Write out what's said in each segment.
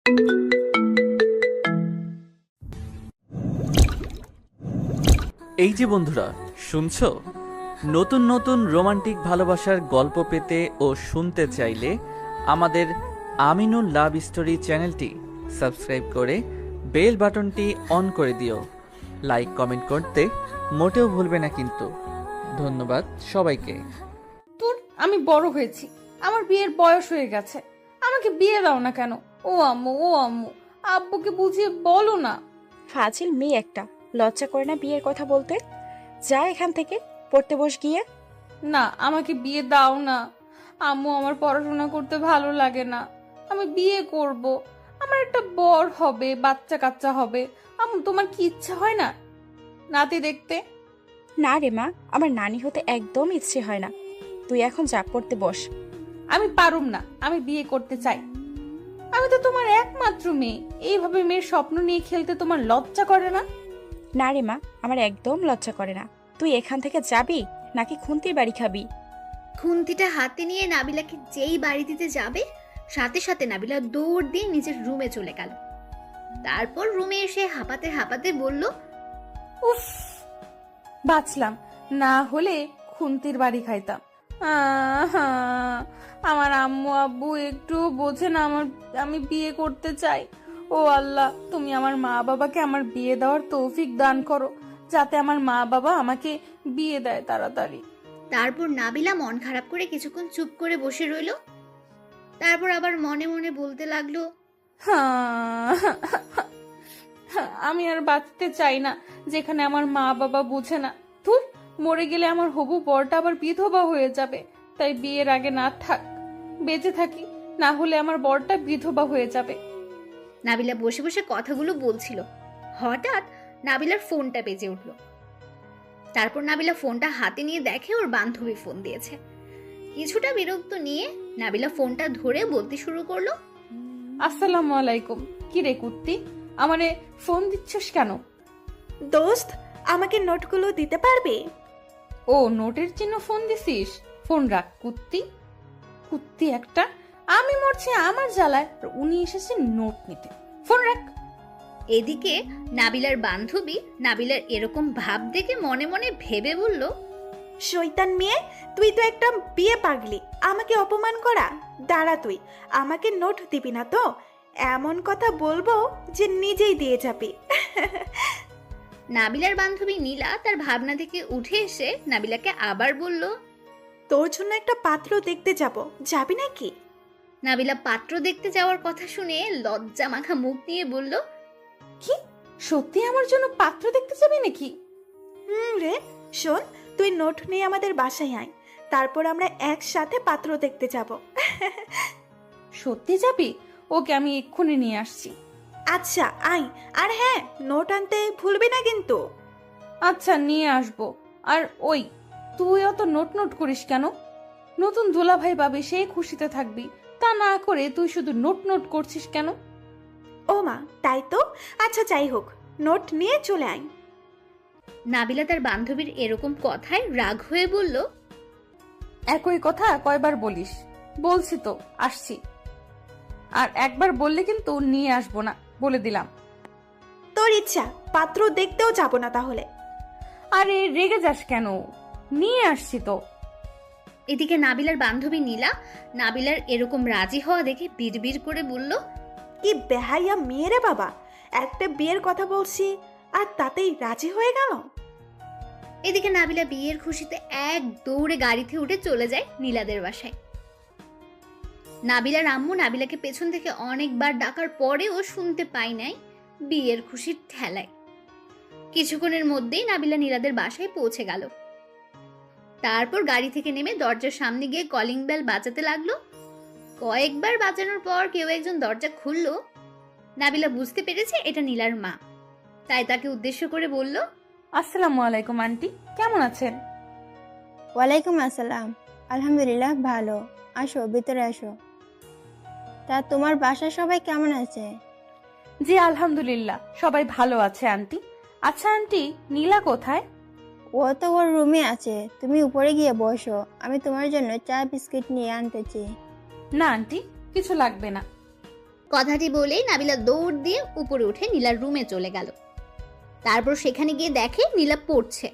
এই যে বন্ধুরা শুনছো, নতুন নতুন রোমান্টিক ভালোবাসার গল্প পেতে ও শুনতে চাইলে আমাদের আমিনুল লাভ স্টোরি চ্যানেলটি সাবস্ক্রাইব করে বেল বাটনটি অন করে দিও। লাইক কমেন্ট করতে মোটেও ভুলবে না কিন্তু। ধন্যবাদ সবাইকে। তোর আমি বড় হয়েছি, আমার বিয়ের বয়স হয়ে গেছে, আমাকে বিয়ে দাও না কেন? ও আম্মু, ও আম্মু, আব্বুকে বুঝিয়ে বলো না। ফাজিল মেয়ে একটা, লজ্জা করে না বিয়ের কথা বলতে? যা এখান থেকে, পড়তে বস গিয়ে। না, আমাকে বিয়ে দাও না আম্মু, আমার পড়াশোনা করতে ভালো লাগে না, আমি বিয়ে করব, আমার একটা বর হবে, বাচ্চা কাচ্চা হবে। আম্মু, তোমার কি ইচ্ছা হয় না নাতি দেখতে? না রে মা, আমার নানি হতে একদম ইচ্ছে হয় না। তুই এখন যা, পড়তে বস। আমি পারুম না, আমি বিয়ে করতে চাই। আমি তো তোমার একমাত্র মেয়ে, এইভাবে মেয়ের স্বপ্ন নিয়ে খেলতে তোমার লজ্জা করে না? না রে মা, আমার একদম লজ্জা করে না। তুই এখান থেকে যাবি নাকি খুন্তির বাড়ি খাবি? খুন্তিটা হাতে নিয়ে নাবিলাকে যেই বাড়ি দিতে যাবে, সাথে সাথে নাবিলা দৌড় দিয়ে নিজের রুমে চলে গেল। তারপর রুমে এসে হাঁপাতে হাঁপাতে বলল, উফ, বাঁচলাম, না হলে খুন্তির বাড়ি খাইতাম। আহা, আমার আম্মু আব্বু একটু বোঝে না আমি বিয়ে করতে চাই। ও আল্লাহ, তুমি আমার মা বাবাকে আমার বিয়ে দেওয়ার তৌফিক দান করো, যাতে আমার মা বাবা আমাকে বিয়ে দেয় তাড়াতাড়ি। তারপর নাবিলা মন খারাপ করে কিছুক্ষণ চুপ করে বসে রইল। তারপর আবার মনে মনে বলতে লাগলো, আমি আর বাঁচতে চাই না যেখানে আমার মা বাবা বুঝে না। ধুর, মরে গেলে আমার হবু বরটা আবার বিধবা হয়ে যাবে, তাই বিয়ের আগে না থাক, বেঁচে থাকি, না হলে আমার বরটা বিধবা হয়ে যাবে। নাবিলা বসে বসে কথাগুলো বলছিল। হঠাৎ নাবিলার ফোনটা বেজে উঠল। তারপর নাবিলা ফোনটা হাতে নিয়ে দেখে ওর বান্ধবী ফোন দিয়েছে। কিছুটা বিরক্ত নিয়ে নাবিলা ফোনটা ধরে বলতে শুরু করলো, আসসালামু আলাইকুম। কি রে কুত্তি, আমারে ফোন দিচ্ছিস কেন? দোস্ত, আমাকে নোটগুলো দিতে পারবে? ও, নোটের জন্য ফোন দিছিস? ফোন রাখ কুত্তি। কুত্তি একটা, আমি মরছি আমার জ্বালায়, আর উনি এসেছেন নোট নিতে। ফোন রাখ। এদিকে নাবিলার বান্ধবী নাবিলার এরকম ভাব দেখে মনে মনে ভেবে বলল, শয়তান মেয়ে, তুই তো একটা বিয়ে পাগলি, আমাকে অপমান করা। দাঁড়া, তুই আমাকে নোট দিবি না তো? এমন কথা বলবো যে নিজেই দিয়ে যাবি। নাবিলার বান্ধবী নীলা তার ভাবনা থেকে উঠে এসে নাবিলাকে আবার বলল, তোর জন্য একটা পাত্র দেখতে যাব, যাবি নাকি? নাবিলা পাত্র দেখতে যাওয়ার কথা শুনে লজ্জা মাখা মুখ নিয়ে বলল, কি, সত্যি আমার জন্য পাত্র দেখতে যাবে নাকি? রে, শোন, তুই নোট নিয়ে আমাদের বাসায় আয়, তারপর আমরা একসাথে পাত্র দেখতে যাব। সত্যি যাবি? ওকে, আমি এক্ষুনি নিয়ে আসছি। আচ্ছা আয়, আর হ্যাঁ, নোট আনতে ভুলবি না কিন্তু। আচ্ছা, নিয়ে আসবো। আর ওই, তুই অত নোট নোট করিস কেন? নতুন দুলাভাই পাবে, সেই খুশিতে থাকবি, তা না করে তুই শুধু নোট নোট করছিস কেন? ও মা, তাই তো। আচ্ছা যাই হোক, নোট নিয়ে চলে আয়। নাবিলা তার বান্ধবীর এরকম কথায় রাগ হয়ে বলল, একই কথা কয়বার বলিস? বলছি তো আসছি, আর একবার বললে কিন্তু নিয়ে আসবো না, বলে দিলাম। তোর ইচ্ছা, পাত্র দেখতেও যাব না তাহলে। আরে রেগে যাস কেন, নিয়ে আসছি তো। এদিকে নাবিলার বান্ধবী নীলা নাবিলার এরকম রাজি হওয়া দেখে বিড়বিড় করে বলল, কি বেহাইয়া মেয়ে রে বাবা, একটা বিয়ের কথা বলছি আর তাতেই রাজি হয়ে গেল। এদিকে নাবিলা বিয়ের খুশিতে এক দৌড়ে গাড়িতে উঠে চলে যায় নীলাদের বাসায়। নাবিলার আম্মু নাবিলাকে পেছন থেকে অনেকবার ডাকার পরেও শুনতে পায় নাই বিয়ের খুশির ঠেলায়। কিছুক্ষণের মধ্যেই নাবিলা নীলাদের বাসায় পৌঁছে গেল। তারপর গাড়ি থেকে নেমে দরজার সামনে গিয়ে কলিং বেল বাজাতে লাগলো। কয়েকবার বাজানোর পর কেউ একজন দরজা খুলল। নাবিলা বুঝতে পেরেছে এটা নীলার মা, তাই তাকে উদ্দেশ্য করে বলল, আসসালামু আলাইকুম আন্টি, কেমন আছেন? ওয়ালাইকুম আসসালাম, আলহামদুলিল্লাহ ভালো। আসো, ভিতরে আসো। তা তোমার বাসার সবাই কেমন আছে? জি আলহামদুলিল্লাহ, সবাই ভালো আছে আন্টি। আচ্ছা আন্টি, নীলা কোথায়? ও তো ওর রুমে আছে, তুমি উপরে গিয়ে বসো, আমি তোমার জন্য চা বিস্কিট নিয়ে আনতেছি। না আন্টি, কিছু লাগবে না। কথাটি বলেই নাবিলা দৌড় দিয়ে উপরে উঠে নীলার রুমে চলে গেল। তারপর সেখানে গিয়ে দেখে নীলা পড়ছে।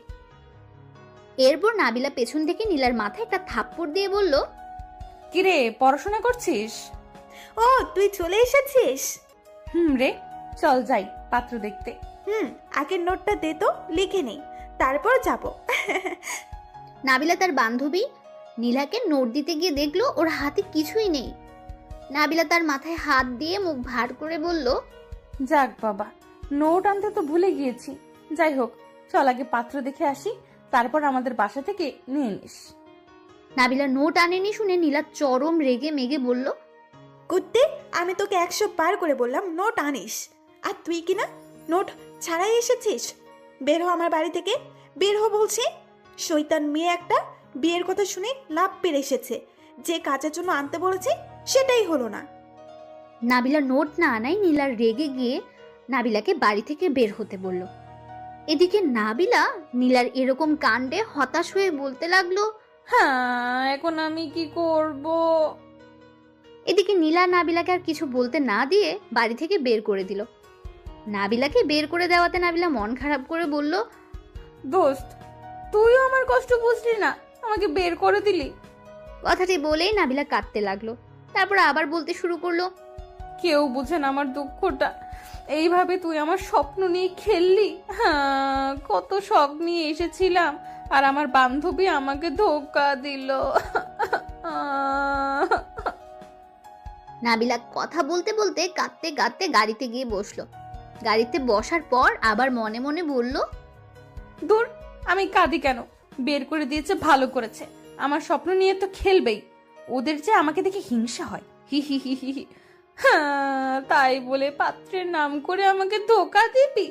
এরপর নাবিলা পেছন থেকে নীলার মাথায় একটা থাপ্পড় দিয়ে বলল, কিরে, পড়াশোনা করছিস? ও, তুই চলে এসেছিস? রে, চল যাই পাত্র দেখতে। আগের নোটটা দে তো, লিখে নেই, তারপর যাব। নাবিলা তার বান্ধবী নীলাকে নোট দিতে গিয়ে দেখলো ওর হাতে কিছুই নেই। নাবিলা তার মাথায় হাত দিয়ে মুখ ভার করে বলল, যাক বাবা, নোট আনতে তো ভুলে গিয়েছি। যাই হোক, চল আগে পাত্র দেখে আসি, তারপর আমাদের বাসা থেকে নিয়ে নিস। নাবিলা নোট আনেনি শুনে নীলা চরম রেগে মেগে বলল, কুত্তে, আমি তোকে 100 বার করে বললাম নোট আনিস, আর তুই কিনা নোট ছাড়াই এসেছিস। বের হ আমার বাড়ি থেকে, বের হ বলছি। শয়তান মেয়ে একটা, বিয়ের কথা শুনে লাভ পেরে এসেছে। যে কাজের জন্য আনতে বলেছি সেটাই হলো না। নাবিলা নোট না আনায় নীলা রেগে গিয়ে নাবিলাকে বাড়ি থেকে বের হতে বলল। এদিকে নাবিলা নীলার এরকম কাণ্ডে হতাশ হয়ে বলতে লাগলো, হ্যাঁ, এখন আমি কি করব? এদিকে নীলা নাবিলাকে আর কিছু বলতে না দিয়ে বাড়ি থেকে বের করে দিল। নাবিলাকে বের করে দেওয়াতে নাবিলা মন খারাপ করে বলল, দোস্ত, তুইও আমার কষ্ট বুঝলি না, আমাকে বের করে দিলি। কথাটি বলেই নাবিলা কাঁদতে লাগলো। তারপর আবার বলতে শুরু করলো, কেউ বুঝে না আমার দুঃখটা। এইভাবে তুই আমার স্বপ্ন নিয়ে খেললি। হ্যাঁ, কত শখ নিয়ে এসেছিলাম, আর আমার বান্ধবী আমাকে ধোকা দিল। নাবিলা কথা বলতে বলতে কাঁদতে কাঁদতে গাড়িতে গিয়ে বসলো। গাড়িতে বসার পর আবার মনে মনে বলল, দূর, আমি কাঁদি কেন? বের করে দিয়েছে ভালো করেছে, আমার স্বপ্ন নিয়ে তো খেলবেই। ওদের যে আমাকে দেখে হিংসা হয়। হি হি হি হি হি। হ্যাঁ, তাই বলে পাত্রের নাম করে আমাকে ধোকা দিবি?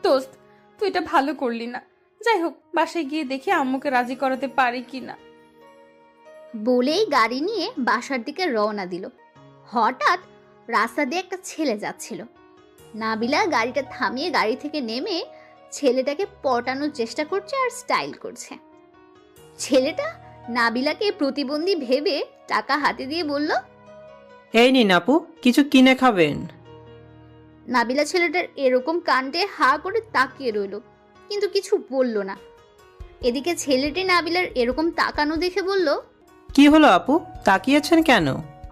দোস্ত, তুই এটা ভালো করলি না। যাই হোক, বাসায় গিয়ে দেখি আম্মুকে রাজি করাতে পারি কিনা। বলেই গাড়ি নিয়ে বাসার দিকে রওনা দিল। হঠাৎ রাস্তা দিয়ে একটা ছেলে যাচ্ছিল। নাবিলা গাড়িটা থামিয়ে গাড়ি থেকে নেমে ছেলেটাকে পটানোর চেষ্টা করছে আর স্টাইল করছে। ছেলেটা নাবিলাকে প্রতিবন্ধী ভেবে টাকা হাতে দিয়ে বলল, এই নিন আপু, কিছু কিনে খাবেন। নাবিলা ছেলেটার এরকম কাণ্ডে হা করে তাকিয়ে রইল, কিন্তু কিছু বলল না। এদিকে ছেলেটি নাবিলার এরকম তাকানো দেখে বলল, কি হলো আপু, তাকিয়েছেন কেন?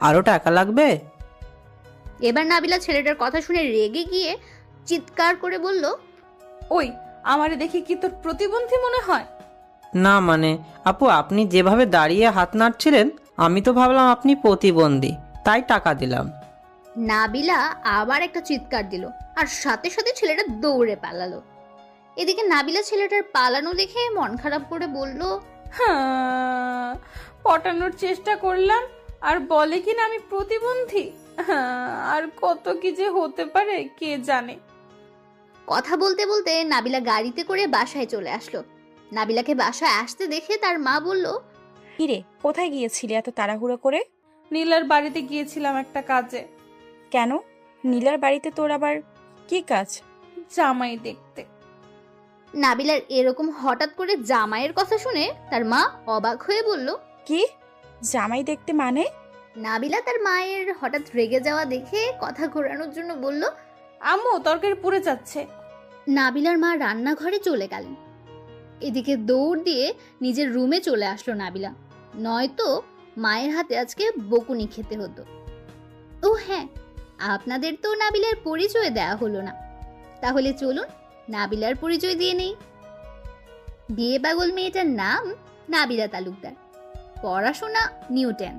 আরো টাকা লাগবে? এবার নাবিলা ছেলেটার কথা শুনে রেগে গিয়ে চিৎকার করে বলল, ওই, আমারে দেখে কি তোর প্রতিবন্ধী মনে হয়? না মানে আপু, আপনি যেভাবে দাঁড়িয়ে হাত নাড়ছিলেন আমি তো ভাবলাম আপনি প্রতিবন্ধী, তাই টাকা দিলাম। নাবিলা আবার একটা চিৎকার দিল, আর সাথে সাথে ছেলেটা দৌড়ে পালালো। এদিকে নাবিলা ছেলেটার পালানো দেখে মন খারাপ করে বলল, হ্যাঁ, পটানোর চেষ্টা করলাম আর বলে কিনা আমি প্রতিবন্ধী। হ্যাঁ, আর কত কি যে হতে পারে কে জানে। কথা বলতে বলতে নাবিলা গাড়িতে করে বাসায় চলে আসলো। নাবিলাকে বাসায় আসতে দেখে তার মা বলল, কিরে, কোথায় গিয়েছিলি এত তাড়াহুড়ো করে? নীলার বাড়িতে গিয়েছিলাম একটা কাজে। কেন? নীলার বাড়িতে তোর আবার কি কাজ? জামাই দেখতে। নাবিলার এরকম হঠাৎ করে জামাইয়ের কথা শুনে তার মা অবাক হয়ে বলল, কি জামাই দেখতে মানে? নাবিলা তার মায়ের হঠাৎ রেগে যাওয়া দেখে কথা ঘোরানোর জন্য বলল, আম্মু, তরকারি পুড়ে যাচ্ছে। নাবিলার মা রান্নাঘরে চলে গেলেন। এদিকে দৌড় দিয়ে নিজের রুমে চলে আসলো নাবিলা, নয়তো মায়ের হাতে আজকে বকুনি খেতে হতো। ও হ্যাঁ, আপনাদের তো নাবিলার পরিচয় দেয়া হলো না, তাহলে চলুন নাবিলার পরিচয় দিয়ে নেই। বিয়ে পাগল মেয়েটার নাম নাবিলা তালুকদার, পড়াশোনা নিউ 10,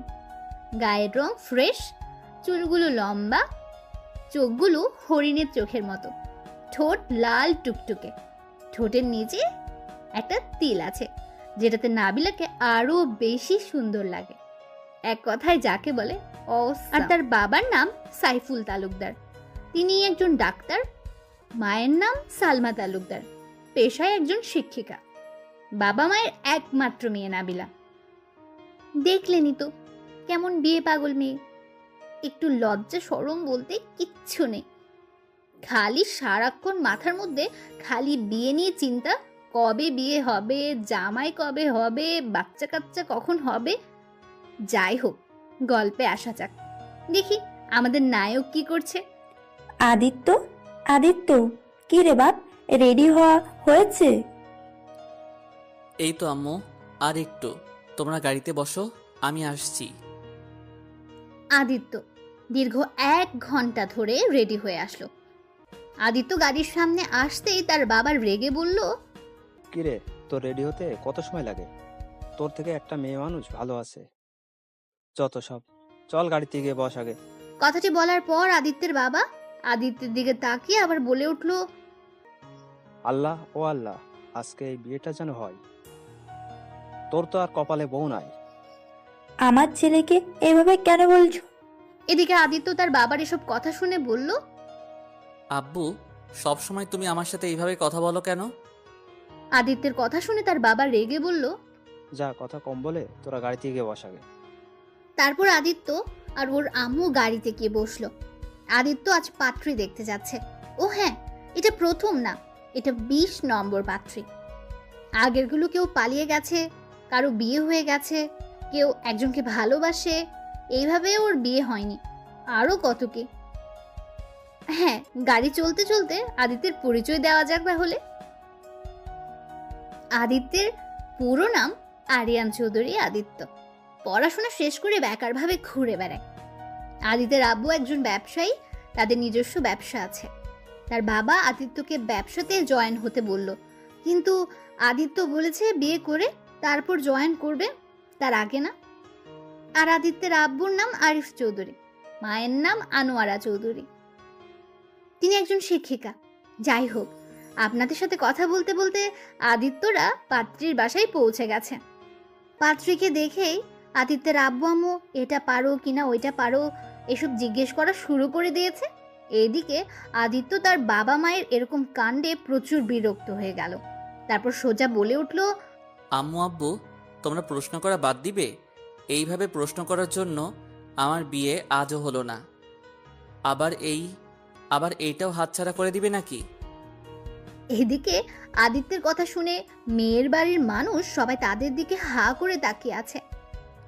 গায়ের রং ফ্রেশ, চুলগুলো লম্বা, চোখগুলো হরিণের চোখের মতো, ঠোঁট লাল টুকটুকে, ঠোঁটের নিচে একটা তিল আছে যেটাতে নাবিলাকে আরো বেশি সুন্দর লাগে। এক কথায় যাকে বলে অসাম। আর তার বাবার নাম সাইফুল তালুকদার, তিনি একজন ডাক্তার। মায়ের নাম সালমা তালুকদার, পেশায় একজন শিক্ষিকা। বাবা মায়ের একমাত্র মেয়ে নাবিলা। দেখলেনি তো কেমন বিয়ে পাগল মেয়ে, একটু লজ্জা শরম বলতে কিচ্ছু নেই। খালি সারাক্ষণ মাথার মধ্যে খালি বিয়ে নিয়ে চিন্তা, কবে বিয়ে হবে, জামাই কবে হবে, বাচ্চা কাচ্চা কখন হবে। যাই হোক, গল্পে আসা যাক। দেখি আমাদের নায়ক কি করছে? আদিত্য, আদিত্য, কি রে বাপ, রেডি হওয়া হয়েছে? এই তো আম্মু, আর একটু। তোমরা গাড়িতে বসো, আমি আসছি। আদিত্য দীর্ঘ 1 ঘন্টা ধরে রেডি হয়ে আসলো। আদিত্য গাড়ির সামনে আসতেই তার বাবা রেগে বলল, কিরে, তোর রেডি হতে কত সময় লাগে? তোর থেকে একটা মেয়ে মানুষ ভালো আছে। যত সব, চল গাড়িতে গিয়ে বস আগে। কথাটি বলার পর আদিত্যের বাবা আদিত্যের দিকে তাকিয়ে আবার বলে উঠল, আল্লাহ ও আল্লাহ, আজকে এই বিয়েটা যেন হয়। তোর তো আর কপালে বউ নাই। আমার ছেলেকে এভাবে কেন বলছো? এদিকে আদিত্য তার বাবার এসব কথা শুনে বলল, আব্বু, সব সময় তুমি আমার সাথে এইভাবে কথা বলো কেন? আদিত্যের কথা শুনে তার বাবা রেগে বলল। যা, কথা কম বলে তোরা গাড়িতে গিয়ে বস আগে। তারপর আদিত্য আর ওর আম্মু গাড়িতে গিয়ে বসলো। আদিত্য আজ পাত্রী দেখতে যাচ্ছে। ও হ্যাঁ, এটা প্রথম না, এটা 20 নম্বর পাত্রী। আগেরগুলো কেউ পালিয়ে গেছে, কারো বিয়ে হয়ে গেছে, কেউ একজনকে ভালোবাসে, এইভাবে ওর বিয়ে হয়নি। আরো কত কি। হ্যাঁ, গাড়ি চলতে চলতে আদিত্যের পরিচয় দেওয়া যাক তাহলে। আদিত্যের পুরো নাম আরিয়ান চৌধুরী আদিত্য। পড়াশোনা শেষ করে বেকারভাবে ঘুরে বেড়ায়। আদিত্যের আব্বু একজন ব্যবসায়ী, তাদের নিজস্ব ব্যবসা আছে। তার বাবা আদিত্যকে ব্যবসাতে জয়েন হতে বলল, কিন্তু আদিত্য বলেছে বিয়ে করে তারপর জয়েন করবে, তার আগে না। আর আদিত্যের আব্বুর নাম আরিফ চৌধুরী, মায়ের নাম আনোয়ারা চৌধুরী। তিনি একজন শিক্ষিকা। যাই হোক, আপনাদের সাথে কথা বলতে বলতে আদিত্যরা পাত্রীর বাসায় পৌঁছে গেছে। পাত্রীকে দেখেই আদিত্যের আব্বু আম্মু এটা পারো কিনা ওইটা পারো এসব জিজ্ঞেস করা শুরু করে দিয়েছে। এদিকে আদিত্য তার বাবা মায়ের এরকম কাণ্ডে প্রচুর বিরক্ত হয়ে গেল। তারপর সোজা বলে উঠল, আম্মু আব্বু, তোমরা প্রশ্ন করা বাদ দিবে? এইভাবে প্রশ্ন করার জন্য আমার বিয়ে আজও হলো না, আবার এইটাও হাতছাড়া করে দিবে নাকি? এদিকে আদিত্যের কথা শুনে মেয়ের বাড়ির মানুষ সবাই তাদের দিকে হা করে তাকিয়ে আছে।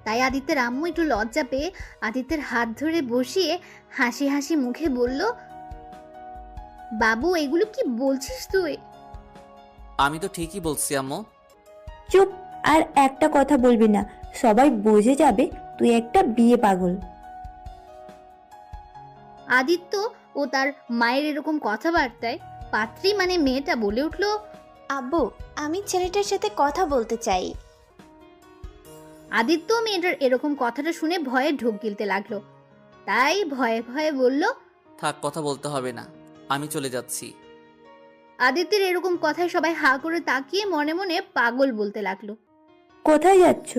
তাই আদিত্যের আম্মু একটু লজ্জা পেয়ে আদিত্যের হাত ধরে বসিয়ে হাসি হাসি মুখে বলল, বাবু, এগুলো কি বলছিস তুই? আমি তো ঠিকই বলছি আম্মু। চুপ, আর একটা কথা বলবি না, সবাই বুঝে যাবে তুই একটা বিয়ে পাগল। আদিত্য ও তার মায়ের এরকম কথাবার্তায় পাত্রী মানে মেয়েটা বলে উঠল, আব্বু, আমি ছেলেটার সাথে কথা বলতে চাই। আদিত্য মেয়েটার এরকম কথাটা শুনে ভয়ে ঢোক গিলতে লাগলো। তাই ভয়ে ভয়ে বলল, থাক, কথা বলতে হবে না, আমি চলে যাচ্ছি। আদিত্যের এরকম কথায় সবাই হা করে তাকিয়ে মনে মনে পাগল বলতে লাগলো। কোথায় যাচ্ছ?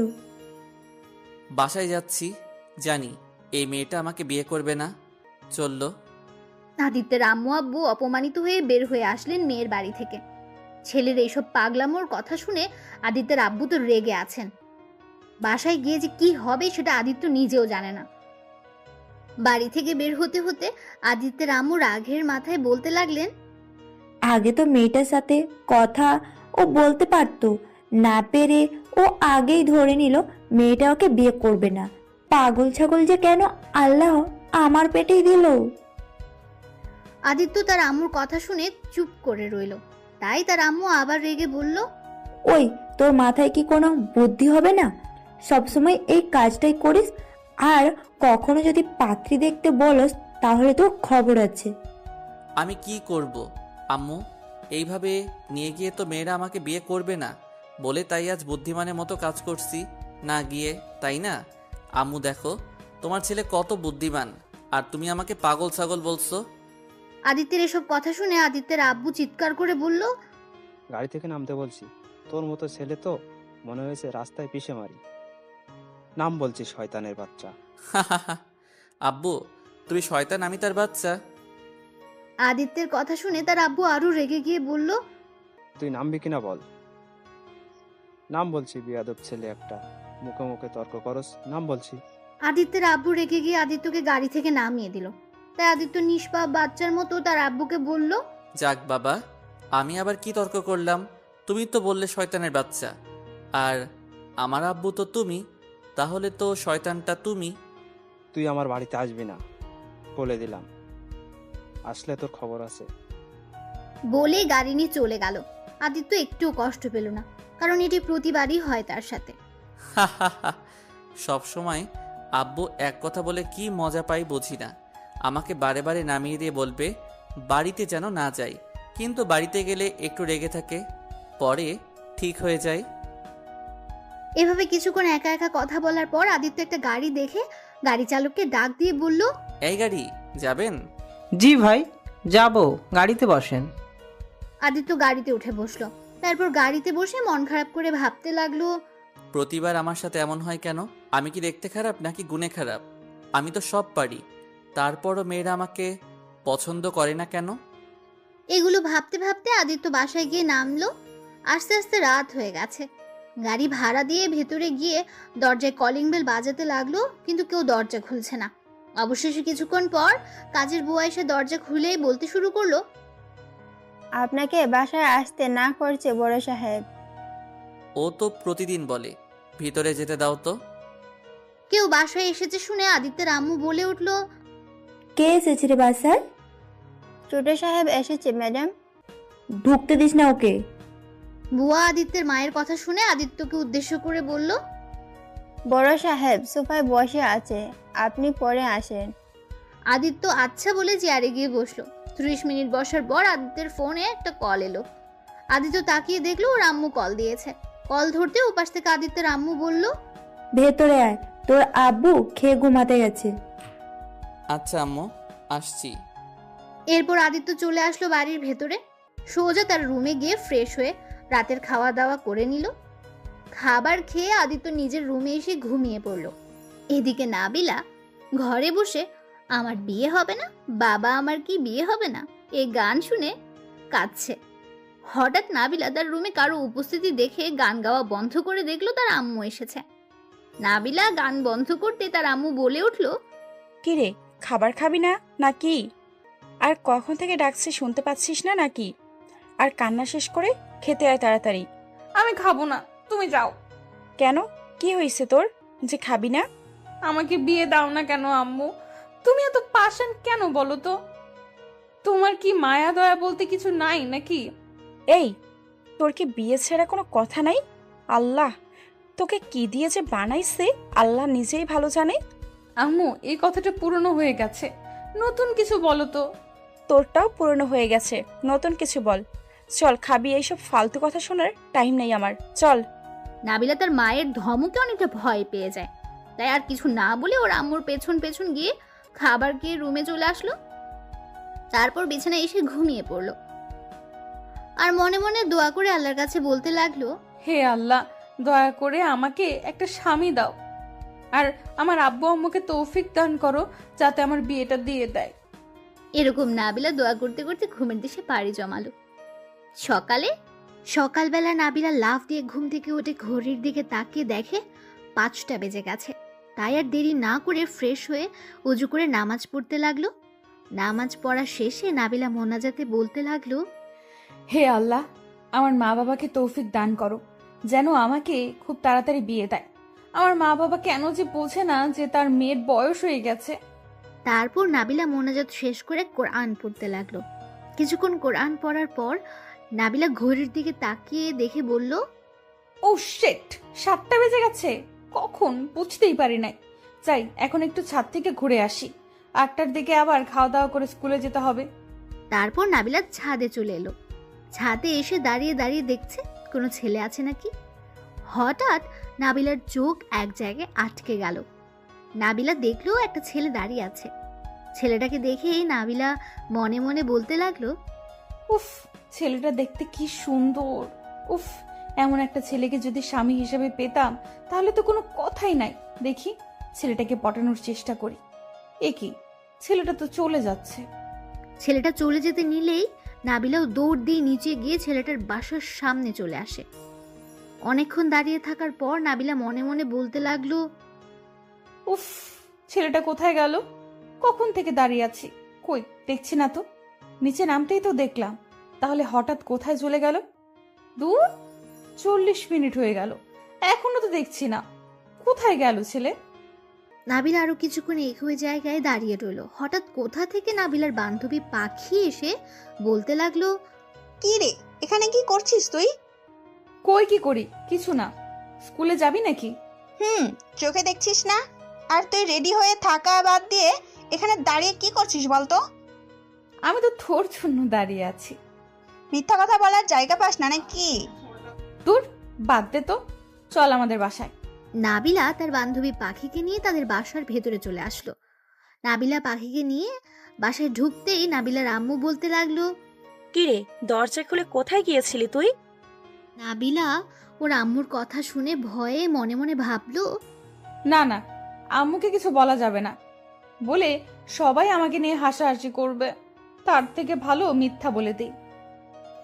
বাসায় যাচ্ছি, জানি এই মেয়েটা আমাকে বিয়ে করবে না। চললো। আদিত্যের আম্মু আব্বু অপমানিত হয়ে বের হয়ে আসলেন মেয়ের বাড়ি থেকে। ছেলের এইসব পাগলামোর কথা শুনে আদিত্যের আব্বু তো রেগে আছেন। বাসায় গিয়ে যে কি হবে সেটা আদিত্য নিজেও জানে না। বাড়ি থেকে বের হতে হতে আদিত্যের আম্মু রাগের মাথায় বলতে লাগলেন, আগে তো মেয়েটার সাথে কথা ও বলতে পারতো, না পেরে ও আগেই ধরে নিল মেয়েটা ওকে বিয়ে করবে না। পাগল ছাগল যে কেন আল্লাহ আমার পেটেই দিল। আদিত্য তার আম্মুর কথা শুনে চুপ করে রইল। তাই তার আম্মু আবার রেগে বলল, ওই, তোর মাথায় কি কোনো বুদ্ধি হবে না? সবসময় এই কাজটাই করিস, আর কখনো যদি পাত্রী দেখতে বলস তাহলে তোর খবর আছে। আমি কি করব আম্মু? এইভাবে নিয়ে গিয়ে তো মেয়েরা আমাকে বিয়ে করবে না বলে তাই আজ বুদ্ধিমানের মতো কাজ করছি না গিয়ে, তাই না? আম্মু দেখো, তোমার ছেলে কত বুদ্ধিমান, আর তুমি আমাকে পাগল ছাগল বলছো। আদিত্যের এসব কথা শুনে আদিত্যের আব্বু চিৎকার করে বলল, গাড়ি থেকে নামতে বলছি। তোর মতো ছেলে তো মনে হয়েছে রাস্তায় পিষে মারি। নাম বলছিস শয়তানের বাচ্চা। আব্বু, তুমি শয়তান, আমি তার বাচ্চা? আদিত্যের কথা শুনে তার আব্বু আরো রেগে গিয়ে বলল, তুই নামবি কিনা বল। নাম বলছি, বিয়াদব ছেলে একটা, মুখে মুখে তর্ক করস। নাম বলছি। আদিত্যের আব্বু রেগে গিয়ে আদিত্যকে গাড়ি থেকে নামিয়ে দিল। তাই আদিত্য নিষ্পাপ বাচ্চার মতো তার আব্বুকে বলল, যাক বাবা, আমি আবার কি তর্ক করলাম? তুমি তো বললে শয়তানের বাচ্চা, আর আমার আব্বু তো তুমি, তাহলে তো শয়তানটা তুমি। তুই আমার বাড়িতে আসবি না। বলে দিলাম, আসলে তোর খবর আছে। বলে গাড়ি নিয়ে চলে গেল। আদিত্য একটুও কষ্ট পেল না, কারণ এটি প্রতিবারই হয় তার সাথে। সব সময় আব্বু এক কথা বলে কি মজা পাই বুঝি না। আমাকে বারে বারে নামিয়ে দিয়ে বলবে বাড়িতে যেন না যাই, কিন্তু বাড়িতে গেলে একটু রেগে থাকে, পরে ঠিক হয়ে যায়। এভাবে কিছুক্ষণ একা একা কথা বলার পর আদিত্য একটা গাড়ি দেখে গাড়ি চালককে ডাক দিয়ে বলল, এই গাড়ি যাবেন? জি ভাই, যাব, গাড়িতে বসেন। আদিত্য গাড়িতে উঠে বসলো। তারপর গাড়িতে বসে মন খারাপ করে ভাবতে লাগলো, প্রতিবার আমার সাথে এমন হয় কেন? আমি কি দেখতে খারাপ নাকি গুণে খারাপ? আমি তো সব পারি, তারপরও মেয়েরা আমাকে পছন্দ করে না কেন? এগুলো ভাবতে ভাবতে আদিত্য বাসায় গিয়ে নামলো। আস্তে আস্তে রাত হয়ে গেছে। গাড়ি ভাড়া দিয়ে ভেতরে গিয়ে দরজায় কলিং বেল বাজাতে লাগলো, কিন্তু কেউ দরজা খুলছে না। অবশেষে কিছুক্ষণ পর কাজের বুয়া এসে দরজা খুলেই বলতে শুরু করলো, আপনাকে বাসায় আসতে না করছে বড় সাহেব। ও তো প্রতিদিন বলে ভিতরে যেতে দাও তো। কেউ বাসায় এসেছে শুনে আদিত্যের আম্মু বলে উঠলো, কে এসেছে রে বাসায়? ছোট সাহেব এসেছে ম্যাডাম। ঢুকতে দিস না ওকে। বুয়া আদিত্যের মায়ের কথা শুনে আদিত্যকে উদ্দেশ্য করে বলল, বড় সাহেব সোফায় বসে আছে, আপনি পরে আসেন। আদিত্য আচ্ছা বলে চেয়ারে গিয়ে বসলো। 30 মিনিট বসার পর আদিত্যের ফোনে একটা কল এলো। আদিত্য তাকিয়ে দেখলো ওর আম্মু কল দিয়েছে। কল ধরতে ওপাশ থেকে আদিত্যের আম্মু বলল, ভেতরে আয়, তোর আব্বু খেয়ে ঘুমাতে গেছে। আচ্ছা আম্মু, আসছি। এরপর আদিত্য চলে আসলো বাড়ির ভেতরে। সোজা তার রুমে গিয়ে ফ্রেশ হয়ে রাতের খাওয়া দাওয়া করে নিল। খাবার খেয়ে আদিত্য নিজের রুমে এসে ঘুমিয়ে পড়ল। এদিকে নাবিলা ঘরে বসে আমার বিয়ে হবে না, বাবা আমার কি বিয়ে হবে না এই গান শুনে কাঁদছে। হঠাৎ নাবিলা তার রুমে কারো উপস্থিতি দেখে গান গাওয়া বন্ধ করে দেখলো তার আম্মু এসেছে। নাবিলা গান বন্ধ করতে তার আম্মু বলে উঠল, কিরে, খাবার খাবি না নাকি? আর কখন থেকে ডাকছি শুনতে পাচ্ছিস না নাকি? আর কান্না শেষ করে খেতে আয় তাড়াতাড়ি। আমি খাবো না, তুমি যাও। কেন, কি হয়েছে তোর যে খাবি না? আমাকে বিয়ে দাও না কেন আম্মু? তুমি এত পাষাণ কেন বলো তো? তোমার কি মায়া দয়া বলতে কিছু নাই নাকি? এই, তোর কি বিয়ে ছাড়া কোনো কথা নাই? আল্লাহ তোকে কি দিয়ে যে বানাইছে আল্লাহ নিজেই ভালো জানে। আম্মু, এই কথাটা পুরনো হয়ে গেছে, নতুন কিছু বলো তো। তোরটাও পুরনো হয়ে গেছে, নতুন কিছু বল। চল খাবি, এইসব ফালতু কথা শোনার টাইম নেই আমার, চল। নাবিলা তার মায়ের ধমকে অনেকটা ভয় পেয়ে যায়। তাই আর কিছু না বলে ওর আম্মুর পেছন পেছন গিয়ে খাবার খেয়ে রুমে চলে আসলো। তারপর বিছানায় এসে ঘুমিয়ে পড়লো। আর মনে মনে দোয়া করে আল্লাহর কাছে বলতে লাগলো, হে আল্লাহ, দয়া করে আমাকে একটা স্বামী দাও, আর আমার আব্বু আম্মুকে তৌফিক দান করো যাতে আমার বিয়েটা দিয়ে দেয়। এরকম নাবিলা দোয়া করতে করতে ঘুমের দেশে পাড়ি জমালো। সকালবেলা নাবিলা লাফ দিয়ে ঘুম থেকে উঠে ঘড়ির দিকে তাকিয়ে দেখে 5টা বেজে গেছে। তাই আর দেরি না করে ফ্রেশ হয়ে উজু করে নামাজ পড়তে লাগলো। নামাজ পড়া শেষে নাবিলা মোনাজাতে বলতে লাগলো, হে আল্লাহ, আমার মা বাবাকে তৌফিক দান করো যেন আমাকে খুব তাড়াতাড়ি বিয়ে দেয়। আমার মা বাবা কেন যে বোঝে না যে তার মেয়ের বয়স হয়ে গেছে। তারপর নাবিলা মোনাজাত শেষ করে কোরআন পড়তে লাগলো। কিছুক্ষণ কোরআন পড়ার পর নাবিলা ঘড়ির দিকে তাকিয়ে দেখে বলল, ও শিট, 7টা বেজে গেছে, কখন বুঝতেই পারি নাই। যাই, এখন একটু ছাদ থেকে ঘুরে আসি, 8টার দিকে আবার খাওয়া দাওয়া করে স্কুলে যেতে হবে। তারপর নাবিলা ছাদে চলে এলো। ছাদে এসে দাঁড়িয়ে দাঁড়িয়ে দেখছে কোনো ছেলে আছে নাকি। হঠাৎ নাবিলার চোখ এক জায়গায় আটকে গেল। নাবিলা দেখলো একটা ছেলে দাঁড়িয়ে আছে। ছেলেটাকে দেখেই নাবিলা মনে মনে বলতে লাগলো, উফ, ছেলেটা দেখতে কি সুন্দর। উফ, এমন একটা ছেলেকে যদি স্বামী হিসেবে পেতাম তাহলে তো কোনো কথাই নাই। দেখি ছেলেটাকে পটানোর চেষ্টা করি। এ কি, ছেলেটা তো চলে যাচ্ছে। ছেলেটা চলে যেতে নিলেই নাবিলাও দৌড় দিয়ে নিচে গিয়ে ছেলেটার বাসার সামনে চলে আসে। অনেকক্ষণ দাঁড়িয়ে থাকার পর নাবিলা মনে মনে বলতে লাগলো, উফ, ছেলেটা কোথায় গেল? কখন থেকে দাঁড়িয়ে আছি, কই দেখছি না তো। নিচে নামতেই তো দেখলাম, তাহলে হঠাৎ কোথায় চলে গেল? দূর, 40 মিনিট হয়ে গেল, এখনো তো দেখছি না। কোথায় গেল ছেলে? নাবিলা আরো কিছুক্ষণ একই জায়গায় দাঁড়িয়ে রইল। হঠাৎ কোথা থেকে নাবিলার বান্ধবী পাখি এসে বলতে লাগলো, কি রে, এখানে কি করছিস তুই? কই কি করি, কিছু না। স্কুলে যাবি নাকি? চোখে দেখছিস না? আর তুই রেডি হয়ে থাকা বাদ দিয়ে এখানে দাঁড়িয়ে কি করছিস বলতো? আমি তো তোর জন্য দাঁড়িয়ে আছি। মিথ্যা কথা বলার জায়গা পাস না নাকি? দূর, বাদ দে তো, চল আমাদের বাসায়। নাবিলা তার বান্ধবী পাখিকে নিয়ে তাদের বাসার ভেতরে চলে আসলো। নাবিলা পাখিকে নিয়ে বাসায় ঢুকতেই নাবিলার আম্মু বলতে লাগলো, কিরে, দরজা খুলে কোথায় গিয়েছিলি তুই? নাবিলা ওর আম্মুর কথা শুনে ভয়ে মনে মনে ভাবলো, না না, আম্মুকে কিছু বলা যাবে না, বলে সবাই আমাকে নিয়ে হাসাহাসি করবে। তার থেকে ভালো মিথ্যা বলে দিই।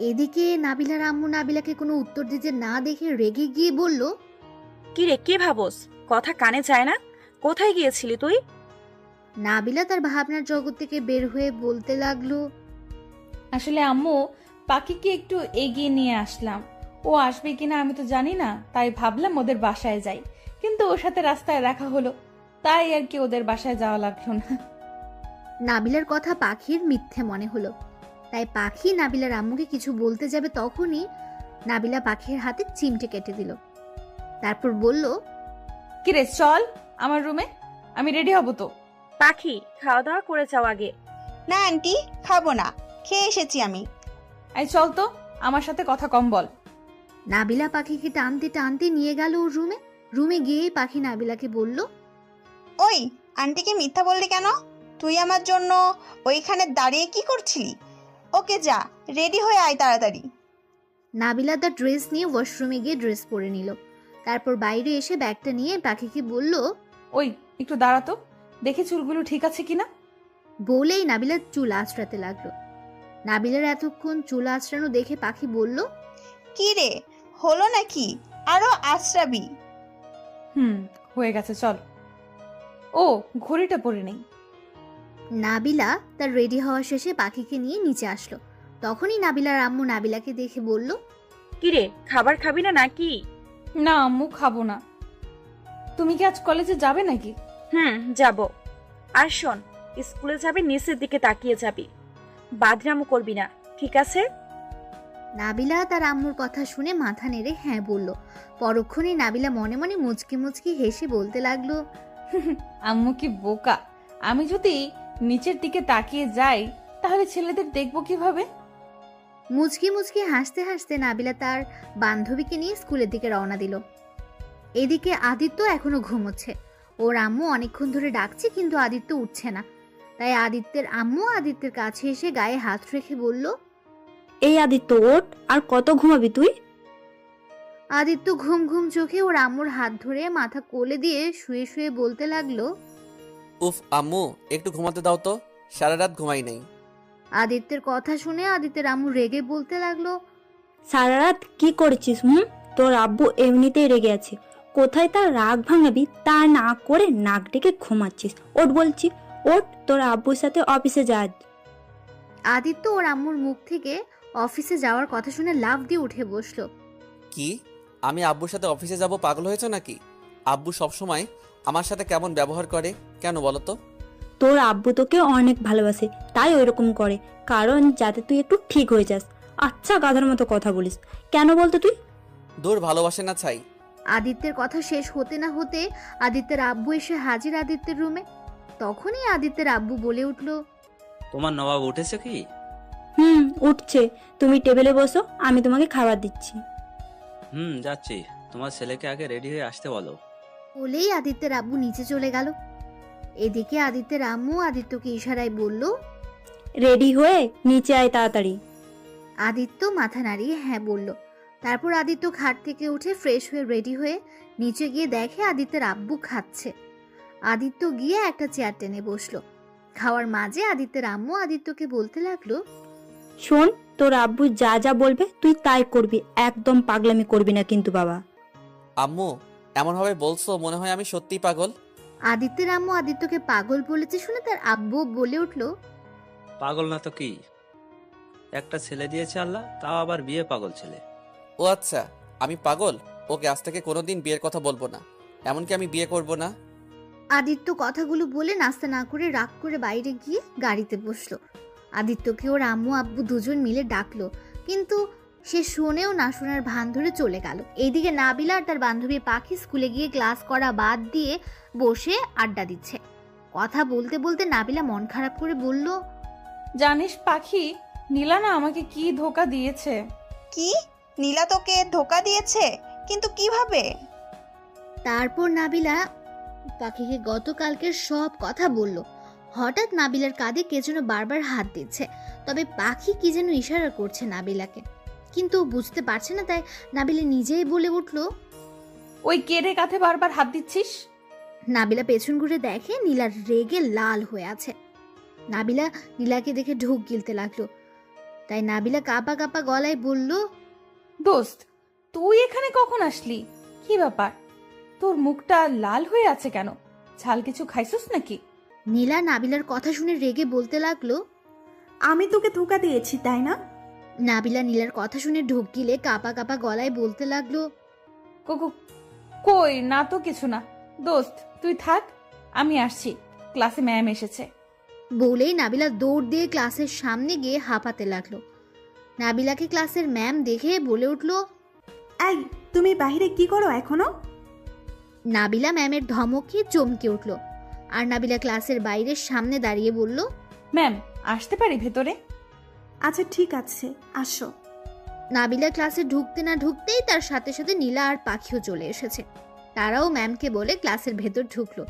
এদিকে নাবিলার আম্মু নাবিলাকে কোনো উত্তর দিতে না দেখে রেগে গিয়ে বলল, কিরে, কি ভাবস? কথা কানে যায় না? কোথায় গিয়েছিলি তুই? নাবিলা তার ভাবনার জগৎ থেকে বের হয়ে বলতে লাগলো, আসলে আম্মু, পাখিকে একটু এগিয়ে নিয়ে আসলাম। ও আসবে কিনা আমি তো জানি না, তাই ভাবলাম ওদের বাসায় যাই, কিন্তু ওর সাথে রাস্তায় দেখা হলো, তাই আর কি ওদের বাসায় যাওয়া লাগলো না। নাবিলার কথা পাখির মিথ্যে মনে হলো, তাই পাখি নাবিলার আম্মুকে কিছু বলতে যাবে তখনই নাবিলা পাখির হাতে চিমটে কেটে দিল। তারপর বলল, কিরে, চল আমার রুমে, আমি রেডি হব তো। পাখি, খাওয়া দাওয়া করে যাও আগে। না আন্টি, খাবো না, খেয়ে এসেছি আমি। এই চল তো, আমার সাথে কথা কম বল। নাবিলা পাখিকে টানতে টানতে নিয়ে গেল ওর রুমে। রুমে গিয়ে পাখি নাবিলাকে বলল, ওই, আন্টিকে মিথ্যা বললি কেন? তুই আমার জন্য ওইখানে দাঁড়িয়ে কি করছিলি? ওকে যা, রেডি হয়ে আয় তাড়াতাড়ি। নাবিলা তার ড্রেস নিয়ে ওয়াশরুমে গিয়ে ড্রেস পরে নিল। তারপর বাইরে এসে ব্যাগটা নিয়ে পাখিকে বলল, ওই একটু দাঁড়াতো, দেখে চুলগুলো ঠিক আছে কিনা। বলেই নাবিলার চুল আঁচড়াতে লাগলো। নাবিলার এতক্ষণ চুল আঁচড়ানো দেখে পাখি বলল, কি রে, হলো নাকি? আরো আশ্রাবি। হয়ে গেছে, চল। ও, ঘড়িটা পরে নেই। নাবিলা তার রেডি হওয়া শেষে পাখিকে নিয়ে নিচে আসলো। তখনই নাবিলার আম্মু নাবিলাকে দেখে বলল, কিরে, খাবার খাবি না নাকি? না আম্মু, খাবো না। তুমি কি আজ কলেজে যাবে নাকি? যাব। আর শোন, স্কুলে যাবি নিচের দিকে তাকিয়ে যাবি, বাদরামো করবি না, ঠিক আছে? নাবিলা তার আম্মুর কথা শুনে মাথা নেড়ে হ্যাঁ বলল। পরক্ষণে নাবিলা মনে মনে মুচকি মুচকি হেসে বলতে লাগলো, আম্মু কি বোকা, আমি যদি নিচের দিকে তাকিয়ে যাই তাহলে ছেলেদের দেখবো কিভাবে। মুচকি মুচকি হাসতে হাসতে নাবিলা তার বান্ধবীকে নিয়ে স্কুলের দিকে রওনা দিল। এদিকে আদিত্য এখনো ঘুমোচ্ছে। ওর আম্মু অনেকক্ষণ ধরে ডাকছে, কিন্তু আদিত্য উঠছে না। তাই আদিত্যের আম্মু আদিত্যের কাছে এসে গায়ে হাত রেখে বলল, এই আদিত্য, ওঠ, আর কত ঘুমাবি তুই? আদিত্য ঘুম ঘুম চোখে ওর আম্মুর হাত ধরে মাথা কোলে দিয়ে শুয়ে শুয়ে বলতে লাগলো, উফ আম্মু, একটু ঘুমাতে দাও তো, সারা রাত ঘুমাই নাই। আদিত্যের কথা শুনে আদিত্যের আম্মু রেগে বলতে লাগলো, সারা রাত কি করেছিস? তোর আব্বু এমনিতেই রেগে আছে, কোথায় তার রাগ ভাঙাবি তা না করে নাক ডেকে ঘুমাচ্ছিস। ওঠ বলছি, ওঠ, তোর আব্বুর সাথে অফিসে যা। আদিত্য ওর আম্মুর মুখ থেকে অফিসে যাওয়ার কথা শুনে লাফ দিয়ে উঠে বসলো। কি, আমি আব্বুর সাথে অফিসে যাব? পাগল হয়েছে নাকি? আব্বু সবসময় আমার সাথে কেমন ব্যবহার করে কেন বলো তো? তোর আব্বু তোকে অনেক ভালোবাসে, তাই ওইরকম করে, কারণ যাতে তুই একটু ঠিক হয়ে যাস। আচ্ছা, গাধার মতো কথা বলিস কেন বলতো তুই? দূর, ভালোবাসে না ছাই। আদিত্যের কথা শেষ হতে না হতে আদিত্যের আব্বু এসে হাজির আদিত্যের রুমে। তখনই আদিত্যের আব্বু বলে উঠল, তোমার নবাব উঠেছে কি? উঠছে। তুমি টেবিলে বসো, আমি তোমাকে খাবার দিচ্ছি। যাচ্ছি। তোমার ছেলেকে আগে রেডি হয়ে আসতে বলো। বলেই আদিত্যের আব্বু নিচে চলে গেল। এদিকে আদিত্যের আম্মু আদিত্যকে ইশারায় বলল, রেডি হয়ে নিচে আয় তাড়াতাড়ি। আদিত্য মাথা নাড়িয়ে হ্যাঁ বলল। তারপর আদিত্য খাট থেকে উঠে ফ্রেশ হয়ে রেডি হয়ে নিচে গিয়ে দেখে আদিত্যের আব্বু খাচ্ছে। আদিত্য গিয়ে একটা চেয়ার টেনে বসলো। খাওয়ার মাঝে আদিত্যের আম্মু আদিত্যকে বলতে লাগলো, শোন, তোর আব্বু যা যা বলবে তুই তাই করবি, একদম পাগলামি করবি না কিন্তু বাবা। আম্মু, এমন ভাবে বলছো মনে হয় আমি সত্যিই পাগল। আদিত্যের আম্মু আদিত্যকে পাগল বলেছে শুনে তার আব্বু বলে উঠল, পাগল না তো কি, একটা ছেলে দিয়েছে আল্লাহ, তাও আবার বিয়ে পাগল ছেলে। ও আচ্ছা, আমি পাগল? ওকে, আজ থেকে কোনোদিন বিয়ের কথা বলবো না, এমনকি আমি বিয়ে করব না। আদিত্য কথাগুলো বলে নাস্তা না করে রাগ করে বাইরে গিয়ে গাড়িতে বসলো। আদিত্যকে ওর আম্মু আব্বু দুজন মিলে ডাকলো, কিন্তু সে শোনেও না শোনার ভান ধরে চলে গেল। এইদিকে নাবিলা আর তার বান্ধবী পাখি স্কুলে গিয়ে ক্লাস করা বাদ দিয়ে বসে আড্ডা দিচ্ছে। কথা বলতে বলতে নাবিলা মন খারাপ করে বলল, জানিস পাখি, নীলা না আমাকে কি ধোকা দিয়েছে। কি? নীলা তোকে ধোকা দিয়েছে? কিন্তু কিভাবে? তারপর নাবিলা পাখিকে গতকালকের সব কথা বলল। হঠাৎ নাবিলার কাঁধে কে যেন বারবার হাত দিচ্ছে, তবে পাখি কি যেন ইশারা করছে নাবিলাকে, কিন্তু ও বুঝতে পারছে না। তাই নাবিলা নিজেই বলে উঠল, ওই কেড়ে কাঁধে বারবার হাত দিচ্ছিস? নাবিলা পেছন ঘুরে দেখে নীলা রেগে লাল হয়ে আছে। নাবিলা নীলাকে দেখে ঢোক গিলতে লাগলো। তাই নাবিলা কাঁপা কাঁপা গলায় বলল, দোস্ত, তুই এখানে কখন আসলি? কি ব্যাপার, তোর মুখটা লাল হয়ে আছে কেন? ঝাল কিছু খাইছিস নাকি? নীলা নাবিলার কথা শুনে রেগে বলতে লাগলো, আমি তোকে ধোকা দিয়েছি তাই না? নাবিলা নীলার কথা শুনে ঢোক গিলে কাঁপা কাঁপা গলায় বলতে লাগলো, কই না তো কিছু না। দোস্ত তুই থাক, আমি আসছি, ক্লাসে ম্যাম এসেছে। বলেই নাবিলা দৌড় দিয়ে ক্লাসের সামনে গিয়ে হাঁপাতে লাগলো। নাবিলাকে ক্লাসের ম্যাম দেখে বলে উঠল, এই, তুমি বাইরে কি করো এখনো? নাবিলা ম্যামের ধমকে চমকে উঠল। আর নাবিলা ক্লাসের বাইরের সামনে দাঁড়িয়ে বলল, ম্যাম আসতে পারি ভেতরে? আচ্ছা ঠিক আছে, আসো। নাবিলা ক্লাসে ঢুকতে না ঢুকতেই তার সাথে সাথে নীলা আর পাখিও চলে এসেছে। তারাও ম্যামকে বলে ক্লাসের ভেতর ঢুকলো।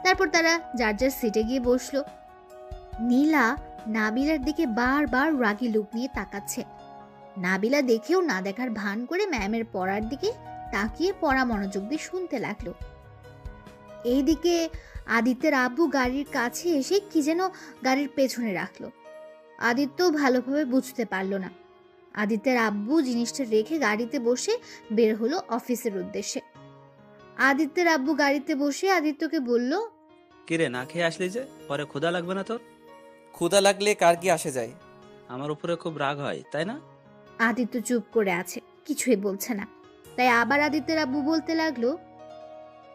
তারপর তারা যার যার সিটে গিয়ে বসলো। নীলা নাবিলার দিকে বারবার রাগী লুক নিয়ে তাকাচ্ছে। নাবিলা দেখেও না দেখার ভান করে ম্যামের পড়ার দিকে তাকিয়ে পড়া মনোযোগ দিয়ে শুনতে লাগলো। এইদিকে আদিত্যের আব্বু গাড়ির কাছে এসে কি যেন গাড়ির পেছনে রাখলো। আদিত্য ভালোভাবে বুঝতে পারল না। আদিত্যের আব্বু জিনিসটা রেখে গাড়িতে বসে বের হলো অফিসের উদ্দেশ্যে। আদিত্যের আব্বু গাড়িতে বসে আদিত্যকে বলল, কিরে, না খেয়ে আসলি যে? পরে ক্ষুধা লাগবে না তোর? ক্ষুধা লাগলে কার কি আসে যায়? আমার উপরে খুব রাগ হয় তাই না? আদিত্য চুপ করে আছে, কিছুই বলছে না। তাই আবার আদিত্যের আব্বু বলতে লাগলো,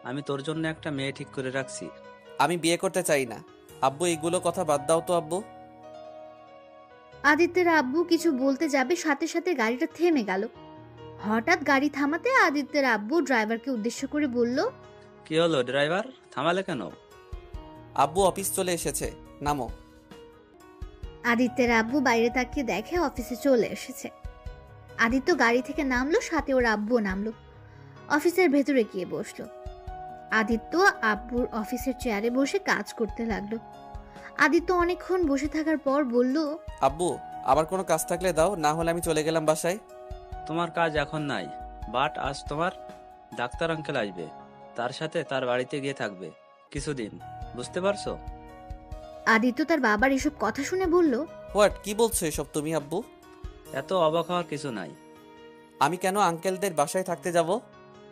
আমি তোর জন্য একটা মেয়ে ঠিক করে রাখছি। আমি বিয়ে করতে চাই না। আব্বু এইগুলো কথা বাদ দাও তো আব্বু। আদিত্যের আব্বু কিছু বলতে যাবে, সাথে সাথে গাড়িটা থেমে গেল। হঠাৎ গাড়ি থামাতে আদিত্যের আব্বু ড্রাইভারকে উদ্দেশ্য করে বলল, কি হলো ড্রাইভার, থামালে কেন? আব্বু অফিস চলে এসেছে, নামো। আদিত্যের আব্বু বাইরে তাকিয়ে দেখে অফিসে চলে এসেছে। আদিত্য গাড়ি থেকে নামলো, সাথে ওর আব্বুও নামলো। অফিসের ভেতরে গিয়ে বসলো। আদিত্য আব্বুর অফিসের চেয়ারে বসে কাজ করতে লাগলো। আদিত্য অনেকক্ষণ বসে থাকার পর বলল, আব্বু আবার কোনো কাজ থাকলে দাও, না হলে আমি চলে গেলাম বাসায়। তোমার কাজ এখন নাই, বাট আজ তোমার ডাক্তার আঙ্কেল আসবে, তার সাথে তার বাড়িতে গিয়ে থাকবে কিছুদিন, বুঝতে পারছো? আদিত্য তার বাবার এসব কথা শুনে বলল, হোয়াট, কি বলছো এসব তুমি আব্বু? এত অবাক হওয়ার কিছু নাই। আমি কেন আঙ্কেলদের বাসায় থাকতে যাব?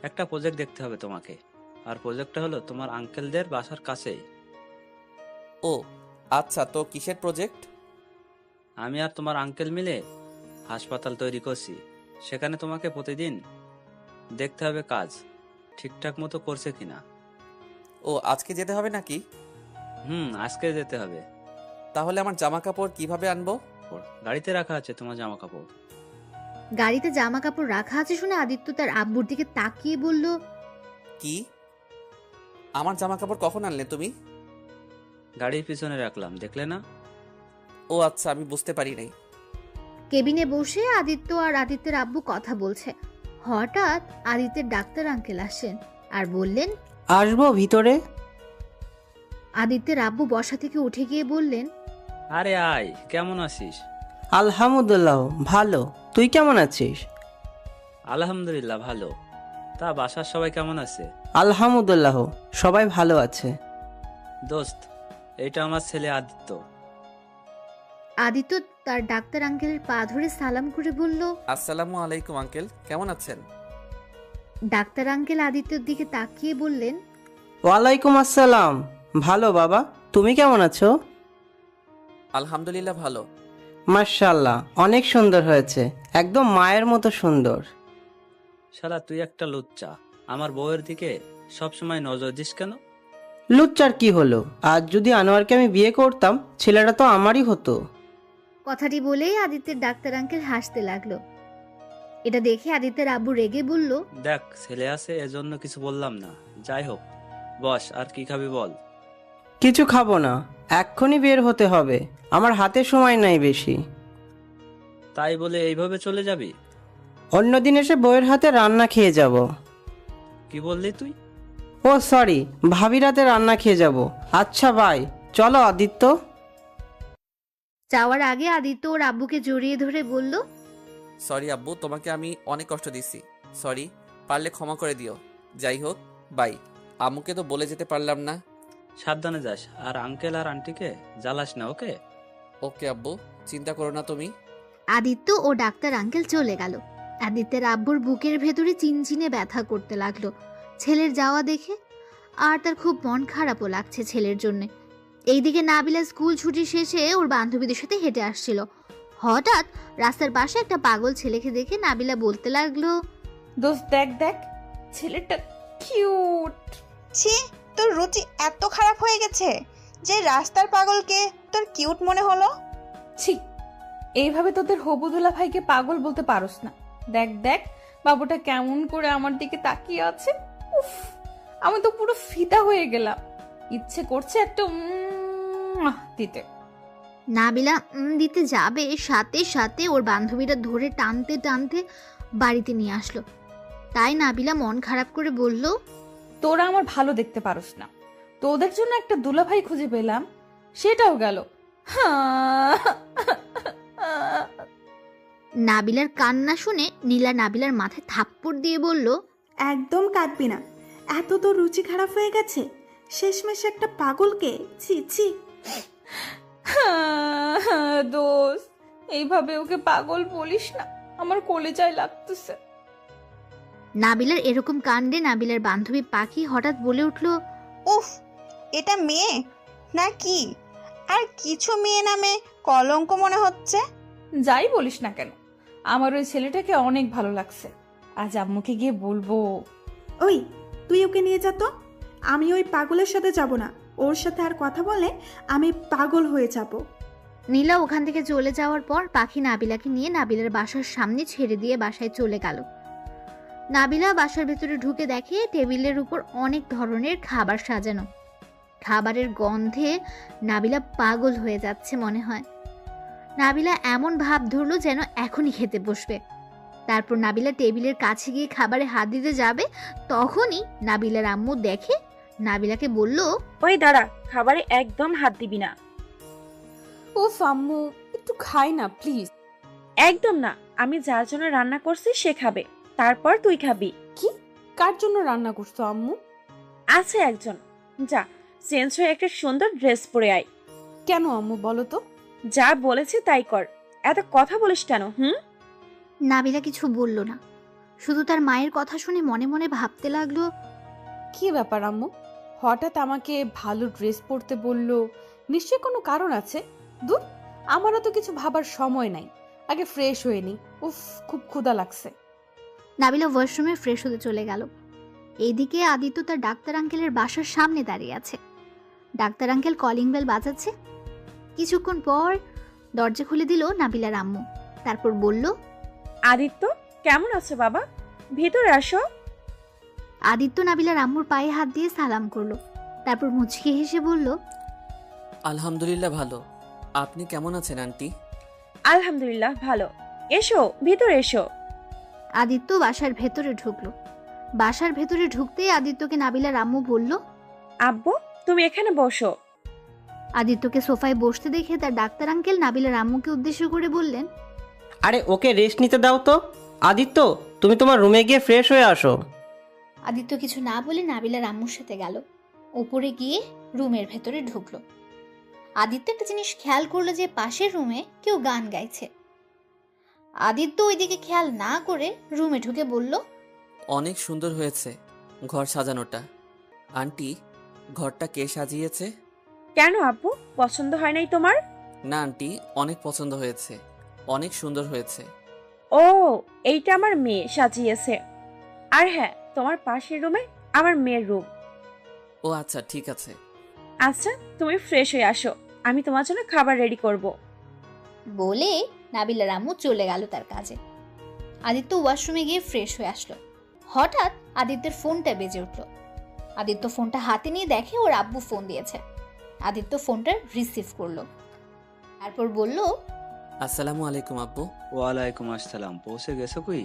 একটা প্রজেক্ট দেখতে হবে তোমাকে, আর প্রজেক্টটা হলো তোমার আঙ্কেলদের বাসার কাছেই। ও আচ্ছা, তো কিসের প্রজেক্ট? আমি আর তোমার আঙ্কেল মিলে হাসপাতাল তৈরি করছি, সেখানে তোমাকে প্রতিদিন দেখতে হবে কাজ ঠিকঠাক মতো করছে কিনা। ও আজকে যেতে হবে নাকি? আজকে যেতে হবে। তাহলে আমার জামা কাপড় কিভাবে আনবো? গাড়িতে রাখা আছে তোমার জামা কাপড়। গাড়িতে জামা কাপড় রাখা আছে শুনে আদিত্য তার আব্বুর দিকে তাকিয়ে বলল, কি? আমার জামা কাপড় কখন আনলে তুমি? গাড়ির পিছনে রাখলাম, দেখলে না? ও আচ্ছা, আমি বুঝতে পারি নাই। কেবিনে বসে আদিত্য আর আদিত্যের আব্বু কথা বলছে। হঠাৎ আদিত্যের ডাক্তার আঙ্কেল আসেন আর বললেন, আসবো ভিতরে? আদিত্যের আব্বু বসা থেকে উঠে গিয়ে বললেন, আরে আয়, কেমন আছিস? আলহামদুলিল্লাহ ভালো, তুই কেমন আছিস? আলহামদুলিল্লাহ ভালো। তা বাসার সবাই কেমন আছে? আলহামদুলিল্লাহ সবাই ভালো আছে। দোস্ত, এটা আমার ছেলে আদিত্য। আদিত্য তার ডাক্তার আঙ্কেলের পা ধরে সালাম করে বলল, আসসালামু আলাইকুম আঙ্কেল, কেমন আছেন? ডাক্তার আঙ্কেল আদিত্যর দিকে তাকিয়ে বললেন, ওয়ালাইকুম আসসালাম, ভালো বাবা, তুমি কেমন আছো? আলহামদুলিল্লাহ ভালো। মাশাআল্লাহ, অনেক সুন্দর হয়েছে, একদম মায়ের মতো সুন্দর। শালা তুই একটা লুচ্চা, আমার বউয়ের দিকে সবসময় নজর দিস কেন? লুচ্চার কি হলো? আজ যদি আনোয়ারকে আমি বিয়ে করতাম, ছেলেটা তো আমারই হতো। কথাটি বলেই আদিত্যের ডাক্তার আঙ্কেল হাসতে লাগলো। এটা দেখে আদিত্যের আব্বু রেগে বলল, দেখ, ছেলে আছে এজন্য কিছু বললাম না। যাই হোক, বস, আর কি খাবি বল। কিছু খাবো না, এক্ষুনি বের হতে হবে, আমার হাতে সময় নাই বেশি। তাই বলে এইভাবে চলে যাবি? অন্যদিন এসে বউয়ের হাতে রান্না খেয়ে যাব। কি বললি তুই? ও সরি, ভাবির হাতে রান্না খেয়ে যাব। আচ্ছা বাই, চলো আদিত্য। যাওয়ার আগে আদিত্য ওর আব্বুকে জড়িয়ে ধরে বলল, সরি আব্বু, তোমাকে আমি অনেক কষ্ট দিছি। সরি, পারলে ক্ষমা করে দিও। যাই হোক, বাই। আম্মুকে তো বলে যেতে পারলাম না। সাবধানে যাস, আর আঙ্কেল আর আন্টিকে জ্বালাস না, ওকে? ওকে আব্বু, চিন্তা করো না তুমি। আদিত্য ও ডাক্তার আঙ্কেল চলে গেল। আদিত্যের আব্বুর বুকের ভেতরে চিনচিনে ব্যথা করতে লাগলো ছেলের যাওয়া দেখে, আর তার খুব মন খারাপও লাগছে ছেলের জন্যে। এইদিকে নাবিলা স্কুল ছুটি শেষে ওর বান্ধবীদের সাথে হেঁটে আসছিল। হঠাৎ রাস্তার পাশে একটা পাগল ছেলেকে দেখে নাবিলা বলতে লাগলো, দোস্ত দেখ দেখ, ছেলেটা কিউট। ছি, তোর রুচি এত খারাপ হয়ে গেছে যে রাস্তার পাগলকে তোর কিউট মনে হলো? ছি, এইভাবে তোদের হবুদুল্লা ভাইকে পাগল বলতে পারোস না। দেখ দেখ, বাবুটা কেমন করে আমার দিকে তাকিয়ে আছে। উফ, আমি তো পুরো ফিদা হয়ে গেলাম। ইচ্ছে করছে একটা দিতে। নাবিলা দিতে যাবে, সাথে সাথে ওর বান্ধবীরা ধরে টানতে টানতে বাড়িতে নিয়ে আসলো। তাই নাবিলা মন খারাপ করে বলল, তোরা আমার ভালো দেখতে পারোস না, তোদের জন্য একটা দুলাভাই খুঁজে পেলাম, সেটাও গেল। নাবিলার কান্না শুনে নীলা নাবিলার মাথায় থাপ্পড় দিয়ে বলল, একদম কাঁদবি না, এত তোর রুচি খারাপ হয়ে গেছে শেষমেশ একটা পাগলকে। ছি ছি। দোস্ত, এইভাবে ওকে পাগল বলিস না, আমার কলেজায় লাগতেছে। নাবিলার এরকম কাণ্ডে নাবিলার বান্ধবী পাখি হঠাৎ বলে উঠল, উফ, এটা মেয়ে না কি? আর কিছু মেয়ে নামে কলঙ্ক মনে হচ্ছে। যাই বলিস না কেন, আমার ওই ছেলেটাকে অনেক ভালো লাগছে। আজ আম্মুকে গিয়ে বলবো। ওই, তুই ওকে নিয়ে যা তো। আমি ওই পাগলের সাথে যাব না, ওর সাথে আর কথা বলে আমি পাগল হয়ে যাব। নীলা ওখান থেকে চলে যাওয়ার পর পাখি নাবিলাকে নিয়ে নাবিলার বাসার সামনে ছেড়ে দিয়ে বাসায় চলে গেল। নাবিলা বাসার ভেতরে ঢুকে দেখে টেবিলের উপর অনেক ধরনের খাবার সাজানো। খাবারের গন্ধে নাবিলা পাগল হয়ে যাচ্ছে মনে হয়। নাবিলা এমন ভাব ধরলো যেন এখনই খেতে বসবে। তারপর নাবিলা টেবিলের কাছে গিয়ে খাবারে হাত দিতে যাবে, তখনই নাবিলার আম্মু দেখে নাবিলাকে বলল, ওই দাঁড়া, খাবারে একদম হাত দিবি না। ও আম্মু, একটু খাই না প্লিজ। একদম না, আমি যার জন্য রান্না করছি সে খাবে, তারপর তুই খাবি। কি? কার জন্য রান্না করছো আম্মু? আছে একজন, যা চেঞ্জ হয়ে একটা সুন্দর ড্রেস পরে আয়। কেন আম্মু বলো তো? যা বলেছে তাই কর, এত কথা বলিস কেন? নাবিলা কিছু বলল না, শুধু তার মায়ের কথা শুনে মনে মনে ভাবতে লাগলো, কি ব্যাপার আম্মু, হঠাৎ আমাকে ভালো ড্রেস পরতে বললো? নিশ্চয়ই কোনো কারণ আছে। দূর, আমারও তো কিছু ভাবার সময় নাই, আগে ফ্রেশ হয়ে নি। উফ, খুব ক্ষুধা লাগছে। নাবিলা ওয়াশরুমে ফ্রেশ হতে চলে গেল। এইদিকে আদিত্য তার ডাক্তার আঙ্কেলের বাসার সামনে দাঁড়িয়ে আছে। ডাক্তার আঙ্কেল কলিং বেল বাজাচ্ছে। কিছুক্ষণ পর দরজা খুলে দিল নাবিলার আম্মু। তারপর বলল, আদিত্য, কেমন আছো বাবা? ভিতরে আসো। আদিত্য নাবিলার আম্মুর পায়ে হাত দিয়ে সালাম করলো, তারপর মুচকি হেসে বলল, আলহামদুলিল্লাহ ভালো। আপনি কেমন আছেন আন্টি? আলহামদুলিল্লাহ ভালো। এসো, ভিতরে এসো। আদিত্য বাসার ভেতরে ঢুকলো। বাসার ভেতরে ঢুকতেই আদিত্যকে নাবিলার আম্মু বলল, আব্বু, তুমি এখানে বসো। আদিত্যকে সোফায় বসতে দেখে তার ডাক্তার আঙ্কেল নাবিলার আম্মুকে উদ্দেশ্য করে বললেন, আরে ওকে রেস্ট নিতে দাও তো। আদিত্য, তুমি তোমার রুমে গিয়ে ফ্রেশ হয়ে আসো। আদিত্য কিছু না বলে নাবিলার আম্মুর সাথে গেল। ওপরে গিয়ে রুমের ভেতরে ঢুকলো। আদিত্য একটা জিনিস খেয়াল করলো যে পাশের রুমে কেউ গান গাইছে। আদিত্য ওইদিকে খেয়াল না করে রুমে ঢুকে বলল, অনেক সুন্দর হয়েছে ঘর সাজানোটা। আন্টি, ঘরটা কে সাজিয়েছে? কেন আব্বু, পছন্দ হয় নাই তোমার? না আন্টি, অনেক পছন্দ হয়েছে, অনেক সুন্দর হয়েছে। ও, এইটা আমার মেয়ে সাজিয়েছে। আর হ্যাঁ, তোমার পাশের রুমে আমার মেয়ের রুম। ও আচ্ছা, ঠিক আছে। আচ্ছা, তুমি ফ্রেশ হয়ে আসো, আমি তোমার জন্য খাবার রেডি করব। বলে নাবিলার আম্মু চলে গেল তার কাজে। আদিত্য ওয়াশরুমে গিয়ে ফ্রেশ হয়ে আসলো। হঠাৎ আদিত্যের ফোনটা বেজে উঠল। আদিত্য ফোনটা হাতে নিয়ে দেখে ওর আব্বু ফোন দিয়েছে। আদিত্য ফোনটা রিসিভ করলো, তারপর বলল, আসসালামু আলাইকুম আব্বু। ওয়ালাইকুম আসসালাম। পৌঁছে গেছো কই?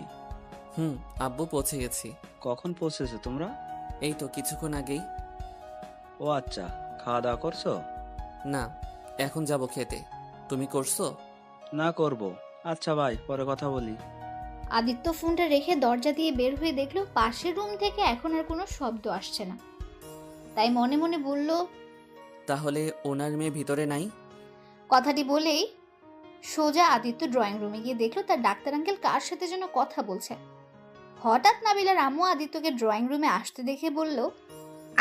আব্বু পৌঁছে গেছি। কখন পৌঁছেছো তোমরা? এই তো কিছুক্ষণ আগেই। ও আচ্ছা, খাওয়া দাওয়া করছো? না, এখন যাব খেতে। তুমি করছো? না, করব। আচ্ছা ভাই, পরে কথা বলি। আদিত্য ফোনটা রেখে দরজা দিয়ে বের হয়ে দেখলো পাশের রুম থেকে এখন আর কোনো শব্দ আসছে না। তাই মনে মনে বলল, তাহলে ওনার মেয়ে ভিতরে নাই? কথাটি বলেই সোজা আদিত্য ড্রয়িং রুমে গিয়ে দেখলো তার ডাক্তার আঙ্কেল কার সাথে যেন কথা বলছে। হঠাৎ নাবিলার আম্মু আদিত্যকে ড্রয়িং রুমে আসতে দেখে বলল,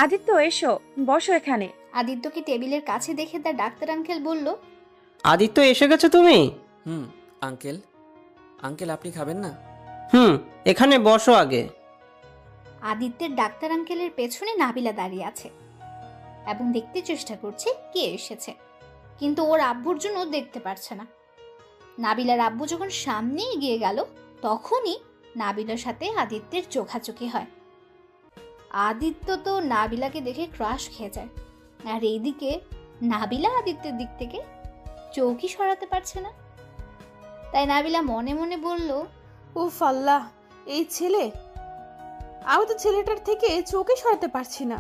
আদিত্য এসো, বসো এখানে। আদিত্যকে টেবিলের কাছে দেখে তার ডাক্তার আঙ্কেল বলল, আদিত্য এসে গেছো তুমি? আঙ্কেল। আঙ্কেল আপনি খাবেন না? এখানে বসো আগে। আদিত্যের ডাক্তার আঙ্কেলের পেছনে নাবিলা দাঁড়িয়ে আছে এবং দেখতে চেষ্টা করছে কে এসেছে, কিন্তু ওর আব্বুর জন্য দেখতে পারছে না। নাবিলার আব্বু যখন সামনে এগিয়ে গেল তখনই নাবিলার সাথে আদিত্যের চোখাচোখি হয়। আদিত্য তো নাবিলাকে দেখে ক্রাশ খেয়ে যায়, আর এইদিকে নাবিলা আদিত্যের দিক থেকে চৌকি সরাতে পারছে না। তাই নাবিলা মনে মনে বলল, উফ আল্লাহ, এই ছেলে! আমি তো ছেলেটার থেকে চোখে সরাতে পারছি না।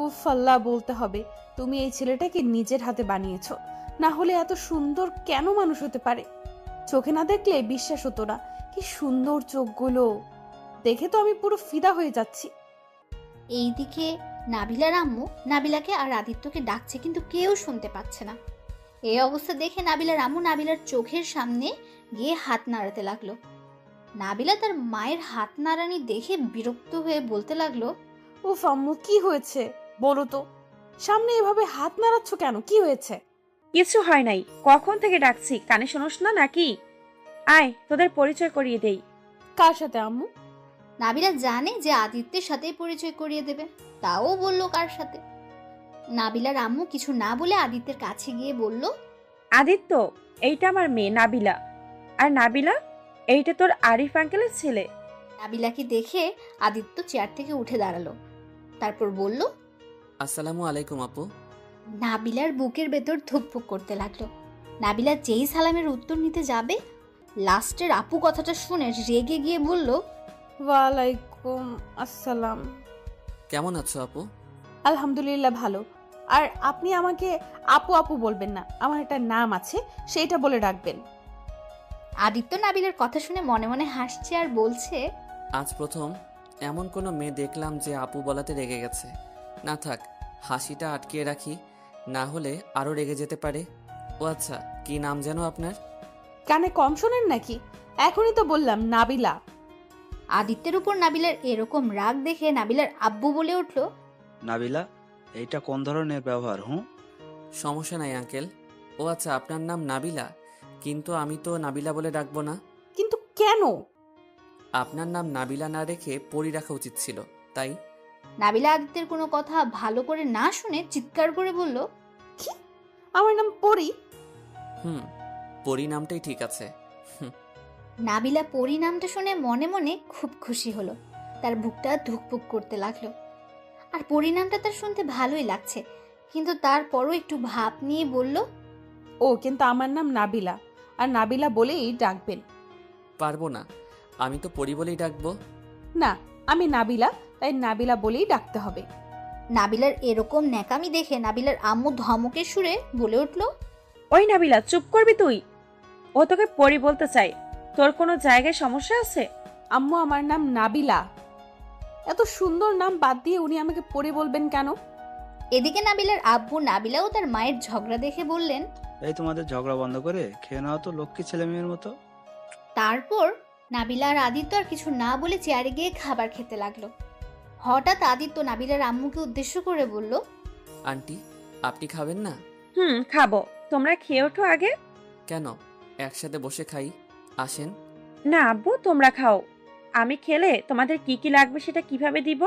উফ আল্লাহ বলতে হবে, তুমি এই ছেলেটাকে নিজের হাতে বানিয়েছো, না হলে এত সুন্দর কেন মানুষ হতে পারে? চোখে না দেখলে বিশ্বাস হতো না। কি সুন্দর চোখগুলো, দেখে তো আমি পুরো ফিদা হয়ে যাচ্ছি। এইদিকে নাবিলার আম্মু নাবিলাকে আর আদিত্যকে ডাকছে, কিন্তু কেউ শুনতে পাচ্ছে না। এই অবস্থা দেখে নাবিলার আম্মু নাবিলার চোখের সামনে গিয়ে হাত নাড়াতে লাগলো। নাবিলা তার মায়ের হাত নাড়ানি দেখে বিরক্ত হয়ে বলতে লাগলো, উফ আম্মু, কি হয়েছে বলো তো? সামনে এভাবে হাত নাড়াচ্ছ কেন? কি হয়েছে? কিছু হয় নাই, কখন থেকে ডাকছি, কানে শোনোস না নাকি? আয়, তোদের পরিচয় করিয়ে দেই। কার সাথে আম্মু? নাবিলা জানে যে আদিত্যের সাথে পরিচয় করিয়ে দেবে, তাও বলল কার সাথে। নাবিলার আম্মু কিছু না বলে আদিত্যের কাছে গিয়ে বলল, আদিত্য, এইটা আমার মেয়ে নাবিলা। আর নাবিলা, এইটা তোর আরিফ আঙ্কেলের ছেলে। নাবিলাকে দেখে আদিত্য চেয়ার থেকে উঠে দাঁড়ালো, তারপর বলল, আসসালামু আলাইকুম আপু। নাবিলার বুকের ভেতর ধুকপুক করতে লাগলো। নাবিলা যেই সালামের উত্তর নিতে যাবে, লাস্টের আপু কথাটা শুনে রেগে গিয়ে বলল, ওয়ালাইকুম আসসালাম। কেমন আছো আপু? আলহামদুলিল্লাহ ভালো। আর আপনি আমাকে আপু আপু বলবেন না, আমার একটা নাম আছে, সেইটা বলে ডাকবেন। আদিত্য নাবিলার কথা শুনে মনে মনে হাসছে আর বলছে, আজ প্রথম এমন কোনো মেয়ে দেখলাম যে আপু বলাতে রেগে গেছে। না থাক, হাসিটা আটকিয়ে রাখি, না হলে আরও রেগে যেতে পারে। ও আচ্ছা, কি নাম যেন আপনার? কানে কম শোনেন নাকি? এখনই তো বললাম, নাবিলা। আদিত্যের উপর নাবিলার এরকম রাগ দেখে নাবিলার আব্বু বলে উঠল, নাবিলা, এইটা কোন ধরনের ব্যবহার? সমস্যা নাই আঙ্কেল। ও আচ্ছা, আপনার নাম নাবিলা, কিন্তু আমি তো নাবিলা বলে ডাকবো না। কিন্তু কেন? আপনার নাম নাবিলা না রেখে পরি রাখা উচিত ছিল, তাই। নাবিলা আদিত্যের কোনো কথা ভালো করে না শুনে চিৎকার করে বলল, কি? আমার নাম পরি? পরি নামটাই ঠিক আছে। নাবিলা পরি নামটা শুনে মনে মনে খুব খুশি হলো, তার বুকটা ধুকপুক করতে লাগলো। আর পরি নামটা তার শুনতে ভালোই লাগছে, কিন্তু তারপরও একটু ভাব নিয়ে বলল, ও কিন্তু আমার নাম নাবিলা, আর নাবিলা বলেই ডাকবেন। পারবো না, আমি তো পরি বলেই ডাকবো। না, আমি নাবিলা, তাই নাবিলা বলেই ডাকতে হবে। নাবিলার এরকম ন্যাকামি দেখে নাবিলার আম্মু ধমকের সুরে বলে উঠল, ওই নাবিলা, চুপ করবি তুই? ও তোকে পরি বলতে চাই, তোর কোনো জায়গায় সমস্যা আছে? আম্মু, আমার নাম নাবিলা। এত সুন্দর নাম বাদ দিয়ে উনি আমাকে পরি বলবেন কেন? এদিকে নাবিলার আব্বু নাবিলা ও তার মায়ের ঝগড়া দেখে বললেন, এই তোমাদের ঝগড়া বন্ধ করে খেয়ে নাও তো লক্ষ্মী ছেলে মেয়ের মতো। তারপর নাবিলা আর আদিত্য আর কিছু না বলে চেয়ারে গিয়ে খাবার খেতে লাগলো। হঠাৎ আদিত্য নাবিলার আম্মুকে উদ্দেশ্য করে বলল, আন্টি, আপনি খাবেন না? খাবো, তোমরা খেয়ে ওঠো আগে। কেন? একসাথে বসে খাই, আসেন। না আব্বু, তোমরা খাও। আমি খেলে তোমাদের কি কি লাগবে সেটা কিভাবে দিব,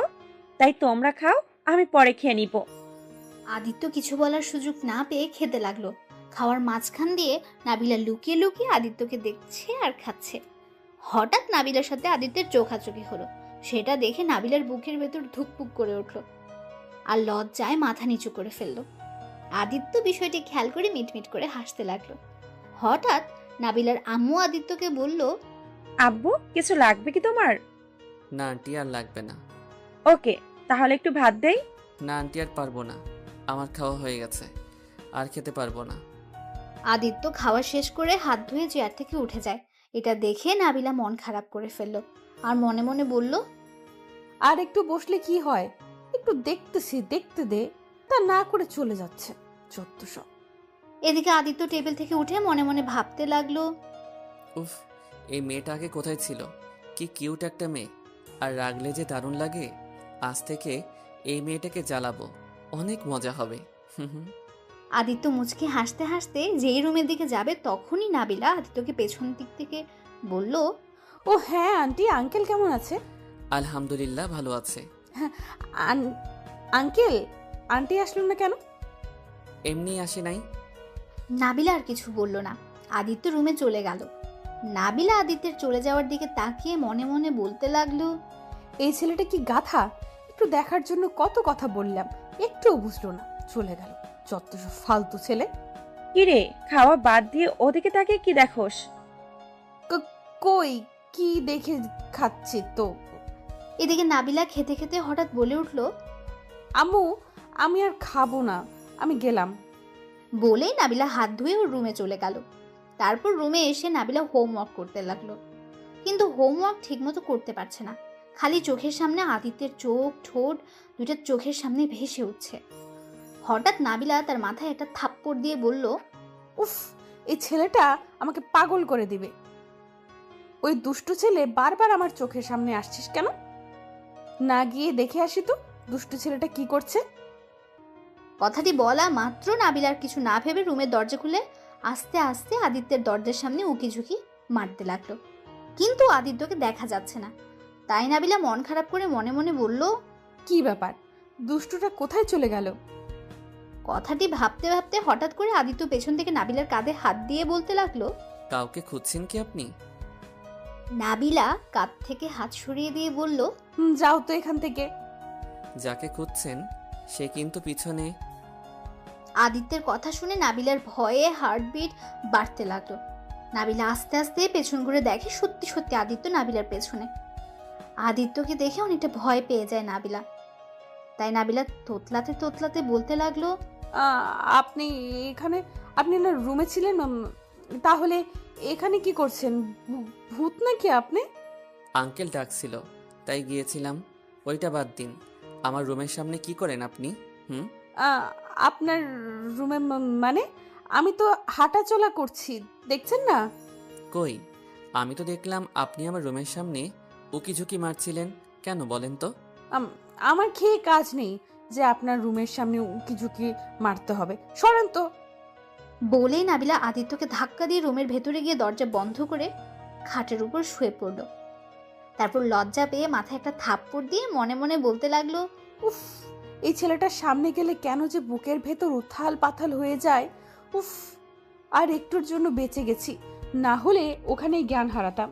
তাই তোমরা খাও, আমি পরে খেয়ে নিব। আদিত্য কিছু বলার সুযোগ না পেয়ে খেতে লাগলো। খাওয়ার মাঝখান দিয়ে নাবিলা লুকিয়ে লুকিয়ে আদিত্যকে দেখছে আর খাচ্ছে। হঠাৎ নাবিলার সাথে আদিত্যের চোখাচোখি হলো। সেটা দেখে নাবিলার বুকের ভেতর ধুকপুক করে উঠল আর লজ্জায় মাথা নিচু করে ফেললো। আদিত্য বিষয়টি খেয়াল করে মিটমিট করে হাসতে লাগলো। হঠাৎ নাবিলার আম্মু আদিত্যকে বলল, আব্বু, কিছু লাগবে কি তোমার? না আন্টি, আর লাগবে না। ওকে, তাহলে একটু ভাত দেই। না আন্টি, আর পারবো না, আমার খাওয়া হয়ে গেছে, আর খেতে পারবো না। আদিত্য খাওয়া শেষ করে হাত ধুয়ে চেয়ার থেকে উঠে যায়। এটা দেখে নাবিলা মন খারাপ করে ফেললো আর মনে মনে বলল, আর একটু বসলে কি হয়, একটু দেখতেছি, দেখতে দে, তা না করে চলে যাচ্ছে যত সব। এদিকে আদিত্য টেবিল থেকে উঠে মনে মনে ভাবতে লাগলো, উফ, এই মেয়েটা আগে কোথায় ছিল? কি কিউট একটা মেয়ে, আর রাগলে যে দারুণ লাগে। আজ থেকে এই মেয়েটাকে জ্বালাবো, অনেক মজা হবে। হুম হুম। আদিত্য মুচকি হাসতে হাসতে যেই রুমের দিকে যাবে তখনই নাবিলা আদিত্যকে পেছন দিক থেকে বলল, ও হ্যাঁ আন্টি, আঙ্কেল কেমন আছে? আলহামদুলিল্লাহ, ভালো আছে। আঙ্কেল, আন্টি আসলো না কেন? এমনি আসে নাই। নাবিলা আর কিছু বলল না। আদিত্য রুমে চলে গেল। নাবিলা আদিত্যের চলে যাওয়ার দিকে তাকিয়ে মনে মনে বলতে লাগলো, এই ছেলেটা কি গাধা, একটু দেখার জন্য কত কথা বললাম, একটুও বুঝলো না, চলে গেল যত সব ফালতু ছেলে। কিরে, খাওয়া বাদ দিয়ে ওদিকে তাকিয়ে কি দেখোস? কই কি দেখে খাচ্ছি তো। এদিকে নাবিলা খেতে খেতে হঠাৎ বলে উঠল, আম্মু, আমি আর খাবো না, আমি গেলাম। বলেই নাবিলা হাত ধুয়ে ওর রুমে চলে গেল। তারপর রুমে এসে নাবিলা হোমওয়ার্ক করতে লাগলো, কিন্তু হোমওয়ার্ক ঠিকমতো করতে পারছে না। খালি চোখের সামনে আদিত্যের চোখ, ঠোঁট দুইটা চোখের সামনে ভেসে উঠছে। হঠাৎ নাবিলা তার মাথায় একটা থাপ্পড় দিয়ে বলল, উফ, এই ছেলেটা আমাকে পাগল করে দিবে। ওই দুষ্টু ছেলে বারবার আমার চোখের সামনে আসছিস কেন? না গিয়ে দেখে আসি তো দুষ্টু ছেলেটা কি করছে। কথাটি বলা মাত্র নাবিলার কিছু না ভেবে রুমের দরজা খুলে আস্তে আস্তে আদিত্যের দরজার সামনে উকি ঝুঁকি মারতে লাগলো, কিন্তু আদিত্যকে দেখা যাচ্ছে না। তাই নাবিলা মন খারাপ করে মনে মনে বলল, কি ব্যাপার, দুষ্টুটা কোথায় চলে গেল? কথাটি ভাবতে ভাবতে হঠাৎ করে আদিত্য পেছন থেকে নাবিলার কাঁধে হাত দিয়ে বলতে লাগলো, কাউকে খুঁজছেন কি আপনি? নাবিলা কাঁধ থেকে হাত সরিয়ে দিয়ে বলল, যাও তো এখান থেকে। যাকে খুঁজছেন সে কিন্তু পিছনে। আদিত্যের কথা শুনে নাবিলার ভয়ে হার্টবিট বাড়তে লাগলো। নাবিলা আস্তে আস্তে পেছন ঘুরে দেখে সত্যি সত্যি আদিত্য নাবিলার পেছনে। আদিত্যকে দেখে অনেকটা ভয় পেয়ে যায় নাবিলা। তাই নাবিলা তোতলাতে তোতলাতে বলতে লাগলো, আপনি এখানে, আপনি না রুমে ছিলেন, তাহলে এখানে কি করছেন? ভূত নাকি আপনি? আঙ্কেল ডাকছিল তাই গিয়েছিলাম। ওইটা বাদ দিন, আমার রুমের সামনে কি করেন আপনি? আপনার রুমে মানে আমি তো হাঁটাচলা করছি, দেখছেন না? কই, আমি তো দেখলাম আপনি আমার রুমের সামনে উকিঝুঁকি মারছিলেন। কেন বলেন তো? আমার খেয়ে কাজ নেই যে আপনার রুমের সামনে উকিঝুঁকি মারতে হবে, সরেন তো। বলেই নাবিলা আদিত্যকে ধাক্কা দিয়ে রুমের ভেতরে গিয়ে দরজা বন্ধ করে খাটের উপর শুয়ে পড়ল। তারপর লজ্জা পেয়ে মাথায় একটা থাপ্পড় দিয়ে মনে মনে বলতে লাগলো, উফ, এই ছেলেটার সামনে গেলে কেন যে বুকের ভেতর উথাল পাথাল হয়ে যায়। উফ, আর একটুর জন্য বেঁচে গেছি, না হলে ওখানেই জ্ঞান হারাতাম।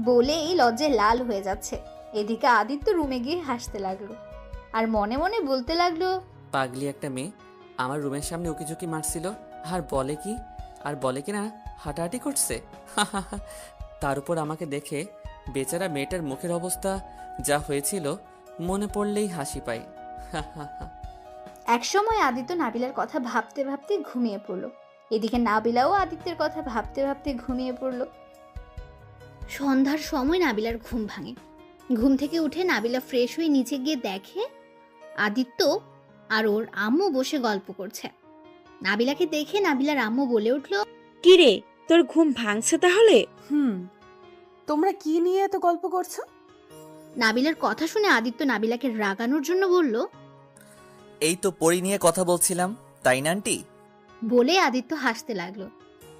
বলেই লজ্জায় লাল হয়ে যাচ্ছে। এদিকে আদিত্য রুমে গিয়ে হাসতে লাগলো আর মনে মনে বলতে লাগলো, পাগলি একটা মেয়ে আমার রুমের সামনে উকিঝুঁকি মারছিল, আর বলে কি না হাঁটাহাঁটি করছে। তার উপর আমাকে দেখে বেচারা মেয়েটার মুখের অবস্থা যা হয়েছিল মনে পড়লেই হাসি পায়। একসময় আদিত্য নাবিলার কথা ভাবতে ভাবতে ঘুমিয়ে পড়ল। এদিকে নাবিলাও আদিত্যের কথা ভাবতে ভাবতে ঘুমিয়ে পড়ল। সন্ধ্যার সময় নাবিলার ঘুম ভাঙে। ঘুম থেকে উঠে নাবিলা ফ্রেশ হয়ে নিচে গিয়ে দেখে আদিত্য আর ওর আম্মু বসে গল্প করছে। নাবিলাকে দেখে নাবিলার আম্মু বলে উঠল, কিরে, তোর ঘুম ভাঙছে তাহলে? তোমরা কি নিয়ে এত গল্প করছো? নাবিলার কথা শুনে আদিত্য নাবিলাকে রাগানোর জন্য বলল, এই তো পরি নিয়ে কথা বলছিলাম, তাই না আন্টি? বলে আদিত্য হাসতে লাগলো।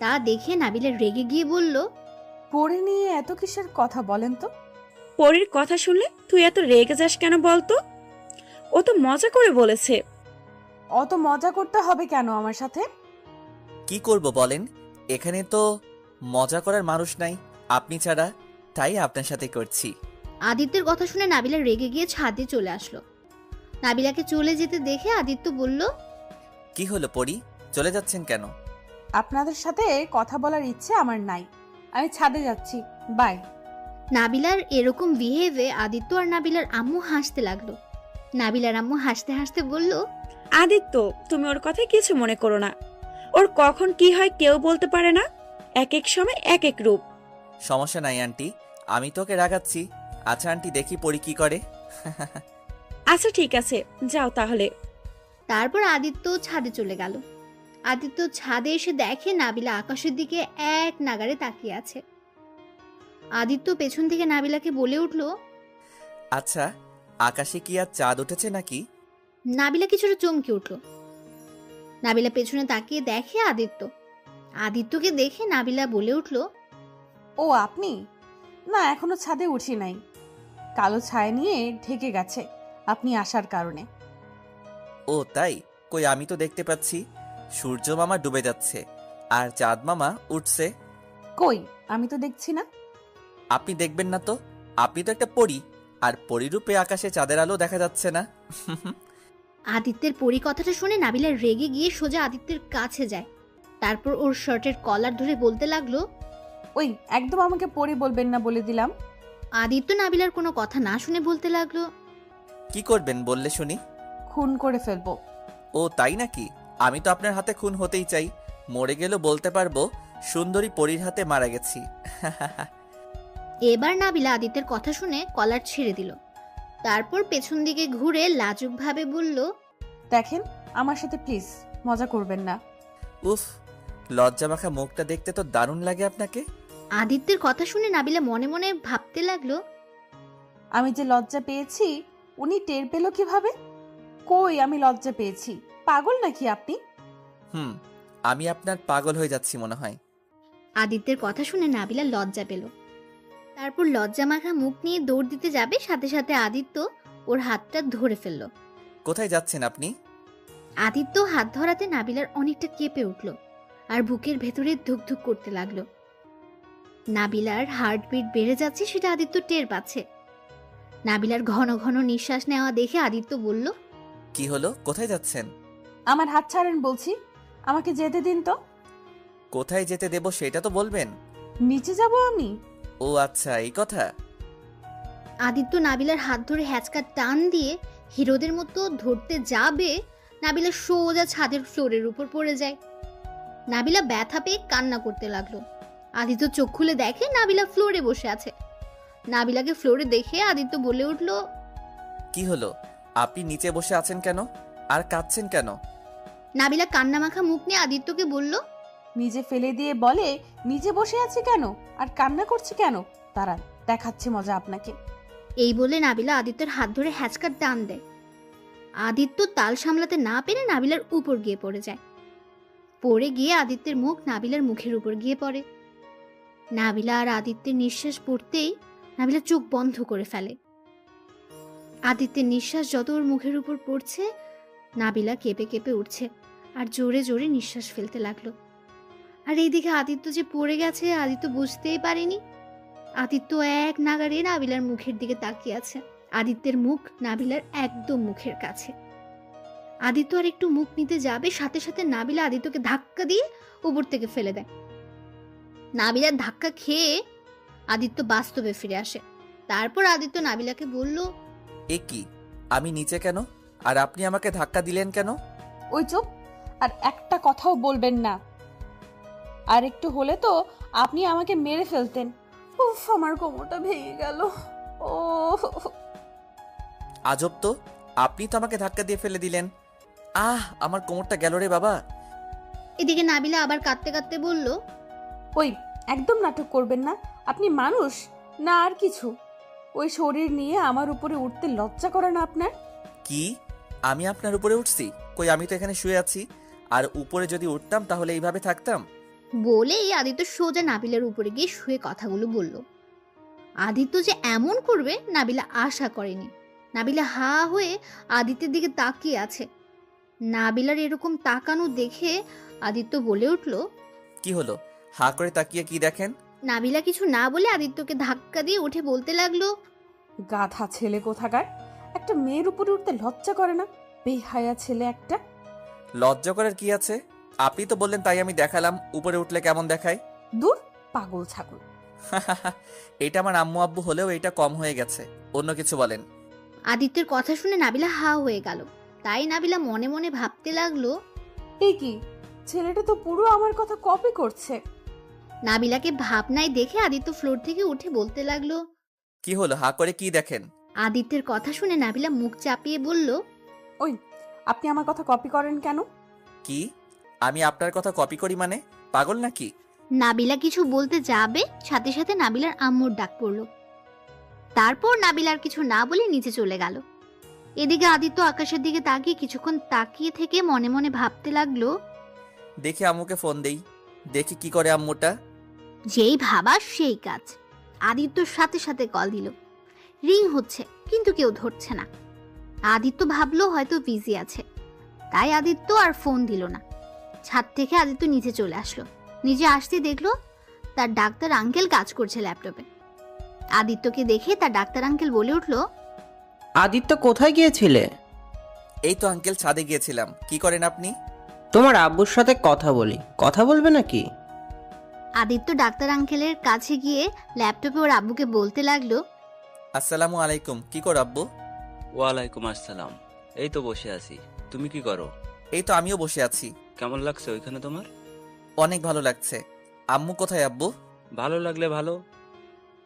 তা দেখে নাবিলা রেগে গিয়ে বলল, পরি নিয়ে এত কিসের কথা বলেন তো? পরির কথা শুনলে তুই এত রেগে যাস কেন বলতো? ও তো মজা করে বলেছে। অত মজা করতে হবে কেন আমার সাথে? কি করব বলেন, এখানে তো মজা করার মানুষ নাই আপনি ছাড়া, তাই আপনার সাথে করছি। আদিত্যের কথা শুনে নাবিলা রেগে গিয়ে ছাদে চলে আসলো। নাবিলাকে চলে যেতে দেখে আদিত্য বলল, কি হলো পরি, চলে যাচ্ছেন কেন? আপনাদের সাথে কথা বলার ইচ্ছে আমার নাই, আমি ছাদে যাচ্ছি, বাই। নাবিলার এরকম বিহেভে আদিত্য আর নাবিলার আম্মু হাসতে লাগলো। নাবিলার আম্মু হাসতে হাসতে বলল, আদিত্য, তুমি ওর কথায় কিছু মনে করো না। ওর কখন কি হয় কেউ বলতে পারে না, এক এক সময় এক এক রূপ। সমস্যা নাই আন্টি, আমি তোকে রাগাচ্ছি। আচ্ছা আন্টি, দেখি পরি কি করে। আচ্ছা ঠিক আছে, যাও তাহলে। তারপর আদিত্য ছাদে চলে গেল। আদিত্য ছাদে এসে দেখে নাবিলা আকাশের দিকে এক নাগাড়ে তাকিয়ে আছে। আদিত্য পেছন থেকে নাবিলাকে বলে উঠল, আচ্ছা, আকাশে কি আর চাঁদ উঠেছে নাকি? নাবিলা কিছুটা চমকে উঠল। নাবিলা পেছনে তাকিয়ে দেখে আদিত্য। আদিত্যকে দেখে নাবিলা বলে উঠল, ও আপনি? না, এখনো ছাদে উঠি নাই, কালো ছায়া নিয়ে ঢেকে গেছে আপনি আসার কারণে। ও তাই? কই, আমি তো দেখতে পাচ্ছি সূর্য মামা ডুবে যাচ্ছে আর চাঁদ মামা উঠছে। কই, আমি তো দেখছি না। আপনি দেখবেন না তো, আপনি তো একটা পরী, আর পরীরূপে আকাশে চাঁদের আলো দেখা যাচ্ছে না। আদিত্যের পরি কথাটা শুনে নাবিলা রেগে গিয়ে সোজা আদিত্যের কাছে যায়। তারপর ওর শার্টের কলার ধরে বলতে লাগলো, ওই একদম আমাকে পরি বলবেন না বলে দিলাম। আদিত্য নাবিলার কোনো কথা না শুনে বলতে লাগলো, কি করবেন বললে শুনি? খুন করে ফেলবো। ও তাই নাকি? আমি তো আপনার হাতে খুন হতেই চাই, মরে গেলেও বলতে পারবো সুন্দরী পরীর হাতে মারা গেছি। এবার নাবিলা আদিত্যের কথা শুনে কলার ছেড়ে দিল। তারপর পেছন দিকে ঘুরে লাজুকভাবে বলল, দেখেন, আমার সাথে প্লিজ মজা করবেন না। উফ, লজ্জা মাখা মুখটা দেখতে তো দারুণ লাগে আপনাকে। আদিত্যের কথা শুনে নাবিলা মনে মনে ভাবতে লাগলো, আমি যে লজ্জা পেয়েছি উনি টের পেল কিভাবে? কই, আমি লজ্জা পেয়েছি? পাগল নাকি আপনি? আমি আপনার পাগল হয়ে যাচ্ছি মনে হয়। আদিত্যের কথা শুনে নাবিলা লজ্জা পেল। তারপর লজ্জা মাখা মুখ নিয়ে দৌড় দিতে যাবে, সাথে সাথে আদিত্য ওর হাতটা ধরে ফেলল। কোথায় যাচ্ছেন আপনি? আদিত্য হাত ধরাতে নাবিলার অনেকটা কেঁপে উঠল আর বুকের ভেতরে ধুকধুক করতে লাগলো। নাবিলার হার্টবিট বেড়ে যাচ্ছে সেটা আদিত্য টের পাচ্ছে। নাবিলার ঘন ঘন নিঃশ্বাস নেওয়া দেখে আদিত্য বলল, কি হলো, কোথায় যাচ্ছেন? আমার হাত ছাড়েন বলছি, আমাকে যেতে দিন তো। কোথায় যেতে দেব সেটা তো বলবেন। নিচে যাব আমি। ও আচ্ছা, এই কথা। আদিত্য নাবিলার হাত ধরে হ্যাচকা টান দিয়ে হিরোদের মতো ধরতে যাবে, নাবিলা সোজা ছাদের ফ্লোরের উপর পড়ে যায়। নাবিলা ব্যথা পেয়ে কান্না করতে লাগলো। আদিত্য চোখ খুলে দেখে নাবিলা ফ্লোরে বসে আছে। নাবিলাকে ফ্লোরে দেখে আদিত্য বলে উঠল, কি হলো, আপনি নিচে বসে আছেন কেন আর কাঁদছেন কেন? নাবিলা কান্না মাখা মুখ নিয়ে আদিত্যকে বলল, নিজে ফেলে দিয়ে বলে নিচে বসে আছে কেন আর কান্না করছে কেন, দাঁড়ান দেখাচ্ছে মজা আপনাকে। এই বলে নাবিলা আদিত্যের হাত ধরে হ্যাচকা টান দেয়। আদিত্য তাল সামলাতে না পেরে নাবিলার উপর গিয়ে পড়ে যায়। পড়ে গিয়ে আদিত্যের মুখ নাবিলার মুখের উপর গিয়ে পড়ে। নাবিলা আর আদিত্যের নিঃশ্বাস পড়তেই নাবিলা চোখ বন্ধ করে ফেলে। আদিত্যের নিঃশ্বাস যত ওর মুখের উপর পড়ছে, নাবিলা কেঁপে কেঁপে উঠছে আর জোরে জোরে নিঃশ্বাস ফেলতে লাগলো। আর এইদিকে আদিত্য যে পড়ে গেছে আদিত্য বুঝতেই পারেনি। আদিত্য এক নাগাড়ে নাবিলার মুখের দিকে তাকিয়ে আছে। আদিত্যের মুখ নাবিলার একদম মুখের কাছে। আদিত্য আর একটু মুখ নিতে যাবে, সাথে সাথে নাবিলা আদিত্যকে ধাক্কা দিয়ে উপর থেকে ফেলে দেয়। নাবিলার ধাক্কা খেয়ে আদিত্য বাস্তবে ফিরে আসে। তারপর আদিত্য নাবিলাকে বলল, এ কি, আমি নিচে কেন আর আপনি আমাকে ধাক্কা দিলেন কেন? ওই চুপ, আর একটা কথাও বলবেন না। আর একটু হলে তো আপনি আমাকে মেরে ফেলতেন। উফ, আমার কোমরটা ভেঙে গেল। ও আজব তো, আপনি তো আমাকে ধাক্কা দিয়ে ফেলে দিলেন। আমার কোমরটা গেল রে বাবা। এদিকে নাবিলা আবার কাঁদতে কাঁদতে বলল, ওই একদম নাটক করবেন না, আপনি মানুষ না আর কিছু। ওই শরীর নিয়ে আমার উপরে উঠতে লজ্জা করে না আপনার? কি, আমি আপনার উপরে উঠছি? কই, আমি তো এখানে শুয়ে আছি, আর উপরে যদি উঠতাম তাহলে এইভাবে থাকতাম? বলেই আদিত্য সোজা নাবিলার উপরে গিয়ে শুয়ে কথাগুলো বলল। আদিত্য যে এমন করবে নাবিলা আশা করেনি। আদিত্য নাবিলার হাত ধরে বলল, কি হলো, তুমি আমাকে ধাক্কা দিলে কেন? নাবিলা বলল, আমি তো তোমাকে ধাক্কা দিইনি। আদিত্য বলে, ওই চুপ, আর একটা কথাও বলবেন না। নাবিলা হা হয়ে আদিত্যের দিকে তাকিয়ে আছে। নাবিলার এরকম তাকানো দেখে আদিত্য বলে উঠল, কি হলো? হা করে তাকিয়ে কি দেখেন? নাবিলা কিছু না বলে আদিত্যকে ধাক্কা দিয়ে উঠে বলতে লাগলো, গাধা ছেলে কোথাকার, একটা মেয়ের উপরে উঠতে লজ্জা করে না? বেহায়া ছেলে একটা। লজ্জা করার কি আছে? আপনি তো বললেন তাই আমি দেখালাম উপরে উঠলে কেমন দেখায়। দূর পাগল ছাগল। এটা আমার আম্মু আব্বু হলেও এটা কম হয়ে গেছে। অন্য কিছু বলেন। আদিত্যের কথা শুনে নাবিলা হা হয়ে গেল। তাই নাবিলা মনে মনে ভাবতে লাগলো, এই কি, ছেলেটা তো পুরো আমার কথা কপি করছে। নাবিলাকে ভাবনায় দেখে আদিত্য ফ্লোর থেকে উঠে বলতে লাগলো। কি হলো? হা করে কি দেখেন? আদিত্যের কথা শুনে নাবিলা মুখ চাপিয়ে বলল, ওই, আপনি আমার কথা কপি করেন কেন? কি? আমি আপনার কথা কপি করি মানে? পাগল নাকি? নাবিলা কিছু বলতে যাবে, সাথে সাথে নাবিলার আম্মুর ডাক পড়ল। তারপর নাবিলার কিছু না বলে নিচে চলে গেল। এদিকে আদিত্য আকাশের দিকে তাকিয়ে কিছুক্ষণ তাকিয়ে থেকে মনে মনে ভাবতে লাগলো, দেখি আম্মুকে ফোন দেই, দেখি কি করে আম্মুটা। যেই ভাবা সেই কাজ। আদিত্যর সাথে সাথে কল দিল। রিং হচ্ছে কিন্তু কেউ ধরছে না। আদিত্য ভাবলো হয়তো বিজি আছে, তাই আদিত্য আর ফোন দিল না। ছাদ থেকে আদিত্য নিচে চলে আসলো। নিচে আসতে দেখলো তার ডাক্তার আঙ্কেল কাজ করছে ল্যাপটপে। আদিত্যকে দেখে তার ডাক্তার আঙ্কেল বলে উঠলো, আদিত্য কোথায় গিয়েছিলে? এই তো আঙ্কেল, ছাদে গিয়েছিলাম। কি করেন আপনি? তোমার আব্বুর সাথে কথা বলি। কথা বলবে নাকি? আদিত্য ডাক্তার আঙ্কেলের কাছে গিয়ে ল্যাপটপে ওর আব্বুকে বলতে লাগলো, আসসালামু আলাইকুম। কি করো আব্বু? ওয়ালাইকুম আসসালাম। এই তো বসে আছি। তুমি কি করো? এই তো আমিও বসে আছি। কেমন লাগছে ওইখানে তোমার? অনেক ভালো লাগছে। আম্মু কোথায় আব্বু? ভালো লাগলে ভালো।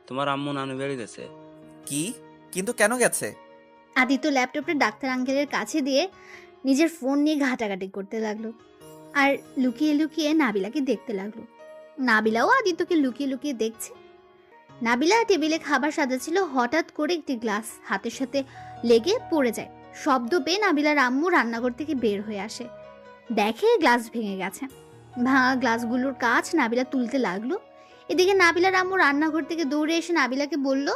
তোমার আম্মু নানু বাড়ি গেছে। কি? কিন্তু কেন গেছে? আদিত্য ল্যাপটপটা ডাক্তার আঙ্কেলের কাছে দিয়ে নিজের ফোন নিয়ে ঘাটাঘাটি করতে লাগলো আর লুকিয়ে লুকিয়ে নাবিলাকে দেখতে লাগলো। নাবিলাও আদিত্যকে লুকিয়ে লুকিয়ে দেখছে। নাবিলা টেবিলে খাবার সাজাচ্ছিল, হঠাৎ করে একটি গ্লাস হাতের সাথে লেগে পড়ে যায়। শব্দ পেয়ে নাবিলার আম্মু রান্নাঘর থেকে বের হয়ে আসে, দেখে গ্লাস ভেঙে গেছে। ভাঙা গ্লাসগুলোর কাছ নাবিলা তুলতে লাগলো। এদিকে নাবিলার আম্মু রান্নাঘর থেকে দৌড়ে এসে নাবিলাকে বলল,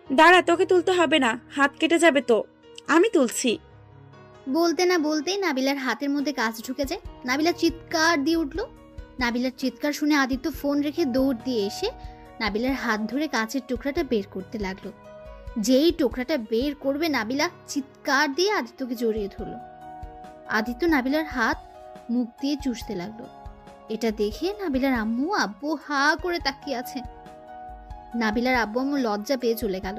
দাঁড়া, তোকে তুলতে হবে না, হাত কেটে যাবে তো, আমি তুলছি। বলতে না বলতেই নাবিলার হাতের মধ্যে কাঁচ ঢুকে যায়। নাবিলা চিৎকার দিয়ে উঠল। নাবিলার চিৎকার শুনে আদিত্য ফোন রেখে দৌড় দিয়ে এসে নাবিলার হাত ধরে কাঁচের টুকরাটা বের করতে লাগলো। যেই টুকরাটা বের করবে নাবিলা চিৎকার দিয়ে আদিত্যকে জড়িয়ে ধরল। আদিত্য নাবিলার হাত মুখ দিয়ে চুষতে লাগলো। এটা দেখে নাবিলার আম্মু আব্বু হা করে তাকিয়ে আছে। নাবিলার আব্বু আম্মু লজ্জা পেয়ে চলে গেল।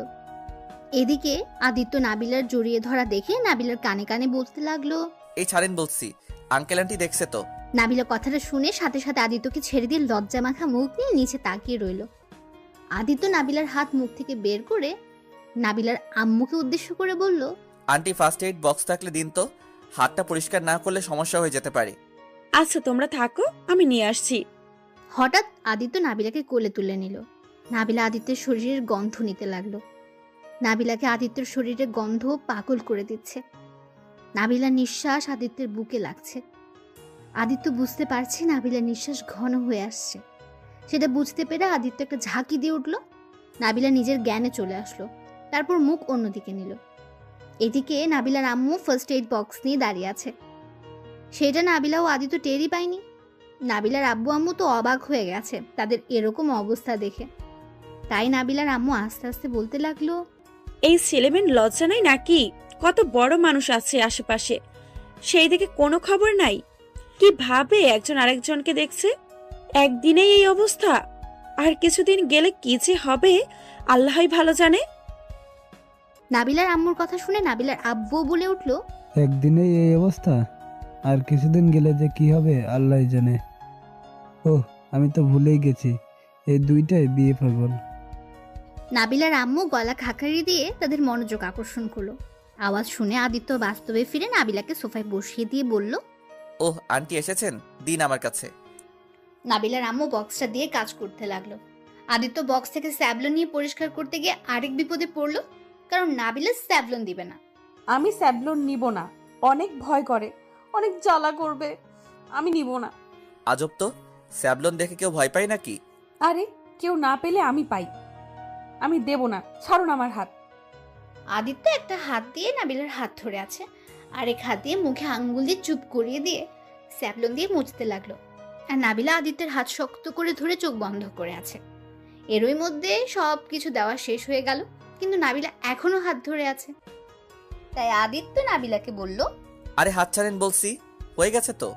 এদিকে আদিত্য নাবিলার জড়িয়ে ধরা দেখে নাবিলার কানে কানে বলতে লাগলো, এই ছাড়েন বলছি। আঙ্কেল আন্টি দেখছে তো। নাবিলা কথাটা শুনে সাথে সাথে আদিত্যকে ছেড়ে দিয়ে লজ্জা মাখা মুখ নিয়ে নিচে তাকিয়ে রইল। আদিত্য নাবিলার হাত মুখ থেকে বের করে নাবিলার আম্মুকে উদ্দেশ্য করে বলল, আন্টি ফার্স্ট এইড বক্স থাকলে দিন তো। হাতটা পরিষ্কার না করলে সমস্যা হয়ে যেতে পারে। আচ্ছা তোমরা থাকো, আমি নিয়ে আসছি। হঠাৎ আদিত্য নাবিলাকে কোলে তুলে নিল। নাবিলা আদিত্যের শরীরের গন্ধ নিতে লাগলো। নাবিলাকে আদিত্যের শরীরের গন্ধ পাগল করে দিচ্ছে। নাবিলার নিঃশ্বাস আদিত্যের বুকে লাগছে। আদিত্য বুঝতে পারছে নাবিলার নিঃশ্বাস ঘন হয়ে আসছে। সেটা বুঝতে পেরে আদিত্য একটা ঝাঁকি দিয়ে উঠল। নাবিলা নিজের জ্ঞানে চলে আসলো, তারপর মুখ অন্যদিকে নিল। এদিকে নাবিলার আম্মু ফার্স্ট এইড বক্স নিয়ে দাঁড়িয়ে আছে। সেটা নাবিলা ও আদিত্য টেরই পায়নি। নাবিলার আব্বু আম্মু তো অবাক হয়ে গেছে তাদের এরকম অবস্থা দেখে। তাই নাবিলার আম্মু আস্তে আস্তে বলতে লাগলো, এই ছেলেমেন লজ্জা নাই নাকি? কত বড় মানুষ আছে আশেপাশে, সেই দিকে কোনো খবর নাই? কি ভাবে একজন আরেকজনকে দেখছে? একদিনেই এই অবস্থা, আর কিছুদিন গেলে কি যে হবে আল্লাহই ভালো জানে। নাবিলার আম্মুর কথা শুনে নাবিলার আব্বু বলে উঠল, একদিনেই এই অবস্থা, আর কিছুদিন গেলে যে কি হবে আল্লাহই জানে। ওহ, আমি তো ভুলেই গেছি, এই দুইটাই বিয়ে পাগল। নাবিলার আম্মু গলা খাকারি দিয়ে তাদের মনোযোগ আকর্ষণ করলো। আওয়াজ শুনে আদিত্য বাস্তবে ফিরে নাবিলাকে সোফায় বসিয়ে দিয়ে বলল, ওহ, আন্টি এসেছেন, দিন আমার কাছে। নাবিলার আম্মু বক্সটা দিয়ে কাজ করতে লাগলো। আদিত্য বক্স থেকে স্যাভলন নিয়ে পরিষ্কার করতে গিয়ে আরেক বিপদে পড়লো, কারণ নাবিলা স্যাভলন দিবে না। আমি স্যাভলন নিব না, অনেক ভয় করে, অনেক জ্বালা করবে, আমি নিব না। আজব তো, স্যাভলন দেখে কেউ ভয় পায় নাকি? আরে কেউ না পেলে আমি পাই, আমি দেব না, ছাড়ুন আমার হাত। আদিত্য একটা হাত দিয়ে নাবিলার হাত ধরে আছে, আরেক হাত দিয়ে মুখে আঙ্গুল দিয়ে চুপ করিয়ে দিয়ে স্যাভলন দিয়ে মুছতে লাগলো। আর নাবিলা আদিত্যের হাত শক্ত করে ধরে চোখ বন্ধ করে আছে। এরই মধ্যে সব কিছু দেওয়া শেষ হয়ে গেল, কিন্তু নাবিলা এখনো হাত ধরে আছে। তাই আদিত্য নাবিলাকে বলল, আরে হাত ছাড়েন বলছি, হয়ে গেছে তো।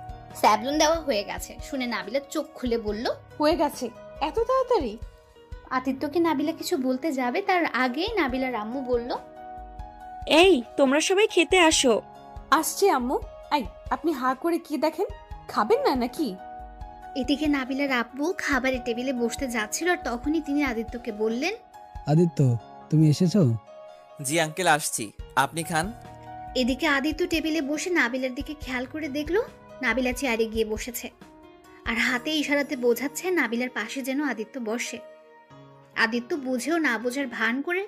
স্যাভলন দেওয়া হয়ে গেছে শুনে নাবিলা চোখ খুলে বলল, হয়ে গেছে এত তাড়াতাড়ি? আদিত্যকে নাবিলা কিছু বলতে যাবে তার আগেই নাবিলার আম্মু বলল, এই তোমরা সবাই খেতে আসো। আসছে আম্মু। আই, আপনি হা করে কি দেখেন? খাবেন না নাকি? এদিকে নাবিলার আব্বু খাবারের টেবিলে বসতে যাচ্ছিল, আর তখনই তিনি আদিত্যকে বললেন, আদিত্য, তুমি এসেছো? জি আঙ্কেল, আসছি, আপনি খান। এদিকে আদিত্য টেবিলে বসে নাবিলার দিকে খেয়াল করে দেখলো নাবিলা চেয়ারে গিয়ে বসেছে, আর হাতে ইশারাতে বোঝাচ্ছে নাবিলার পাশে যেন আদিত্য বসে। আদিত্য বুঝেও না বোঝার ভান করে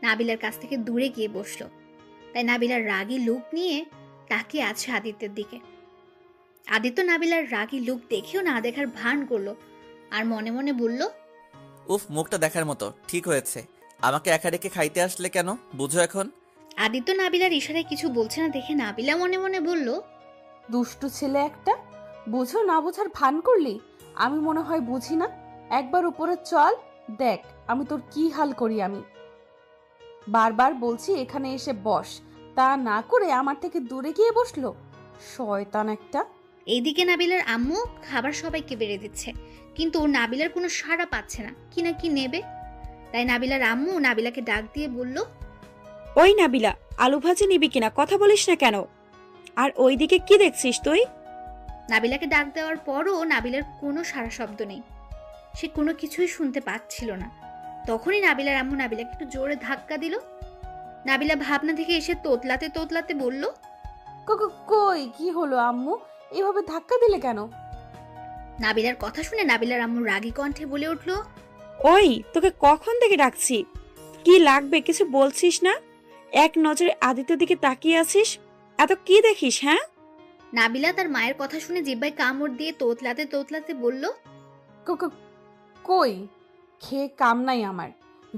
নাবিলার কাছ থেকে দূরে গিয়ে বসলো। তাই নাবিলার রাগী লুক নিয়ে তাকিয়ে আছে আদিত্যের দিকে। আদিত্য নাবিলার রাগী লুক দেখেও না দেখার ভান করলো, আর মনে মনে বলল, উফ, মুখটা দেখার মতো। ঠিক হয়েছে, আমাকে একা ডেকে খাইতে আসলে কেন, বুঝো এখন? আদিত্য নাবিলার ইশারায় কিছু বলছে না দেখে নাবিলা মনে মনে বলল, দুষ্টু ছেলে একটা, বুঝো না বোঝার ভান করলি। আমি মনে হয় বুঝি না। একবার উপরে চল, দেখ আমি তোর কি হাল করি। আমি বারবার বলছি এখানে এসে বস, তা না করে আমার থেকে দূরে গিয়ে বসলো। শয়তান একটা। এইদিকে নাবিলার আম্মু খাবার সবাইকে বেড়ে দিচ্ছে, কিন্তু নাবিলার কোনো সাড়া পাচ্ছে না, কি না কি নেবে। তাই নাবিলার আম্মু নাবিলাকে ডাক দিয়ে বলল, ওই নাবিলা, আলু ভাজি নিবি কিনা, কথা বলিস না কেন? আর ওইদিকে কি দেখছিস তুই? নাবিলাকে ডাক দেওয়ার পরও নাবিলার কোনো সাড়া শব্দ নেই, সে কোনো কিছুই শুনতে পাচ্ছিল না। তখনই নাবিলার আম্মু নাবিলাকে একটু জোরে ধাক্কা দিল। নাবিলা ভাবনা থেকে এসে তোতলাতে তোতলাতে বলল, কই কি হলো আম্মু, এভাবে ধাক্কা দিলে কেন? নাবিলার কথা শুনে নাবিলার আম্মু রাগী কণ্ঠে বলে উঠল, ওই তোকে কখন থেকে ডাকছি, কি লাগবে কিছু বলছিস না? এক নজরে আদিত্যর দিকে তাকিয়ে আছিস, এত কি দেখিস? হ্যাঁ? নাবিলা তার মায়ের কথা শুনে জিহ্বায় কামড় দিয়ে তোতলাতে তোতলাতে বলল, কই, খেয়ে কাম নাই আমার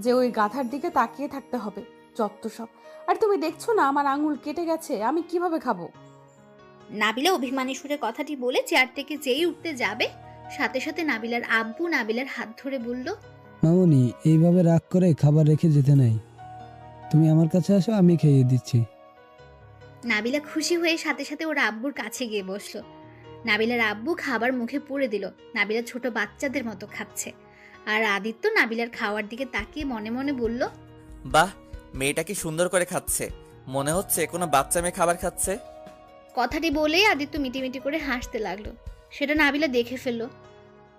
যে ওই গাধার দিকে তাকিয়ে থাকতে হবে, যত সব। আর তুমি দেখছো না আমার আঙুল কেটে গেছে, আমি কিভাবে খাবো? নাবিলা অভিমানী সুরে কথাটি বলে চেয়ার থেকে যেই উঠতে যাবে, সাথে সাথে নাবিলার আব্বু নাবিলার হাত ধরে বলল, মামুনি, এইভাবে রাগ করে খাবার রেখে যেতে নাই। তুমি আমার কাছে আসো, আমি খেয়ে দিচ্ছি। নাবিলা খুশি হয়ে সাথে সাথে ওর আব্বুর কাছে গিয়ে বসলো। নাবিলার আব্বু খাবার মুখে পুরে দিল। নাবিলা ছোট বাচ্চাদের মতো খাচ্ছে, আর আদিত্য নাবিলার খাওয়ার দিকে তাকিয়ে মনে মনে বলল, বাহ, মেয়েটা কি সুন্দর করে খাচ্ছে, মনে হচ্ছে কোনো বাচ্চা মেয়ে খাবার খাচ্ছে। কথাটি বলেই আদিত্য মিটিমিটি করে হাসতে লাগলো। সেটা নাবিলা দেখে ফেললো।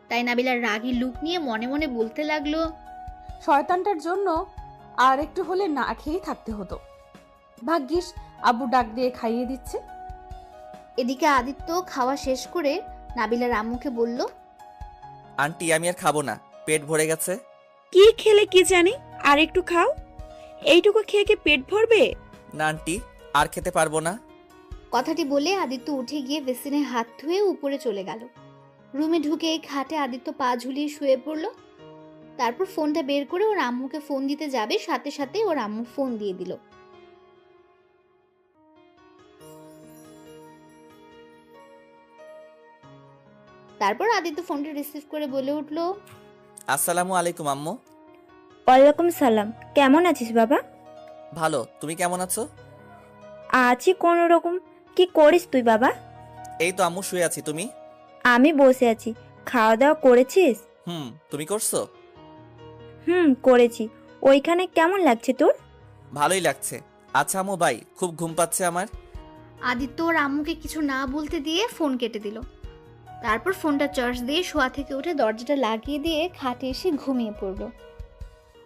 তাই নাবিলার রাগী লুক নিয়ে মনে মনে বলতে লাগলো, শয়তানটার জন্য আর একটু হলে না খেয়েই থাকতে হতো। ভাগ্যিস আব্বু ডাক দিয়ে খাইয়ে দিচ্ছে। এদিকে আদিত্য খাওয়া শেষ করে নাবিলার আম্মুকে বলল, আন্টি, আমি আর খাবো না, পেট ভরে গেছে। কি খেলে কি জানি, আর একটু খাও। এইটুকু খেয়ে কি পেট ভরবে? না আন্টি, আর খেতে পারবো না। কথাটি বলে আদিত্য উঠে গিয়ে বেসিনে হাত ধুয়ে উপরে চলে গেল। রুমে ঢুকে খাটে আদিত্য পা ঝুলিয়ে শুয়ে পড়ল। তারপর ফোনটা বের করে ওর আম্মুকে ফোন দিতে যাবে, সাথে সাথে ওর আম্মু ফোন দিয়ে দিল। তারপর আদিত্য ফোনটা রিসিভ করে বলে উঠল, আসসালামু আলাইকুম আম্মু। ওয়ালাইকুম সালাম। কেমন আছিস বাবা? ভালো, তুমি কেমন আছো? আছি কোনো রকম। কি করিস তুই বাবা? এই তো আম্মু, শুয়ে আছি। তুমি? আমি বসে আছি। খাওয়া দাওয়া করেছিস? তুমি করছো? করেছি। ওইখানে কেমন লাগছে তোর? ভালোই লাগছে। আচ্ছা আম্মু, বাই, খুব ঘুম পাচ্ছে আমার। আদিত্য ওর আম্মুকে কিছু না বলতে দিয়ে ফোন কেটে দিল। তারপর ফোনটা চার্জ দিয়ে শোয়া থেকে উঠে দরজাটা লাগিয়ে দিয়ে খাটে এসে ঘুমিয়ে পড়ল।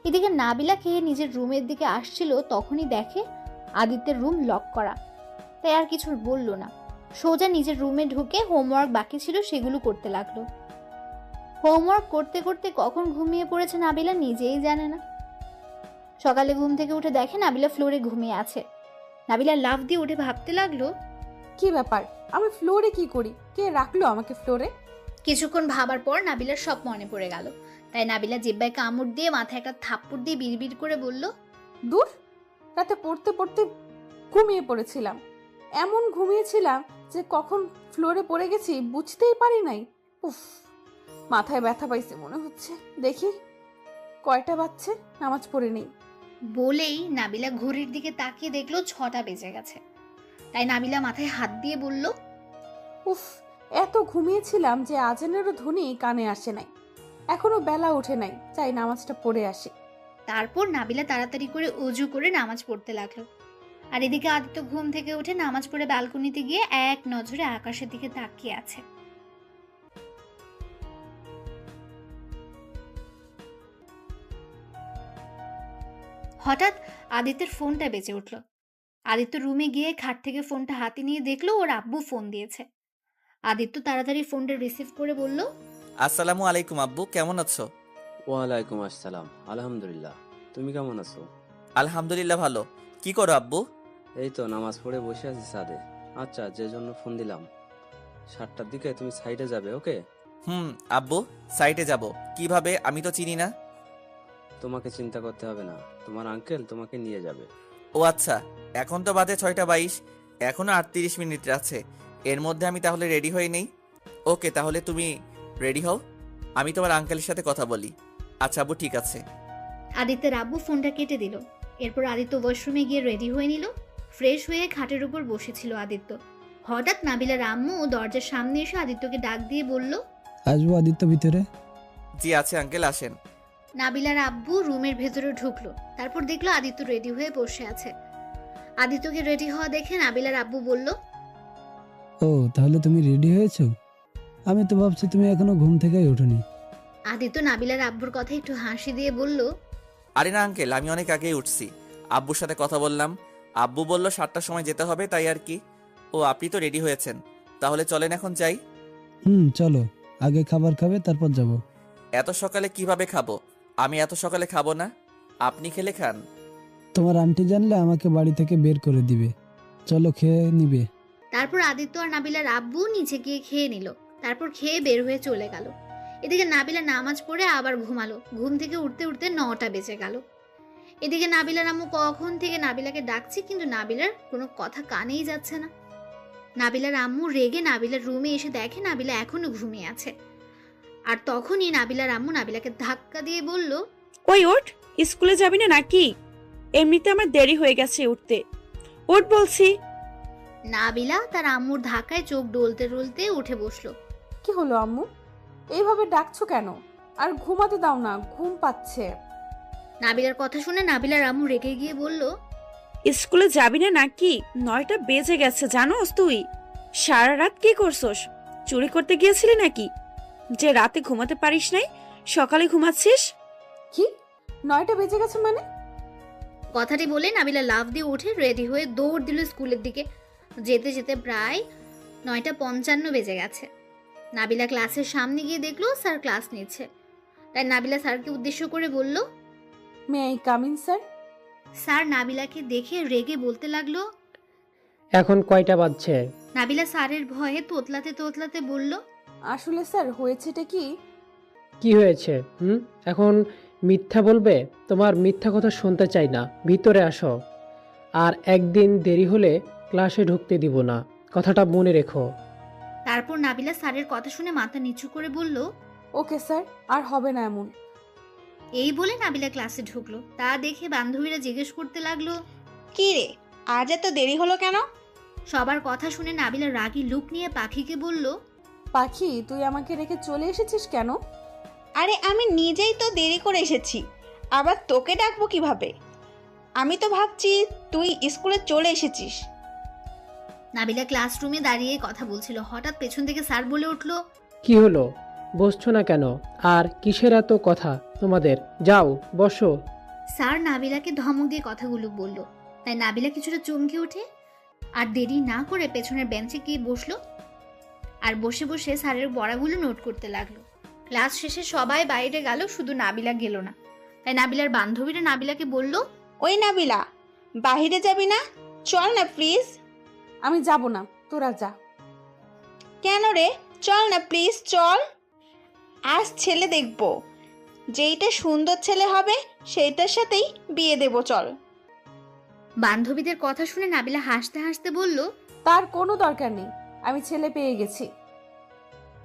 এদিকে নাবিলা খেয়ে নিজের রুমের দিকে আসছিল, তখনই দেখে আদিত্যের রুম লক করা। তাই আর কিছু বলল না, সোজা নিজের রুমে ঢুকে হোমওয়ার্ক বাকি ছিল সেগুলো করতে লাগলো। হোমওয়ার্ক করতে করতে কখন ঘুমিয়ে পড়েছে নাবিলা নিজেই জানে না। সকালে ঘুম থেকে উঠে দেখে নাবিলা ফ্লোরে ঘুমিয়ে আছে। নাবিলা লাফ দিয়ে উঠে ভাবতে লাগলো, কি ব্যাপার, আমি ফ্লোরে কি করি? কে রাখলো আমাকে ফ্লোরে? কিছুক্ষণ ভাবার পর নাবিলার সব মনে পড়ে গেল। তাই নাবিলা জিহ্বায় কামড় দিয়ে মাথায় একটা থাপ্পড় দিয়ে বিড়বিড় করে বলল, দূর, রাতে পড়তে পড়তে ঘুমিয়ে পড়েছিলাম। এমন ঘুমিয়েছিলাম যে কখন ফ্লোরে পড়ে গেছি বুঝতেই পারি নাই। উফ, মাথায় ব্যথা পাইছে মনে হচ্ছে। দেখি কয়টা বাজছে, নামাজ পড়ে নেই। বলেই নাবিলা ঘড়ির দিকে তাকিয়ে দেখলো 6টা বেজে গেছে। তাই নাবিলা মাথায় হাত দিয়ে বলল, উফ, এত ঘুমিয়েছিলাম যে আজানেরও ধ্বনি কানে আসে নাই। এখনো বেলা ওঠে নাই, চাই নামাজটা পড়ে আসি। তারপর নাবিলা তাড়াতাড়ি করে অজু করে নামাজ পড়তে লাগলো। আর এদিকে আদিত্য ঘুম থেকে উঠে নামাজ পড়ে ব্যালকনিতে গিয়ে এক নজরে আকাশের দিকে তাকিয়ে আছে। হঠাৎ আদিত্যের ফোনটা বেজে উঠল। আদিত্য রুমে গিয়ে খাট থেকে ফোনটা হাতে নিয়ে দেখলো ওর আব্বু ফোন দিয়েছে। আদিত্য তাড়াতাড়ি ফোনটা রিসিভ করে বলল, আসসালামু আলাইকুম আব্বু, কেমন আছো? ওয়ালাইকুম আসসালাম, আলহামদুলিল্লাহ। তুমি কেমন আছো? আলহামদুলিল্লাহ ভালো। কি করো আব্বু? এই তো নামাজ পড়ে বসে আছি ছাদে। আচ্ছা, যে জন্য ফোন দিলাম, 7টার দিকে তুমি সাইডে যাবে, ওকে? আব্বু, সাইটে যাব কিভাবে? আমি তো চিনি না। তোমাকে চিন্তা করতে হবে না, তোমার আঙ্কেল তোমাকে নিয়ে যাবে। ও আচ্ছা, এখন তো বাজে 6টা 22, এখনো 38 মিনিট আছে। এর মধ্যে আমি তাহলে রেডি হয়ে নেই। ওকে, তাহলে তুমি রেডি হও, আমি তোমার আঙ্কেলের সাথে কথা বলি। আচ্ছা আব্বু, ঠিক আছে। আদিত্যের আব্বু ফোনটা কেটে দিল। এরপর আদিত্য ওয়াশরুমে গিয়ে রেডি হয়ে নিল। ফ্রেশ হয়ে খাটের উপর বসেছিল আদিত্য। হঠাৎ নাবিলার আম্মু দরজার সামনে এসে আদিত্যকে ডাক দিয়ে বলল, আসবো আদিত্য ভিতরে? জি আছে আঙ্কেল, আসেন। নাবিলার আব্বু রুমের ভেতরে ঢুকলো। তারপর দেখলো আদিত্য রেডি হয়ে বসে আছে। আদিত্যকে রেডি হওয়া দেখে নাবিলার আব্বু বলল, ও তাহলে তুমি রেডি হয়েছো? আমি তো ভাবছি তুমি এখনো ঘুম থেকেই ওঠোনি। আদিত্য নাবিলার আব্বুর কথা একটু হাসি দিয়ে বলল, আরে না আঙ্কেল, আমি অনেক আগেই উঠছি। আব্বুর সাথে কথা বললাম, আব্বু বলল 7টার সময় যেতে হবে, তাই আর কি। ও আপনি তো রেডি হয়েছেন, তাহলে চলেন এখন যাই। চলো, আগে খাবার খাবে তারপর যাব। এত সকালে কিভাবে খাবো? আমি এত সকালে খাবো না, আপনি খেলে খান। তোমার আন্টি জানলে আমাকে বাড়ি থেকে বের করে দিবে। চলো, খেয়ে নিবে। তারপর আদিত্য আর নাবিলার আব্বু নিচে গিয়ে খেয়ে নিল। তারপর খেয়ে বের হয়ে চলে গেল। এদিকে নাবিলা নামাজ পড়ে আবার ঘুমালো। ঘুম থেকে উঠতে উঠতে 9টা বেজে গেল। এদিকে নাবিলার আম্মু কখন থেকে নাবিলাকে ডাকছে, কিন্তু নাবিলার কোনো কথা কানেই যাচ্ছে না। নাবিলার আম্মু রেগে নাবিলার রুমে এসে দেখে নাবিলা এখনো ঘুমিয়ে আছে। আর তখনই নাবিলার আম্মু নাবিলাকে ধাক্কা দিয়ে বলল, ওই ওঠ, স্কুলে যাবি না নাকি? এমনিতে আমার দেরি হয়ে গেছে উঠতে, ওঠ বলছি। নাবিলা তার আম্মুর ধাক্কায় চোখ ডলতে ডলতে উঠে বসলো। কি হলো আম্মু, এইভাবে ডাকছো কেন? আর ঘুমাতে দাও না, ঘুম পাচ্ছে। নাবিলার কথা শুনে নাবিলার আম্মু রেগে গিয়ে বলল, স্কুলে যাবি না নাকি? 9টা বেজে গেছে, জানোস তুই? সারা রাত কি করছস? চুরি করতে গিয়েছিলি নাকি যে রাতে ঘুমাতে পারিস নাই, সকালে ঘুমাচ্ছিস? কি 9টা বেজে গেছে মানে? কথাটি বলে নাবিলা লাফ দিয়ে উঠে রেডি হয়ে দৌড় দিল স্কুলের দিকে। যেতে যেতে প্রায় 9:55 বেজে গেছে। নাবিলা ক্লাসের সামনে গিয়ে দেখলো স্যার ক্লাস নিচ্ছে। তাই নাবিলা স্যারকে উদ্দেশ্য করে বলল, may I come in sir? Sir নাবিলাকে দেখে রেগে বলতে লাগলো, এখন কয়টা বাজছে? নাবিলা স্যারের ভয়ে তোতলাতে তোতলাতে বলল, আসলে স্যার হয়েছেটা কি? কি হয়েছে? এখন মিথ্যা বলবে? তোমার মিথ্যা কথা শুনতে চাই না, ভিতরে আসো। আর একদিন দেরি হলে ক্লাসে ঢুকতে দিব না, কথাটা মনে রেখো। তারপর নাবিলা স্যারের কথা শুনে মাথা নিচু করে বলল, ওকে স্যার, আর হবে না এমন। এই বলে নাবিলা ক্লাসে ঢুকলো। তা দেখে বান্ধবীরা জিজ্ঞেস করতে লাগলো, কি রে, আজ এত দেরি হলো কেন? সবার কথা শুনে নাবিলা রাগী লুক নিয়ে পাখিকে বলল, পাখি, তুই আমাকে রেখে চলে এসেছিস কেন? আরে আমি নিজেই তো দেরি করে এসেছি, আবার তোকে ডাকবো কিভাবে? আমি তো ভাবছি তুই স্কুলে চলে এসেছিস। নাবিলা ক্লাসরুমে দাঁড়িয়ে কথা বলছিল। হঠাৎ পেছন থেকে স্যার বলে উঠল, কি হলো, বসছো না কেন? আর কিসের এত কথা তোমাদের? যাও বসো। স্যার নাবিলাকে ধমক দিয়ে কথাগুলো বলল। তাই নাবিলা কিছুটা চমকে ওঠে আর দেরি না করে পেছনের বেঞ্চে গিয়ে বসলো। আর বসে বসে স্যারের পড়াগুলো নোট করতে লাগলো। ক্লাস শেষে সবাই বাইরে গেল, শুধু নাবিলা গেল না। তাই নাবিলার বান্ধবীরা নাবিলাকে বলল, ওই নাবিলা, বাহিরে যাবি না? চল না প্লিজ। আমি যাব না, তোরা যা। কেন রে? চল না প্লিজ, চল। আজ ছেলে দেখব, যেইটা সুন্দর ছেলে হবে সেইটার সাথেই বিয়ে দেব, চল। বান্ধবীদের কথা শুনে নাবিলা হাসতে হাসতে বলল, তার কোনো দরকার নেই, আমি ছেলে পেয়ে গেছি।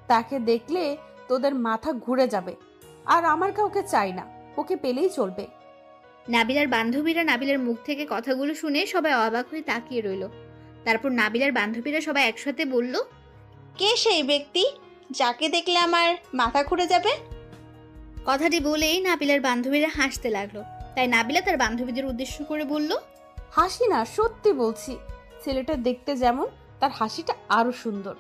তাকে দেখলে তোদের মাথা ঘুরে যাবে। আর আমার কাউকে চাই না, ওকে পেলেই চলবে। নাবিলার বান্ধবীরা নাবিলার মুখ থেকে কথাগুলো শুনে সবাই অবাক হয়ে তাকিয়ে রইল। তারপর নাবিলার বান্ধবীরা সবাই একসাথে বলল, কে সেই ব্যক্তি যাকে দেখলে আমার মাথা ঘুরে যাবে? কথাটি বলেই নাবিলার বান্ধবীরা হাসতে লাগলো। তাই নাবিলা তার বান্ধবীদের উদ্দেশ্য করে বলল, হাসি না, সত্যি বলছি, ছেলেটা দেখতে যেমন তার হাসিটা আরো সুন্দর।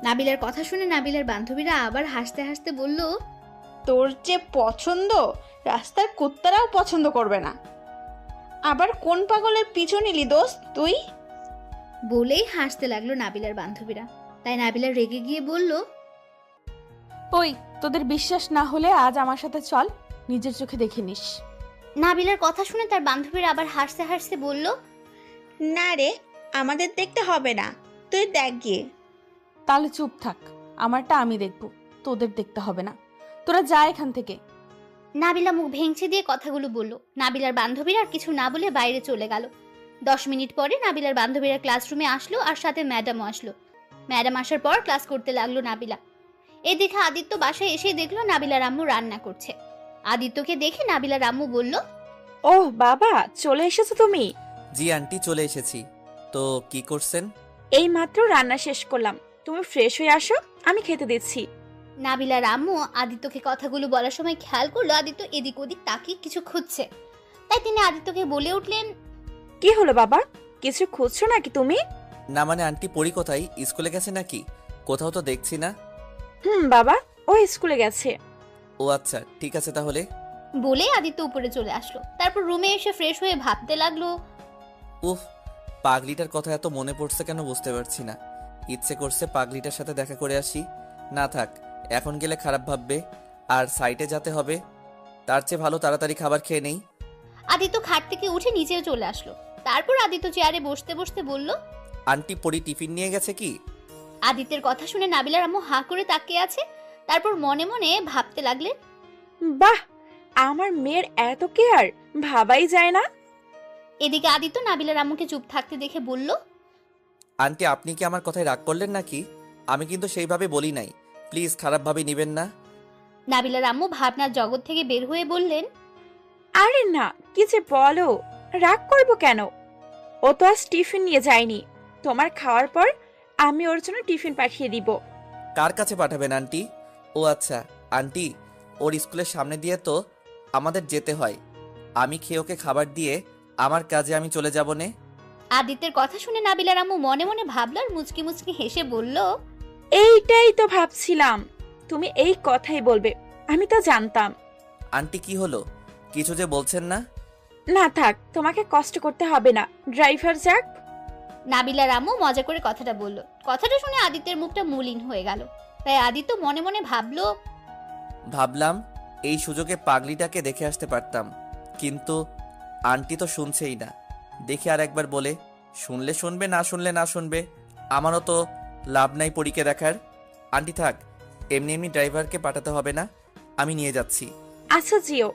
নাবিলার কথা শুনে নাবিলার বান্ধবীরা আবার হাসতে হাসতে বলল, তোর যে পছন্দ রাস্তার কুত্তারাও পছন্দ করবে না। আবার কোন পাগলের পিছু নিলি দোস্ত তুই? বলেই হাসতে লাগলো নাবিলার বান্ধবীরা। তাই নাবিলা রেগে গিয়ে বলল, ওই, তোদের বিশ্বাস না হলে আজ আমার সাথে চল, নিজের চোখে দেখে নিস। নাবিলার কথা শুনে তার বান্ধবীরা আবার হাসতে হাসতে বলল, না রে, আমাদের দেখতে হবে না, তুই দেখ গিয়ে। তাহলে চুপ থাক, আমারটা আমি দেখব, তোদের দেখতে হবে না। তোরা যা এখান থেকে। নাবিলা মুখ ভেঙচি দিয়ে কথাগুলো বলল। নাবিলার বান্ধবীরা আর কিছু না বলে বাইরে চলে গেল। 10 মিনিট পরে নাবিলার বান্ধবীরা ক্লাসরুমে আসলো আর সাথে ম্যাডামও আসলো। ম্যাডাম আসার পর ক্লাস করতে লাগলো নাবিলা। এদিকে আদিত্য বাসায় এসে দেখলো নাবিলার আম্মু রান্না করছে। আদিত্যকে দেখে নাবিলার আম্মু বলল, ওহ বাবা, চলে এসেছো তুমি? জি আন্টি, চলে এসেছি। তো কি করছেন? এই মাত্র রান্না শেষ করলাম, তুমি ফ্রেশ হয়ে আসো, আমি খেতে দিচ্ছি। নাবিলার আম্মু আদিত্যকে কথাগুলো বলার সময় খেয়াল করলো আদিত্য এদিক ওদিক তাকিয়ে কিছু খুঁজছে। তাই তিনি আদিত্যকে বলে উঠলেন, কি হলো বাবা, কিছু খুঁজছো নাকি তুমি? না মানে আন্টি, পড়ি কোথায়? স্কুলে গেছে নাকি? কোথাও তো দেখছি না। বাবা, ও স্কুলে গেছে। ও আচ্ছা, ঠিক আছে তাহলে। বলে আদিত্য উপরে চলে আসলো। তারপর রুমে এসে ফ্রেশ হয়ে ভাবতে লাগলো, উফ, পাগলিটার কথা এত মনে পড়ছে কেন বুঝতে পারছি না। ইচ্ছে করছে পাগলিটার সাথে দেখা করে আসি। না থাক, এখন গেলে খারাপ ভাববে আর সাইটে যেতে হবে। তার চেয়ে ভালো তাড়াতাড়ি খাবার খেয়ে নেই। আদিত্য খাট থেকে উঠে নিচে চলে আসলো। তারপর আদিত্য চেয়ারে বসতে বসতে বলল, আন্টি, পড়ি টিফিন নিয়ে গেছে কি? আদিত্যের কথা শুনে নাবিলার আম্মু হাঁ করে তাকিয়ে আছে। তারপর মনে মনে ভাবতে লাগলেন, বাহ, আমার মেয়ের এত কেয়ার, ভাবাই যায় না। এদিকে আদিত্য নাবিলার আম্মুকে চুপ থাকতে দেখে বলল, আন্টি, আপনি কি আমার কথায় রাগ করলেন নাকি? আমি কিন্তু সেইভাবে বলি নাই, প্লিজ খারাপভাবে নেবেন না। নাবিলার আম্মু ভাবনার জগৎ থেকে বের হয়ে বললেন, আরে না, কি যে বলো, রাগ করবো কেন? ও তো আজ টিফিন নিয়ে যায়নি, তোমার খাওয়ার পর আমি ওর জন্য টিফিন পাঠিয়ে দিব। কার কাছে পাঠাবেন আন্টি? ও আচ্ছা আন্টি, ওর স্কুলের সামনে দিয়ে তো আমাদের যেতে হয়। আমি খেয়ে ওকে খাবার দিয়ে আমার কাজে আমি চলে যাব নে। আদিত্যের কথা শুনে নাবিলার আম্মু মনে মনে ভাবল আর মুচকি মুচকি হেসে বলল, এইটাই তো ভাবছিলাম, তুমি এই কথাই বলবে, আমি তো জানতাম। আন্টি, কি হলো? কিছু যে বলছেন না? না থাক, তোমাকে কষ্ট করতে হবে না, ড্রাইভার যাক। নাবিলার আম্মু মজা করে কথাটা বলল। কথাটা শুনে আদিত্যের মুখটা মলিন হয়ে গেল। তাই আদিত্য মনে মনে ভাবলাম এই সুযোগে পাগলিটাকে দেখে আসতে পারতাম, কিন্তু আন্টি তো শুনছেই না। দেখি আর একবার বলে, শুনলে শুনবে, না শুনলে না শুনবে, আমারও তো লাভ নাই পরীকে দেখার। আন্টি থাক, এমনি এমনি ড্রাইভারকে পাঠাতে হবে না, আমি নিয়ে যাচ্ছি। আচ্ছা জিও,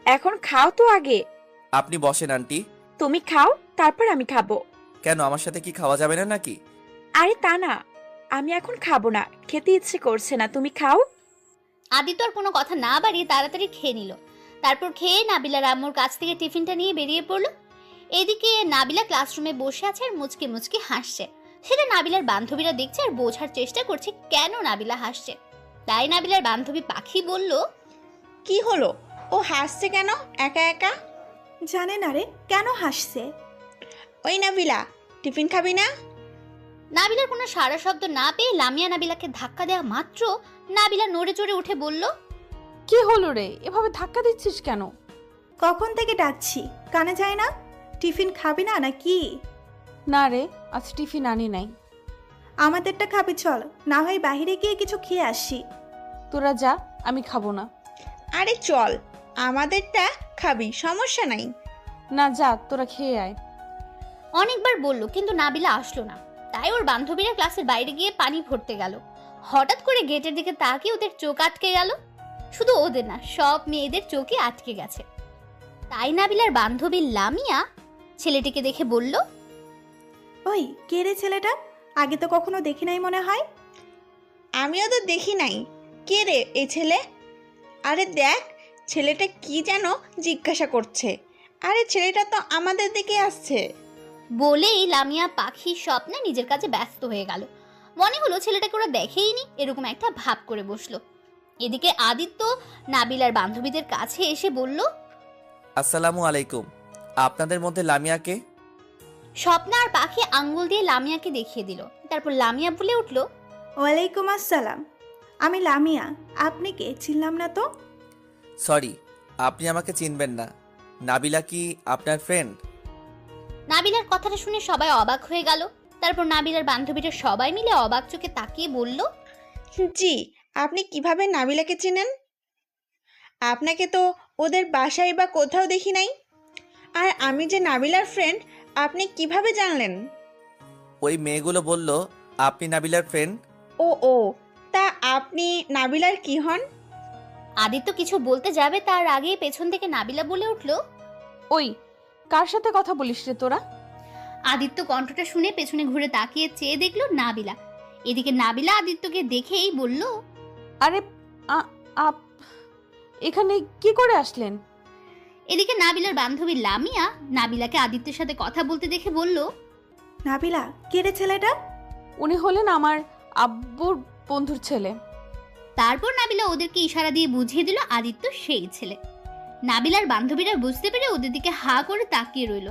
এখন খাও তো আগে। আপনি বসেন আন্টি। তুমি খাও, তারপর আমি খাবো। কেন, আমার সাথে কি খাওয়া যাবে না নাকি? আরে তা না, আমি এখন খাবো না, খেতে ইচ্ছে করছে না, তুমি খাও। আদিত্য আর কোনো কথা না বাড়িয়ে তাড়াতাড়ি খেয়ে নিল। তারপর খেয়ে নাবিলার আম্মুর কাছ থেকে টিফিনটা নিয়ে বেরিয়ে পড়ল। এদিকে নাবিলা ক্লাসরুমে বসে আছে আর মুচকি মুচকি হাসছে। সেটা নাবিলার বান্ধবীরা দেখছে আর বোঝার চেষ্টা করছে কেন নাবিলা হাসছে। তাই নাবিলার বান্ধবী পাখি বলল, কি হলো, ও হাসছে কেন একা একা? জানে না রে কেন হাসছে। ওই নাবিলা, টিফিন খাবি না? নাবিলার কোনো সারা শব্দ না পেয়ে লামিয়া নাবিলাকে ধাক্কা দেওয়া মাত্র নাবিলা নড়ে চড়ে উঠে বলল, কি হলো রে, এভাবে ধাক্কা দিচ্ছিস কেন? কখন থেকে ডাকছি, কানে যায় না? টিফিন খাবি না নাকি? না রে, আজ টিফিন আনি নাই। আমাদেরটা খাবি চল, না হয় বাইরে গিয়ে কিছু খেয়ে আসি। তোরা যা, আমি খাবো না। আরে চল, আমাদেরটা খাবি, সমস্যা নাই। না যা, তোরা খেয়ে আয়। অনেকবার বলল কিন্তু নাবিলা আসলো না। তাই ওর বান্ধবীরা ক্লাসের বাইরে গিয়ে পানি ভরতে গেল। হঠাৎ করে গেটের দিকে তাকিয়ে ওদের চোখ আটকে গেল। শুধু ওদের না, সব মেয়েদের চোখে আটকে গেছে। তাই নাবিলার বান্ধবী লামিয়া ছেলেটিকে দেখে বলল, ওই কে রে ছেলেটা? আগে তো কখনো দেখি নাই মনে হয়। আমিও তো দেখি নাই। কে রে এই ছেলে? আরে দেখ, ছেলেটা কি যেন জিজ্ঞাসা করছে। আরে ছেলেটা তো আমাদের দিকে আসছে। বলেই লামিয়া পাখির স্বপ্নে নিজের কাছে ব্যস্ত হয়ে গেল। মনে হলো ছেলেটাকে ওরা দেখেইনি, এরকম একটা ভাব করে বসলো। এদিকে আদিত্য নাবিলার বান্ধবীদের কাছে এসে বলল, আসসালামু আলাইকুম। আপনাদের মধ্যে লামিয়াকে? স্বপ্না আর পাখি আঙ্গুল দিয়ে লামিয়াকে দেখিয়ে দিল। তারপর লামিয়া বলে উঠল, ওয়ালাইকুম আসসালাম, আমি লামিয়া। আপনি কে? চিনলাম না তো। সরি, আপনি আমাকে চিনবেন না। নাবিলা কি আপনার ফ্রেন্ড? নাবিলার কথাটা শুনে সবাই অবাক হয়ে গেল। তারপর নাবিলার বান্ধবীরা সবাই মিলে অবাক চোখে তাকিয়ে বলল, জি, আপনি কিভাবে নাবিলাকে চেনেন? আপনাকে তো ওদের বাসায় বা কোথাও দেখি নাই। আর আমি যে নাবিলার ফ্রেন্ড, আপনি কিভাবে জানলেন? ওই মেয়েগুলো বলল আপনি নাবিলার ফ্রেন্ড। ও, তা আপনি নাবিলার কি হন? আদিত্য কিছু বলতে যাবে তার আগেই পেছন থেকে নাবিলা বলে উঠল, ওই কার সাথে কথা বলিস রে তোরা? আদিত্য কণ্ঠটা শুনে পেছনে ঘুরে তাকিয়ে চেয়ে দেখলো নাবিলা। এদিকে নাবিলা আদিত্যকে দেখেই বলল, আরে এখানে কি করে আসলেন? এদিকে নাবিলার বান্ধবী লামিয়া নাবিলাকে আদিত্যের সাথে কথা বলতে দেখে বলল, নাবিলা, কে রে ছেলেটা? উনি হলেন আমার আব্বুর বন্ধুর ছেলে। তারপর নাবিলা ওদেরকে ইশারা দিয়ে বুঝিয়ে দিল আদিত্য সেই ছেলে। নাবিলার বান্ধবীরা বুঝতে পেরে ওদের দিকে হা করে তাকিয়ে রইল।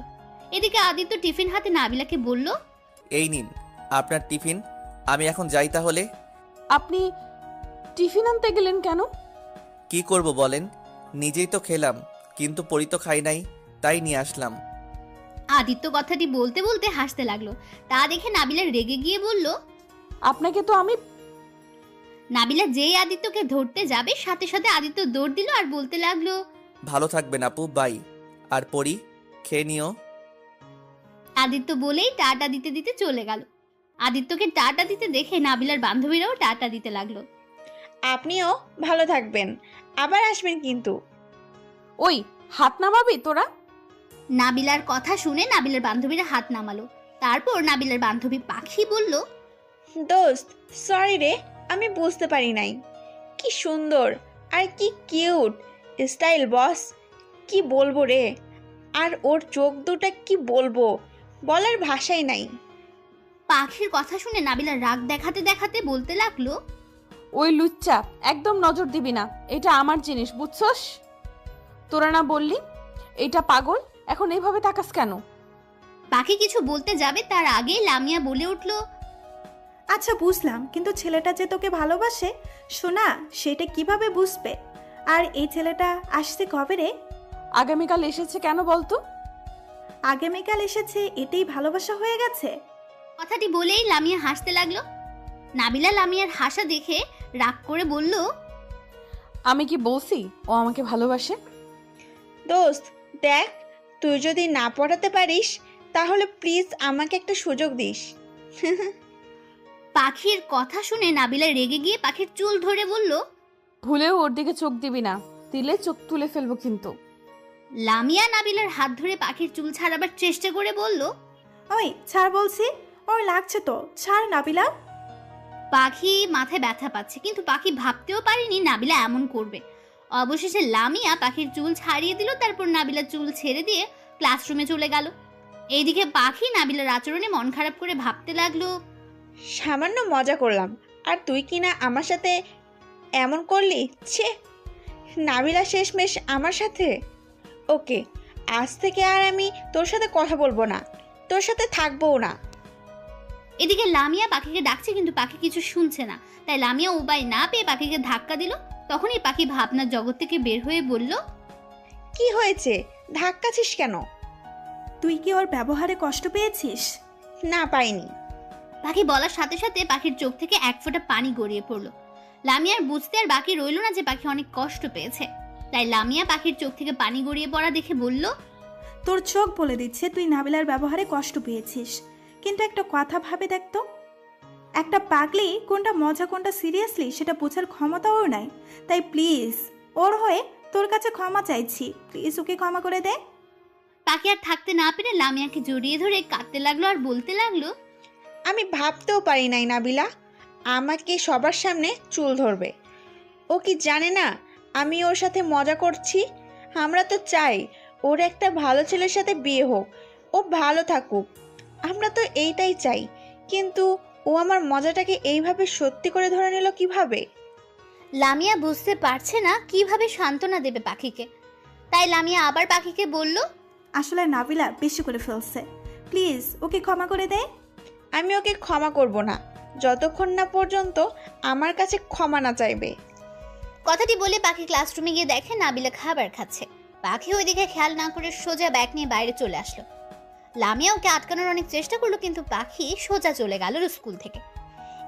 এদিকে আদিত্য টিফিন হাতে নাবিলাকে বলল, এই নিন আপনার টিফিন। আমি এখন যাই তাহলে। আপনি টিফিন আনতে গেলেন কেন? কি করব বলেন? নিজেই তো খেলাম, কিন্তু পরি তো খাই নাই, তাই নিয়ে আসলাম। আদিত্য কথাটি বলতে বলতে হাসতে লাগলো। তা দেখে নাবিলা রেগে গিয়ে বলল, আপনাকে তো আমি। নাবিলা যেই আদিত্যকে ধরতে যাবে সাথে সাথে আদিত্য দৌড় দিল আর বলতে লাগলো, ভালো থাকবেন আপু, বাই। আর পরি, খেয়ে নিও। আদিত্য বলেই টাটা দিতে দিতে চলে গেল। আদিত্যকে টাটা দিতে দেখে নাবিলার বান্ধবীরাও টাটা দিতে লাগলো। আপনিও ভালো থাকবেন, আবার আসবেন কিন্তু। ওই হাত নামাবি তোরা? নাবিলার কথা শুনে নাবিলার বান্ধবীরা হাত নামালো। তারপর নাবিলার বান্ধবী পাখি বলল, দোস্ত সরি রে, আমি বুঝতে পারি নাই। কি সুন্দর আর কি কিউট স্টাইল বস, কি বলবো রে। আর ওর চোখ দুটা কি বলবো, বলার ভাষাই নাই। পাখির কথা শুনে নাবিলা রাগ দেখাতে দেখাতে বলতে লাগলো, ওই লুচ্চা, একদম নজর দিবি না, এটা আমার জিনিস, বুঝছস? তোরা না বললি এটা পাগল, এখন এইভাবে তাকাস কেন? পাখি কিছু বলতে যাবে তার আগে লামিয়া বলে উঠল, আচ্ছা বুঝলাম, কিন্তু ছেলেটা যে তোকে ভালোবাসে শোনা, সেটা কিভাবে বুঝবে? আর এই ছেলেটা আসছে কবে রে? আগামীকাল এসেছে, কেন বলতো? আগামীকাল এসেছে, এতেই ভালোবাসা হয়ে গেছে? কথাটি বলেই লামিয়া হাসতে লাগলো। নাবিলা লামিয়ার হাসা দেখে রাগ করে বলল, আমি কি বলছি ও আমাকে ভালোবাসে? দোস্ত দেখ, তুই যদি না পড়াতে পারিস তাহলে প্লিজ আমাকে একটা সুযোগ দিস। পাখির কথা শুনে নাবিলা রেগে গিয়ে পাখির চুল ধরে বলল, ভুলেও ওর দিকে চোখ দিবি না, দিলে চোখ তুলে ফেলবো কিন্তু। লামিয়া নাবিলার হাত ধরে পাখির চুল ছাড়াবার চেষ্টা করে বলল, ওই ছাড় বলছি, ওর লাগছে তো, ছাড় নাবিলা। পাখি মাথায় ব্যথা পাচ্ছে, কিন্তু পাখি ভাবতেও পারেনি নাবিলা এমন করবে। অবশেষে লামিয়া পাখির চুল ছাড়িয়ে দিল। তারপর নাবিলা চুল ছেড়ে দিয়ে ক্লাসরুমে চলে গেল। এইদিকে পাখি নাবিলার আচরণে মন খারাপ করে ভাবতে লাগলো, সামান্য মজা করলাম আর তুই কিনা আমার সাথে এমন করলি। ছে, নাবিলা শেষমেশ আমার সাথে। ওকে, আজ থেকে আর আমি তোর সাথে কথা বলবো না, তোর সাথে থাকবোও না। এদিকে লামিয়া পাখিকে ডাকছে, কিন্তু পাখি কিছু শুনছে না। তাই লামিয়া উপায় না পেয়ে পাখিকে ধাক্কা দিল। তখনই পাখি ভাবনার জগৎ থেকে বের হয়ে বলল, কি হয়েছে, ধাক্কাছিস কেন? তুই কি ওর ব্যবহারে কষ্ট পেয়েছিস? না, পাইনি। পাখি বলার সাথে সাথে পাখির চোখ থেকে এক ফোঁটা পানি গড়িয়ে পড়লো। লামিয়ার বুঝতে আর বাকি রইল না যে পাখি অনেক কষ্ট পেয়েছে। তাই লামিয়া পাখির চোখ থেকে পানি গড়িয়ে পড়া দেখে বলল, তোর চোখ বলে দিচ্ছে তুই নাবিলার ব্যবহারে কষ্ট পেয়েছিস, কিন্তু একটা কথা ভাবে দেখতো, একটা পাগলি কোনটা মজা কোনটা সিরিয়াসলি সেটা বোঝার ক্ষমতা ওর নাই। তাই প্লিজ ওর হয়ে তোর কাছে ক্ষমা চাইছি, প্লিজ ওকে ক্ষমা করে দে। পাখি আর থাকতে না পেরে লামিয়াকে জড়িয়ে ধরে কাঁদতে লাগলো আর বলতে লাগলো, আমি ভাবতেও পারি নাই নাবিলা আমাকে সবার সামনে চুল ধরবে। ও কি জানে না আমি ওর সাথে মজা করছি? আমরা তো চাই ওর একটা ভালো ছেলের সাথে বিয়ে হোক, ও ভালো থাকুক, আমরা তো এইটাই চাই। কিন্তু ও আমার মজাটাকে এইভাবে সত্যি করে ধরে নিল কিভাবে? লামিয়া বুঝতে পারছে না কিভাবে সান্ত্বনা দেবে পাখিকে। তাই লামিয়া আবার পাখিকে বলল, আসলে নাবিলা বেশি করে ফেলছে, প্লিজ ওকে ক্ষমা করে দে। আমি ওকে ক্ষমা করব না যতক্ষণ না পর্যন্ত আমার কাছে ক্ষমা না চাইবে। কথাটি বলে পাখি ক্লাসরুমে গিয়ে দেখে নাবিলা খাবার খাচ্ছে। পাখি ওইদিকে খেয়াল না করে সোজা ব্যাগ নিয়ে বাইরে চলে আসলো। লামিয়া ওকে আটকানোর অনেক চেষ্টা করলো, কিন্তু পাখি সোজা চলে গেল স্কুল থেকে।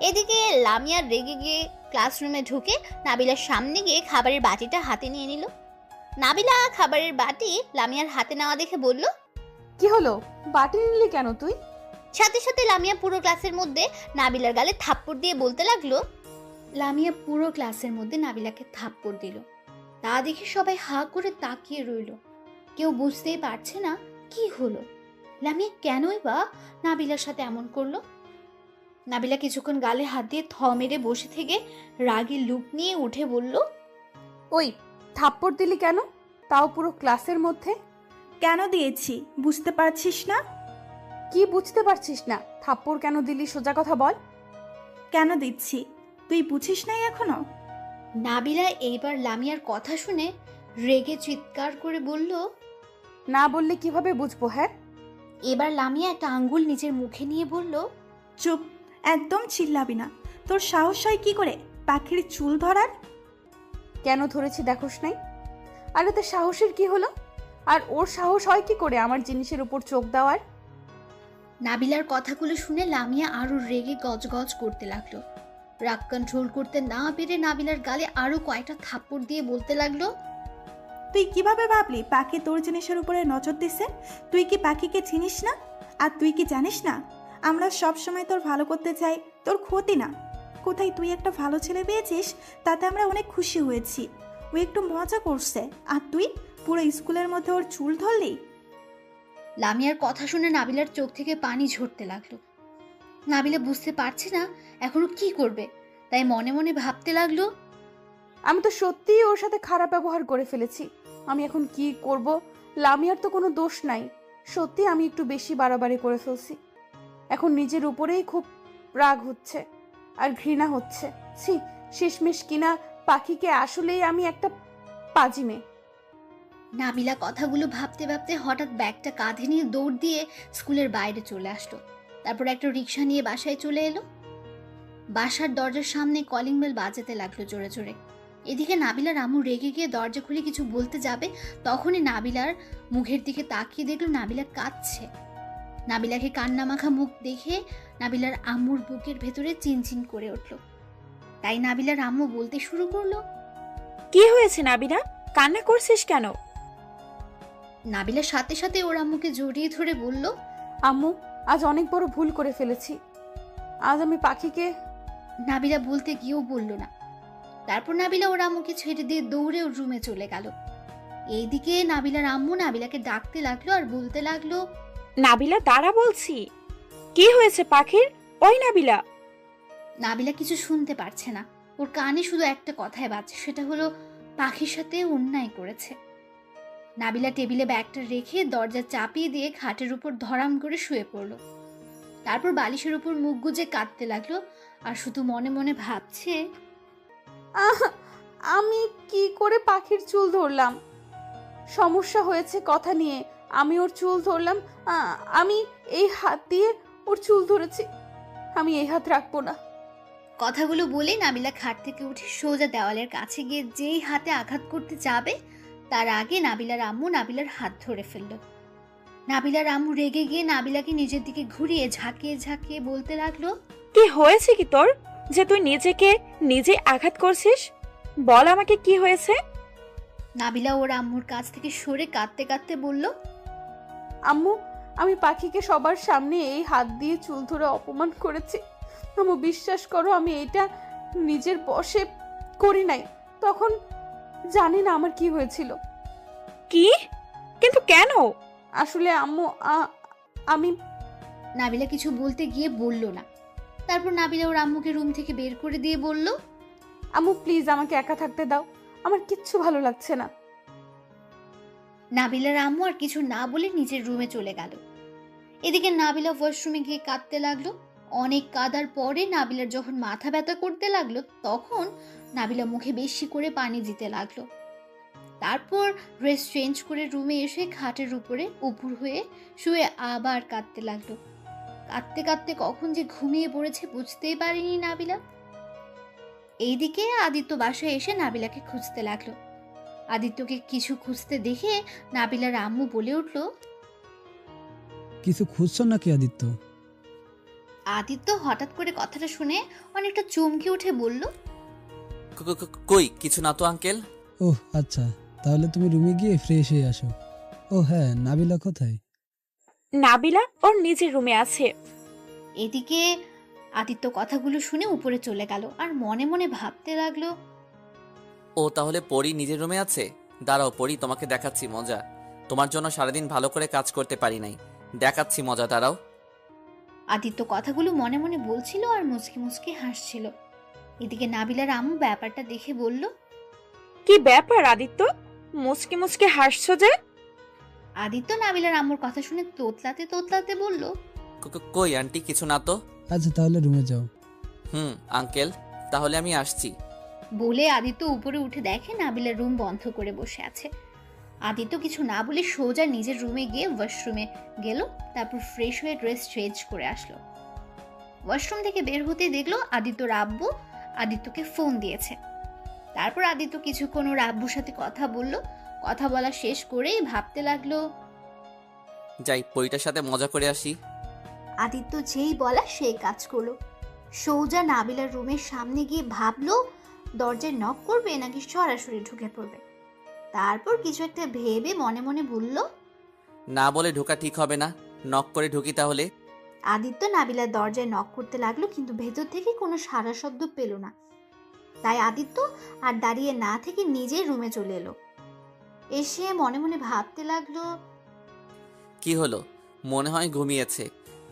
এদিকে লামিয়া রেগে গিয়ে ক্লাসরুমে ঢুকে নাবিলার সামনে গিয়ে খাবারের বাটিটা হাতে নিয়ে নিল। নাবিলা খাবারের বাটি লামিয়ার হাতে নেওয়া দেখে বলল, কি হলো, বাটি নিলি কেন তুই? সাথে সাথে লামিয়া পুরো ক্লাসের মধ্যে নাবিলার গালে থাপ্পড় দিয়ে বলতে লাগলো। লামিয়া পুরো ক্লাসের মধ্যে নাবিলাকে থাপ্পড় দিল। তা দেখে সবাই হা করে তাকিয়ে রইল। কেউ বুঝতেই পারছে না কি হলো, লামিয়া কেনই বা নাবিলার সাথে এমন করলো। নাবিলা কিছুক্ষণ গালে হাত দিয়ে থ মেরে বসে থেকে রাগী লুক নিয়ে উঠে বলল, ওই থাপ্পড় দিলি কেন, তাও পুরো ক্লাসের মধ্যে? কেন দিয়েছি বুঝতে পারছিস না? কি বুঝতে পারছিস না? থাপ্পড় কেন দিলি সোজা কথা বল। কেন দিচ্ছি তুই বুঝিস নাই এখনো? নাবিলা এইবার লামিয়ার কথা শুনে রেগে চিৎকার করে বলল, না বললে কিভাবে বুঝবো? হ্যাঁ। এবার লামিয়া একটা আঙ্গুল নিজের মুখে নিয়ে বলল, চুপ, একদম চিল্লাবি না। তোর সাহস হয় কি করে পাখির চুল ধরার? কেন ধরেছি দেখোস নাই? আরে তো সাহসের কি হলো? আর ওর সাহস হয় কি করে আমার জিনিসের উপর চোখ দেওয়ার? নাবিলার কথাগুলো শুনে লামিয়া আরো রেগে গজগজ করতে লাগলো। রাগ কন্ট্রোল করতে না পেরে নাবিলার গালে আরো কয়েকটা থাপ্পড় দিয়ে বলতে লাগলো, তুই কিভাবে ভাবলি পাখি তোর জিনিসের উপরে নজর দিছে? তুই কি পাখিকে চিনিস না? আর তুই কি জানিস না আমরা সব সময় তোর ভালো করতে চাই, তোর ক্ষতি না। কোথায় তুই একটা ভালো ছেলে পেয়েছিস, তাতে আমরা অনেক খুশি হয়েছি। ও একটু মজা করছে আর তুই পুরো স্কুলের মধ্যে ওর চুল ধরলি। লামিয়ার কথা শুনে নাবিলার চোখ থেকে পানি ঝরতে লাগলো। নাবিলা বুঝতে পারছে না এখনো কি করবে, তাই মনে মনে ভাবতে লাগলো, আমি তো সত্যিই ওর সাথে খারাপ ব্যবহার করে ফেলেছি। আমি এখন কি করব? লামিয়ার তো কোনো দোষ নাই। সত্যি আমি একটু বেশি বাড়াবাড়ি করে ফেলছি। এখন নিজের উপরেই খুব রাগ হচ্ছে আর ঘৃণা হচ্ছে। ছি, শেষমেশ কিনা পাখিকে আসলেই আমি একটা পাজি মেয়ে। নাবিলা কথাগুলো ভাবতে ভাবতে হঠাৎ ব্যাগটা কাঁধে নিয়ে দৌড় দিয়ে স্কুলের বাইরে চলে আসলো। তারপর একটা রিক্সা নিয়ে বাসায় চলে এলো। বাসার দরজার সামনে কলিং বেল বাজাতে লাগলো জোরে জোরে। এদিকে নাবিলার আম্মু রেগে গিয়ে দরজা খুলে কিছু বলতে যাবে, তখনই নাবিলার মুখের দিকে তাকিয়ে দেখলো নাবিলা কাঁদছে। নাবিলাকে কান্না মাখা মুখ দেখে নাবিলার আম্মুর বুকের ভেতরে চিনচিন করে উঠল। তাই নাবিলার আম্মু বলতে শুরু করলো, কি হয়েছে নাবিলা, কান্না করছিস কেন? নাবিলার সাথে সাথে ওর আম্মুকে জড়িয়ে ধরে বলল, আম্মু, আজ অনেক বড় ভুল করে ফেলেছি। আজ আমি পাখিকে। নাবিলা বলতে গিয়েও বলল না। তারপর নাবিলা ওর আম্মুকে ছেড়ে দিয়ে দৌড়ে ওর রুমে চলে গেল। এইদিকে নাবিলার আম্মু নাবিলাকে ডাকতে লাগলো আর বলতে লাগলো, নাবিলা দাঁড়া বলছি। কি হয়েছে পাখির? ওই নাবিলা। নাবিলা কিছু শুনতে পারছে না। ওর কানে শুধু একটা কথাই বাজছে, সেটা হলো পাখির সাথে অন্যায় করেছে। নাবিলা টেবিলে ব্যাগটা রেখে দরজা চাপিয়ে দিয়ে খাটের উপর ধরাম করে শুয়ে পড়ল। তারপর বালিশের উপর মুখ গুজে কাঁদতে লাগলো আর শুধু মনে মনে ভাবছে, আমি কি করে পাখির চুল ধরলাম? সমস্যা হয়েছে কথা নিয়ে। আমি ওর চুল ধরলাম। আমি এই হাত দিয়ে ওর চুল ধরেছি। আমি এই হাত রাখবো না। কথাগুলো বলে নাবিলা খাট থেকে উঠে সোজা দেওয়ালের কাছে গিয়ে যেই হাতে আঘাত করতে যাবে, তার আগে নাবিলার আম্মু নাবিলার হাত ধরে ফেলল। নাবিলার আম্মু রেগে গিয়ে নাবিলাকে নিজের দিকে ঘুরিয়ে ঝাঁকিয়ে ঝাঁকিয়ে বলতে লাগলো, কি হয়েছে কি তোর, যে তুই নিজেকে নিজে আঘাত করছিস? বল আমাকে কি হয়েছে? নাবিলা ওর আম্মুর কাছ থেকে সরে কাঁদতে কাঁদতে বলল, আম্মু, আমি পাখিকে সবার সামনে এই হাত দিয়ে চুল ধরে অপমান করেছি। আম্মু, বিশ্বাস করো, আমি এটা নিজের বশে করি নাই। তখন জানি না আমার কি হয়েছিল। কি? কিন্তু কেন? আসলে আম্মু আমি নাবিলা কিছু বলতে গিয়ে বলল না। তারপর নাবিলা ওর আম্মুকে রুম থেকে বের করে দিয়ে বলল, আম্মু প্লিজ আমাকে একা থাকতে দাও, আমার কিচ্ছু ভালো লাগছে না। নাবিলার আম্মু আর কিছু না বলে নিজের রুমে চলে গেল। এদিকে নাবিলা ওয়াশরুমে গিয়ে কাঁদতে লাগলো। অনেক কাঁদার পরে নাবিলার যখন মাথা ব্যথা করতে লাগলো, তখন নাবিলা মুখে বেশি করে পানি দিতে লাগলো। তারপর ড্রেস চেঞ্জ করে রুমে এসে খাটের উপরে উপুর হয়ে শুয়ে আবার কাঁদতে লাগলো। কাঁদতে কাঁদতে কখন যে ঘুমিয়ে পড়েছে বুঝতেই পারেনি নাবিলা। এইদিকে আদিত্য বাসায় এসে নাবিলাকে খুঁজতে লাগলো। আদিত্যকে কিছু খুঁজতে দেখে নাবিলার আম্মু বলে উঠল, কিছু খুঁজছো নাকি আদিত্য? আদিত্য হঠাৎ করে কথাটা শুনে অনেকটা চমকে উঠে বলল, কই কিছু না তো আঙ্কেল। ওহ আচ্ছা, তাহলে তুমি রুমে গিয়ে ফ্রেশ হয়ে আসো। ও হ্যাঁ, নাবিলা কোথায়? নাবিলা ওর নিজের রুমে আছে। এদিকে আদিত্য কথাগুলো শুনে উপরে চলে গেল আর মনে মনে ভাবতে লাগলো, ও তাহলে পরি নিজের রুমে আছে। দাঁড়াও পরি, তোমাকে দেখাচ্ছি মজা। তোমার জন্য সারাদিন ভালো করে কাজ করতে পারি নাই, দেখাচ্ছি মজা, দাঁড়াও। আদিত্য কথাগুলো মনে মনে বলছিল আর মুচকি মুচকি হাসছিল। এদিকে নাবিলার আম্মু ব্যাপারটা দেখে বলল, কি ব্যাপার আদিত্য, মুচকি মুচকি হাসছো যে? আদিত্য নাবিলার আম্মুর কথা শুনে তোতলাতে তোতলাতে বলল, কই আন্টি কিছু না তো। আচ্ছা তাহলে রুমে যাও। আঙ্কেল তাহলে আমি আসছি। বলে আদিত্য উপরে উঠে দেখে নাবিলার রুম বন্ধ করে বসে আছে। আদিত্য কিছু না বলে সোজা নিজের রুমে গিয়ে ওয়াশরুমে গেল। তারপর ফ্রেশ হয়ে ড্রেস চেঞ্জ করে আসলো। ওয়াশরুম থেকে বের হতে দেখলো আদিত্যর আব্বু আদিত্যকে ফোন দিয়েছে। তারপর আদিত্য কিছুক্ষণ ওর আব্বুর সাথে কথা বলল। কথা বলা শেষ করেই ভাবতে লাগলো, যাই পরিটার সাথে মজা করে আসি। আদিত্য যেই বলা সেই কাজ করলো। সোজা নাবিলার রুমের সামনে গিয়ে ভাবলো দরজায় নক করবে নাকি সরাসরি ঢুকে পড়বে। তারপর কিছু একটা ভেবে মনে মনে বলল, না বলে ঢোকা ঠিক হবে না, নক করে ঢুকি তাহলে। আদিত্য নাবিলার দরজায় নক করতে লাগলো, কিন্তু ভেতর থেকে কোনো সাড়া শব্দ পেল না। তাই আদিত্য আর দাঁড়িয়ে না থেকে নিজের রুমে চলে এলো। এসে মনে মনে ভাবতে লাগলো, কি হলো, মনে হয় ঘুমিয়েছে,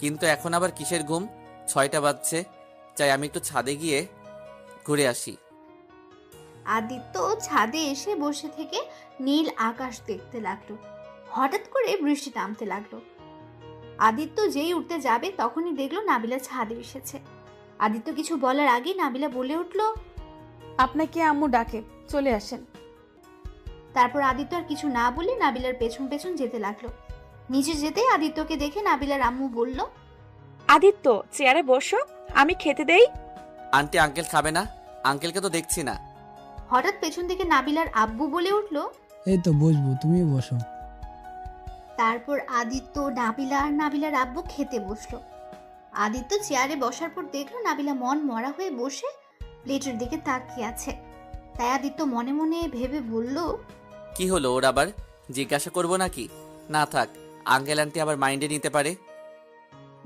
কিন্তু এখন আবার কিসের ঘুম? 6টা বাজছে, চাই আমি একটু ছাদে গিয়ে ঘুরে আসি। আদিত্য ছাদে এসে বসে থেকে নীল আকাশ দেখতে লাগলো। হঠাৎ করে বৃষ্টি নামতে লাগলো। আদিত্য যেই উঠতে যাবে তখনই দেখলো নাবিলা ছাদে এসেছে। আদিত্য কিছু বলার আগে নাবিলা বলে উঠল, আপনাকে আম্মু ডাকে, চলে আসেন। তারপর আদিত্য আর কিছু না বলে নাবিলার পেছন পেছন যেতে লাগলো। নিচে যেতেই আদিত্যকে দেখে নাবিলার আম্মু বলল, আদিত্য চেয়ারে বসো, আমি খেতে দেই। আন্টি আঙ্কেল খাবে না? আঙ্কেলকে তো দেখছি না। হঠাৎ পেছন থেকে নাবিলার আব্বু বলে উঠল, এই তো বসবো, তুমিও বসো। তারপর আদিত্য নাবিলা আর নাবিলার আব্বু খেতে বসলো। আদিত্য চেয়ারে বসার পর দেখলো নাবিলা মন মরা হয়ে বসে প্লেটের দিকে তাকিয়ে আছে। তাই আদিত্য মনে মনে ভেবে বলল, কি হলো ওর আবার? জিজ্ঞাসা করবো নাকি? না থাক, আঙ্কেল আন্টি আবার মাইন্ডে নিতে পারে।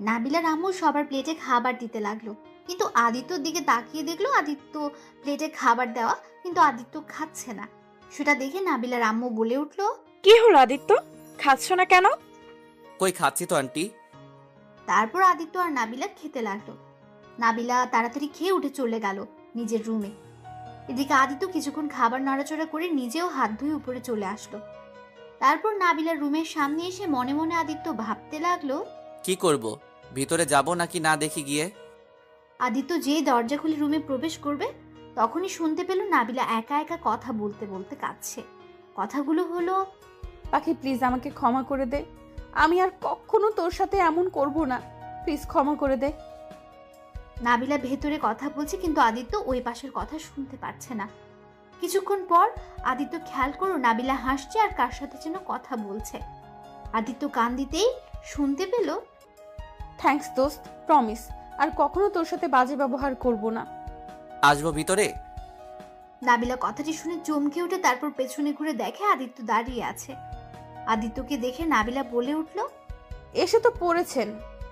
নাবিলার আম্মু সবার প্লেটে খাবার দিতে লাগলো, কিন্তু আদিত্যর দিকে তাকিয়ে দেখলো আদিত্য প্লেটে খাবার দেওয়া, কিন্তু আদিত্য খাচ্ছে না। সেটা দেখে নাবিলার আম্মু বলে উঠল, কি হলো আদিত্য, খাচ্ছ না কেন? কই খাচ্ছি তো আন্টি। তারপর আদিত্য আর নাবিলা খেতে লাগলো। নাবিলা তাড়াতাড়ি খেয়ে উঠে চলে গেল নিজের রুমে। এদিকে আদিত্য কিছুক্ষণ খাবার নাড়াচড়া করে নিজেও হাত ধুয়ে উপরে চলে আসলো। তারপর নাবিলার রুমের সামনে এসে মনে মনে আদিত্য ভাবতে লাগলো, কি করব, ভিতরে যাব নাকি না দেখি গিয়ে। আদিত্য যেই দরজা খুলে রুমে প্রবেশ করবে তখনই শুনতে পেল নাবিলা একা একা কথা বলতে বলতে কাঁদছে। কথাগুলো হলো, পাখি প্লিজ আমাকে ক্ষমা করে দে, আমি আর কখনো তোর সাথে এমন করব না, প্লিজ ক্ষমা করে দে। নাবিলা ভেতরে কথা বলছে, কিন্তু আদিত্য ওই পাশের কথা শুনতে পাচ্ছে না। কিছুক্ষণ পর আদিত্য খেয়াল করো নাবিলা হাসছে আর কার সাথে যেন কথা বলছে। আদিত্য কান দিতেই শুনতে পেল, থ্যাঙ্কস দোস্ত, প্রমিস আর কখনো তোর সাথে বাজে ব্যবহার করব না। আসবো ভিতরে? নাবিলা কথাটি শুনে চমকে উঠে তারপর পেছনে ঘুরে দেখে আদিত্য দাঁড়িয়ে আছে। আদিত্যকে দেখে নাবিলা বলে উঠল, এসে তো পড়েছেন,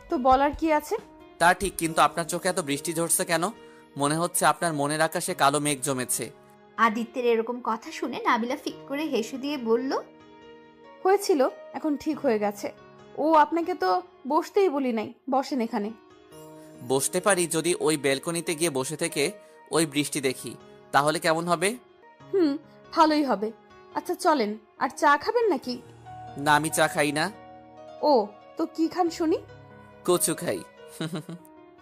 তো বলার কি আছে? তা ঠিক, কিন্তু আপনার চোখে এত বৃষ্টি ঝরছে কেন? মনে হচ্ছে আপনার মনের আকাশে কালো মেঘ জমেছে। আদিত্যের এরকম কথা শুনে নাবিলা ফিক করে হেসে দিয়ে বলল, হয়েছিল, এখন ঠিক হয়ে গেছে। ও আপনাকে তো বসতেই বলি নাই, বসেন এখানে। বসতে পারি যদি ওই ব্যালকনিতে গিয়ে বসে থেকে ওই বৃষ্টি দেখি, তাহলে কেমন হবে? ভালোই হবে। আচ্ছা চলেন। আর চা খাবেন নাকি? না, আমি চা খাই না। ও, তো কি খান শুনি? কচু খাই।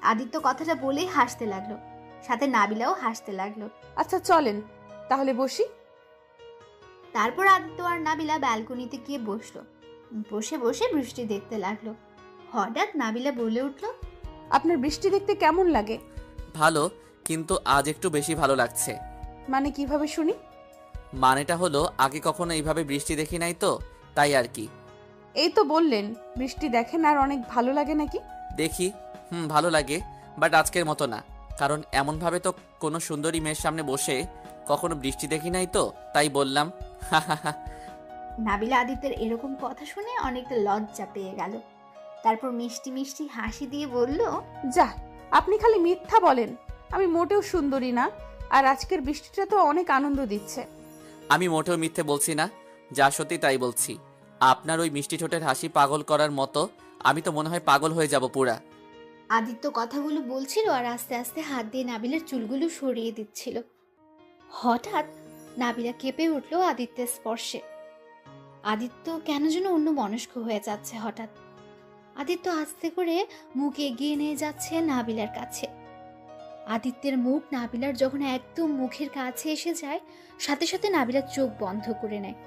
আদিত্য কথাটা বলেই হাসতে লাগলো, সাথে নাবিলাও হাসতে লাগলো। আচ্ছা চলেন তাহলে বসি। তারপর আদিত্য আর নাবিলা ব্যালকনিতে গিয়ে বসলো। বসে বসে বৃষ্টি দেখতে লাগলো। হঠাৎ নাবিলা বলে উঠল, আপনার বৃষ্টি দেখতে কেমন লাগে? ভালো, কিন্তু আজ একটু বেশি ভালো লাগছে। মানে কিভাবে শুনি? মানেটা হলো আগে কখনো এইভাবে বৃষ্টি দেখি নাই তো, তাই আর কি। এই তো বললেন বৃষ্টি দেখেন আর অনেক ভালো লাগে নাকি? দেখি, ভালো লাগে, বাট আজকের মতো না। কারণ এমনভাবে তো কোনো সুন্দরী মেয়ের সামনে বসে কখনো বৃষ্টি দেখি নাই তো, তাই বললাম। নাবিলা আদিত্যের এরকম কথা শুনে অনেকটা লজ্জা পেয়ে গেল। তারপর মিষ্টি মিষ্টি হাসি দিয়ে বলল, যা, আপনি খালি মিথ্যা বলেন। আমি মোটেও সুন্দরী না, আর আজকের বৃষ্টিটা তো অনেক আনন্দ দিচ্ছে। আমি মোটেও মিথ্যে বলছি না, যা সত্যি তাই বলছি। আপনার ওই মিষ্টি ঠোঁটের হাসি পাগল করার মতো, আমি তো মনে হয় পাগল হয়ে যাব পুরা। আদিত্য কথাগুলো বলছিল আর আস্তে আস্তে হাত দিয়ে নাবিলার চুলগুলো সরিয়ে দিচ্ছিল। হঠাৎ নাবিলা কেঁপে উঠল আদিত্যের স্পর্শে। আদিত্য কেন যেন অন্য মনস্ক হয়ে যাচ্ছে। হঠাৎ আদিত্য আস্তে করে মুখ এগিয়ে নিয়ে যাচ্ছে নাবিলার কাছে। আদিত্যের মুখ নাবিলার যখন একদম মুখের কাছে এসে যায়, সাথে সাথে নাবিলার চোখ বন্ধ করে নেয়।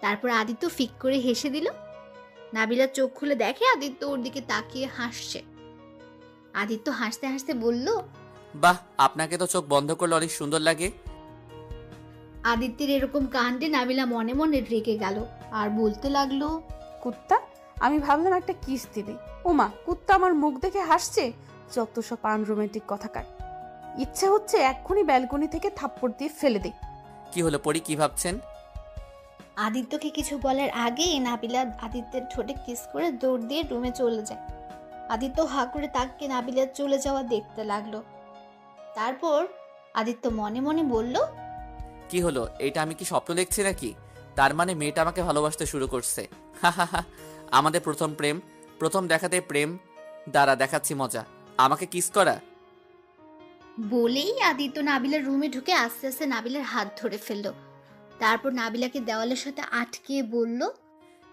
তারপর আদিত্য ফিক করে হেসে দিল। নাবিলার চোখ খুলে দেখে আদিত্য ওর দিকে তাকিয়ে হাসছে। আদিত্য হাসতে হাসতে বলল, বাহ, আপনাকে তো চোখ বন্ধ করলে অনেক সুন্দর লাগে। আদিত্যের এরকম কাণ্ডে নাবিলা মনে মনে রেগে গেল আর বলতে লাগলো, কুত্তা, আমি ভাবলাম একটা কিস দিবি। ওমা, কুত্তা আমার মুখ দেখে হাসছে। যত সব আনরোমান্টিক কথাকার। ইচ্ছে হচ্ছে এক্ষুনি ব্যালকনি থেকে থাপ্পড় দিয়ে ফেলে দিই। কি হলো পরি, কি ভাবছেন? আদিত্যকে কিছু বলার আগেই নাবিলা আদিত্যের ঠোঁটে কিস করে দৌড় দিয়ে রুমে চলে যায়। আদিত্য হা করে তাকে নাবিলার চলে যাওয়া দেখতে লাগলো। তারপর আদিত্য মনে মনে বলল, কি হলো, এটা আমি কি স্বপ্ন দেখছি নাকি? তার মানে মেয়েটা আমাকে ভালোবাসতে শুরু করছে। আমাদের প্রথম প্রেম, প্রথম দেখাতে প্রেম। দাঁড়া, দেখাচ্ছি মজা। আমাকে কিস করা। বলেই আদিত্য নাবিলার রুমে ঢুকে আস্তে আস্তে নাবিলার হাত ধরে ফেললো। তারপর নাবিলাকে দেওয়ালের সাথে আটকে বলল,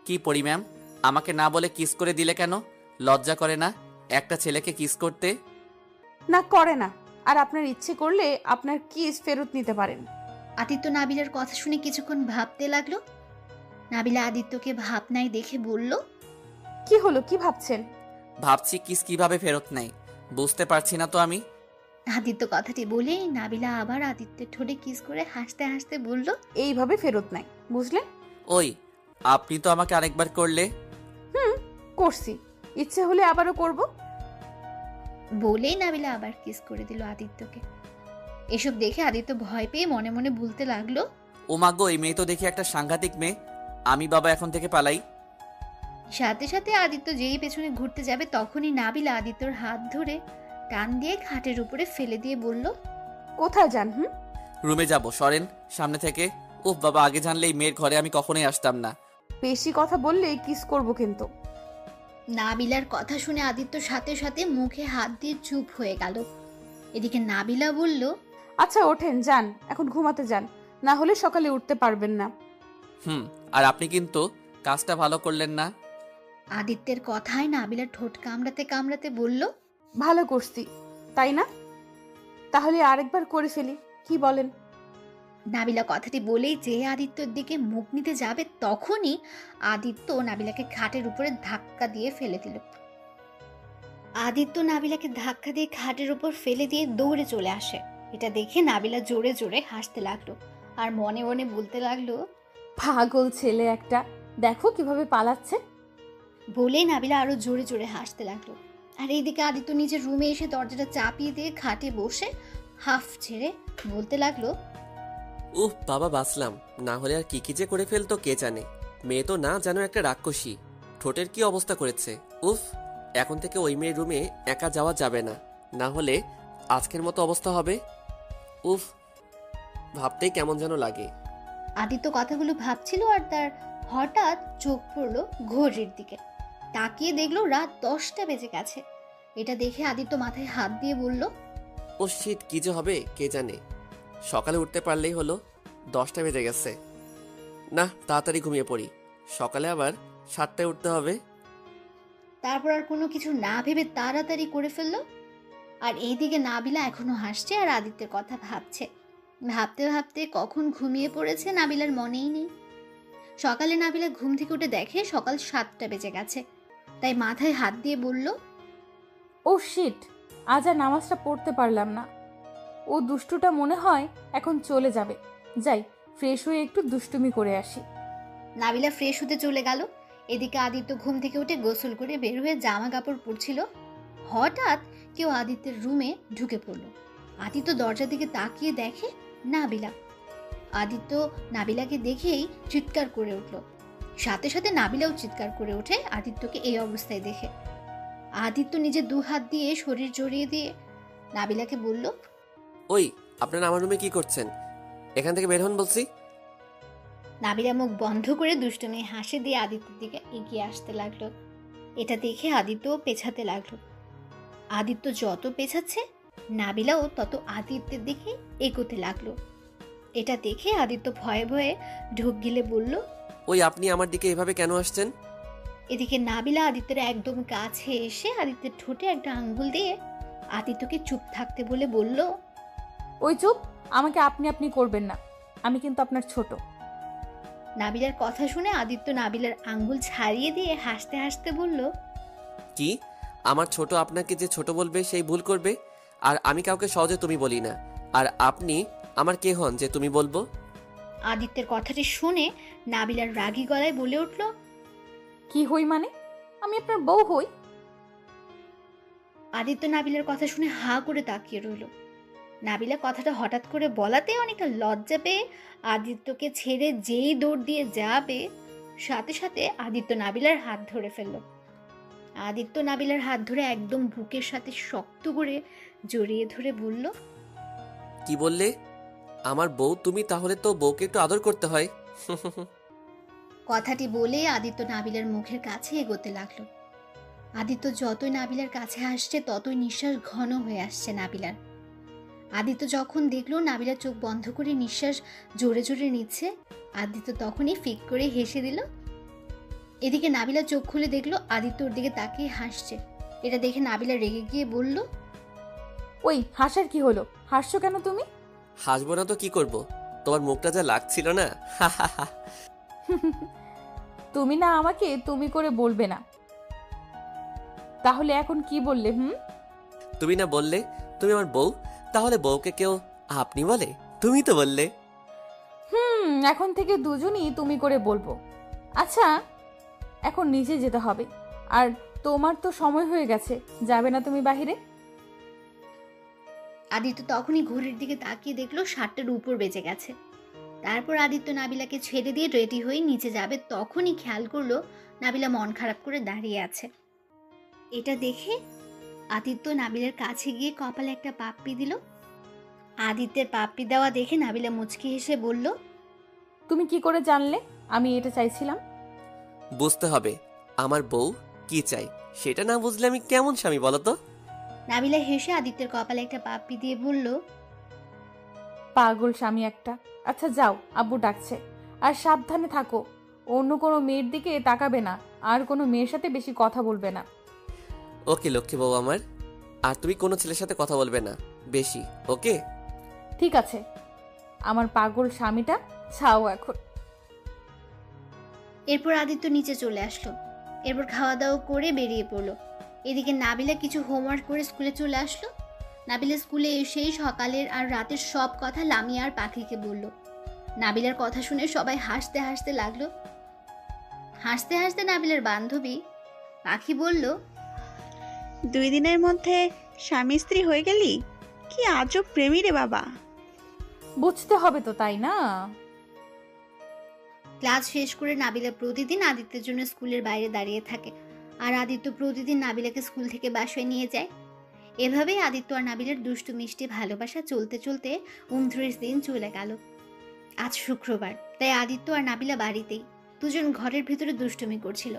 কি পরি ম্যাম, আমাকে না বলে কিস করে দিলে কেন? লজ্জা করে না একটা ছেলেকে কিস করতে? না, করে না। আর আপনার ইচ্ছে করলে আপনার কিস ফেরত নিতে পারেন। আদিত্য নাবিলার কথা শুনে কিছুক্ষণ ভাবতে লাগলো। নাবিলা আদিত্যকে ভাবনায় দেখে বলল, কি হলো, কি ভাবছেন? ভাবছি কিস কিভাবে ফেরত নেয়, বুঝতে পারছি না তো আমি। আদিত্য কথাটি বলে নাবিলা আবার আদিত্যের ঠোঁটে কিস করে হাসতে হাসতে বলল, এইভাবে ফেরত নেয়, বুঝলেন? ওই, আপনি তো আমাকে আরেকবার করলে। করছি, ইচ্ছে হলে আবারও করব। বলেই নাবিলা আবার কিস করে দিল আদিত্যকে। এসব দেখে আদিত্য ভয় পেয়ে মনে মনে বলতে লাগলো, ও মাগো, এই মেয়ে তো দেখি একটা সাংঘাতিক মেয়ে। আমি বাবা এখন থেকে পালাই। সাথে সাথে আদিত্য যেই পেছনে ঘুরতে যাবে তখনই নাবিলা আদিত্যর হাত ধরে টান দিয়ে খাটের উপরে ফেলে দিয়ে বলল, কোথায় যান? রুমে যাব, সরেন সামনে থেকে। উফ বাবা, আগে জানলে এই মেয়ের ঘরে আমি কখনোই আসতাম না। বেশি কথা বললে কিস করব কিন্তু। নাবিলার কথা শুনে আদিত্য সাথে সাথে মুখে হাত দিয়ে চুপ হয়ে গেল। এদিকে নাবিলা বলল, আচ্ছা ওঠেন, যান, এখন ঘুমাতে যান, না হলে সকালে উঠতে পারবেন না। আর আপনি কিন্তু কাজটা ভালো করলেন না। আদিত্যের কথায় নাবিলা ঠোঁট কামড়াতে কামড়াতে বলল, ভালো করছি, তাই না? তাহলে আরেকবার করে ফেলি, কি বলেন? নাবিলা কথাটি বলেই যে আদিত্যর দিকে মুখ নিতে যাবে তখনই আদিত্য নাবিলাকে খাটের উপরে ধাক্কা দিয়ে ফেলে দিল। আদিত্য নাবিলাকে ধাক্কা দিয়ে খাটের উপর ফেলে দিয়ে দৌড়ে চলে আসে। এটা দেখে নাবিলা জোরে জোরে হাসতে লাগলো আর মনে মনে বলতে লাগলো, পাগল ছেলে একটা, দেখো কিভাবে পালাচ্ছে। বলে নাবিলা আরো জোরে জোরে হাসতে লাগলো। আর এইদিকে আদিত্য নিজের রুমে এসে দরজাটা চাপিয়ে দিয়ে খাটে বসে হাফ ছেড়ে বলতে লাগলো, উফ বাবা, বাঁচলাম। না হলে আর কি কি যে করে ফেলতো কে জানে। মেয়ে তো না যেন একটা রাক্ষসী। ঠোঁটের কি অবস্থা করেছে। উফ, এখন থেকে ওই মেয়ের রুমে একা যাওয়া যাবে না, না হলে আজকের মতো অবস্থা হবে। উফ, ভাবতেই কেমন যেন লাগে। আদিত্য কথাগুলো ভাবছিল আর তার হঠাৎ চোখ পড়লো ঘড়ির দিকে, তাকিয়ে দেখলো রাত 10টা বেজে গেছে। এটা দেখে আদিত্য মাথায় হাত দিয়ে বলল, ও শিট, কি যে হবে কে জানে। সকালে উঠতে পারলেই হলো, 10টা বেজে গেছে। না, তাড়াতাড়ি ঘুমিয়ে পড়ি, সকালে আবার 7টায় উঠতে হবে। তারপর আর কোনো কিছু না ভেবে তাড়াতাড়ি করে ফেললো। আর এইদিকে নাবিলা এখনো হাসছে আর আদিত্যের কথা ভাবছে। ভাবতে ভাবতে কখন ঘুমিয়ে পড়েছে নাবিলার মনেই নেই। সকালে নাবিলা ঘুম থেকে উঠে দেখে সকাল 7টা বেজে গেছে, তাই মাথায় হাত দিয়ে বলল, ও শিট, আজ আর নামাজটা পড়তে পারলাম না। ও দুষ্টুটা মনে হয় এখন চলে যাবে। যাই, ফ্রেশ হয়ে একটু দুষ্টুমি করে আসি। নাবিলা ফ্রেশ হতে চলে গেল। এদিকে আদিত্য ঘুম থেকে উঠে গোসল করে বের হয়ে জামা কাপড় পরছিল। হঠাৎ কেউ আদিত্যের রুমে ঢুকে পড়লো। আদিত্য দরজার দিকে তাকিয়ে দেখে নাবিলা। আদিত্য নাবিলাকে দেখেই চিৎকার করে উঠল। সাথে সাথে নাবিলাও চিৎকার করে ওঠে আদিত্যকে এই অবস্থায় দেখে। আদিত্য নিজে 2 হাত দিয়ে শরীর জড়িয়ে দিয়ে নাবিলাকে বলল, ওই, আপনারা আমার রুমে কি করছেন? এখান থেকে বের হন বলছি। নাবিলা মুখ বন্ধ করে দুষ্টুমি হাসি দিয়ে আদিত্যের দিকে এগিয়ে আসতে লাগলো। এটা দেখে আদিত্য পেছাতে লাগলো। আদিত্য যত পেছাচ্ছে নাবিলাও তত আদিত্যের দিকে এগোতে লাগলো। এটা দেখে আদিত্য ভয়ে ভয়ে ঢোক গিলে বলল, ওই, আপনি আমার দিকে এভাবে কেন আসছেন? এদিকে নাবিলা আদিত্যের একদম কাছে এসে আদিত্যের ঠোঁটে একটা আঙ্গুল দিয়ে আদিত্যকে চুপ থাকতে বলে বলল, ওই চুপ, আমাকে আপনি আপনি করবেন না, আমি কিন্তু আপনার ছোট। নাবিলার কথা শুনে আদিত্য নাবিলার আঙ্গুল ছাড়িয়ে দিয়ে হাসতে হাসতে বলল, কি, আমার ছোট আপনাকে যে ছোট বলবে সেই ভুল করবে? আর আমি কাউকে সহজে তুমি বলি না। আর আপনি আমার কে হন যে তুমি বলবো? আদিত্যের কথাটি শুনে নাবিলার রাগী গলায় বলে উঠল, কি হই মানে? আমি আপনার বউ হই? আদিত্য নাবিলার কথা শুনে হা করে তাকিয়ে রইল। নাবিলা কথাটা হঠাৎ করে বলাতে অনেকটা লজ্জা পেয়ে আদিত্যকে ছেড়ে যেই দৌড় দিয়ে যাবে, সাথে সাথে আদিত্য নাবিলার হাত ধরে ফেলল। আদিত্য নাবিলার হাত ধরে একদম বুকের সাথে শক্ত করে জড়িয়ে ধরে বলল, কি বললে? আমার বউ তুমি? তাহলে তো বউকে একটু আদর করতে হয়। কথাটি বলে আদিত্য নাবিলার মুখের কাছে এগোতে লাগলো। আদিত্য যতই নাবিলার কাছে আসছে ততই নিঃশ্বাস ঘন হয়ে আসছে নাবিলার। আদিত্য যখন দেখলো নাবিলা চোখ বন্ধ করে নিঃশ্বাস জোরে জোরে নিচ্ছে, আদিত্য তখনই ফিক করে হেসে দিল। এদিকে নাবিলা চোখ খুলে দেখলো আদিত্য ওর দিকে তাকিয়ে হাসছে। এটা দেখে নাবিলা রেগে গিয়ে বলল, ওই, হাসার কি হলো? হাসছো কেন তুমি? হাসবো না তো কি করব? তোমার মুখটা যা লাগছিল না। তুমি না আমাকে তুমি করে বলবে না, তাহলে এখন কি বললে? তুমি না বললে তুমি আমার বউ, তাহলে বউকে কেউ আপনি বলে? তুমি তো বললে। এখন থেকে দুজনই তুমি করে বলবো। আচ্ছা, এখন নিচে যেতে হবে, আর তোমার তো সময় হয়ে গেছে, যাবে না তুমি বাহিরে? আদিত্য তখনই ঘড়ির দিকে তাকিয়ে দেখলো 7টার উপর বেজে গেছে। তারপর আদিত্য নাবিলাকে ছেড়ে দিয়ে রেডি হয়ে নিচে যাবে, তখনই খেয়াল করলো নাবিলা মন খারাপ করে দাঁড়িয়ে আছে। এটা দেখে আদিত্য নাবিলার কাছে গিয়ে কপালে একটা পাপ্পি দিল। আদিত্যের পাপ্পি দেওয়া দেখে নাবিলা মুচকি হেসে বলল, তুমি কি করে জানলে আমি এটা চাইছিলাম? বুঝতে হবে আমার বউ কি চাই, সেটা না বুঝলে আমি কেমন স্বামী বলো তো? নাবিলা হেসে আদিত্যের কপালে একটা পাপ্পি দিয়ে বলল, পাগল স্বামী একটা। আচ্ছা যাও, আব্বু ডাকছে। আর সাবধানে থাকো, অন্য কোনো মেয়ের দিকে তাকাবে না, আর কোনো মেয়ের সাথে বেশি কথা বলবে না। ওকে লক্ষ্মী বউ আমার। আর তুমি কোনো ছেলের সাথে কথা বলবে না বেশি, ওকে? ঠিক আছে, আমার পাগল স্বামীটা ছাও এখন। এরপর আদিত্য নিচে চলে আসলো। এরপর খাওয়া দাওয়া করে বেরিয়ে পড়লো। এদিকে নাবিলা কিছু হোমওয়ার্ক করে স্কুলে চলে আসলো। নাবিলা স্কুলে এসেই সকালের আর রাতের সব কথা লামিয়া আর পাখিকে বলল। নাবিলার কথা শুনে সবাই হাসতে হাসতে লাগলো। হাসতে হাসতে নাবিলার বান্ধবী পাখি বলল, 2 দিনের মধ্যে স্বামী স্ত্রী হয়ে গেলি? কি আজব প্রেমী রে বাবা। বুঝতে হবে তো, তাই না? ক্লাস শেষ করে নাবিলা প্রতিদিন আদিত্যের জন্য স্কুলের বাইরে দাঁড়িয়ে থাকে, আর আদিত্য প্রতিদিন নাবিলাকে স্কুল থেকে বাসায় নিয়ে যায়। এভাবেই আদিত্য আর নাবিলার দুষ্টু মিষ্টি ভালোবাসা চলতে চলতে 29 দিন চলে গেল। আজ শুক্রবার, তাই আদিত্য আর নাবিলা বাড়িতেই। দুজন ঘরের ভিতরে দুষ্টুমি করছিল।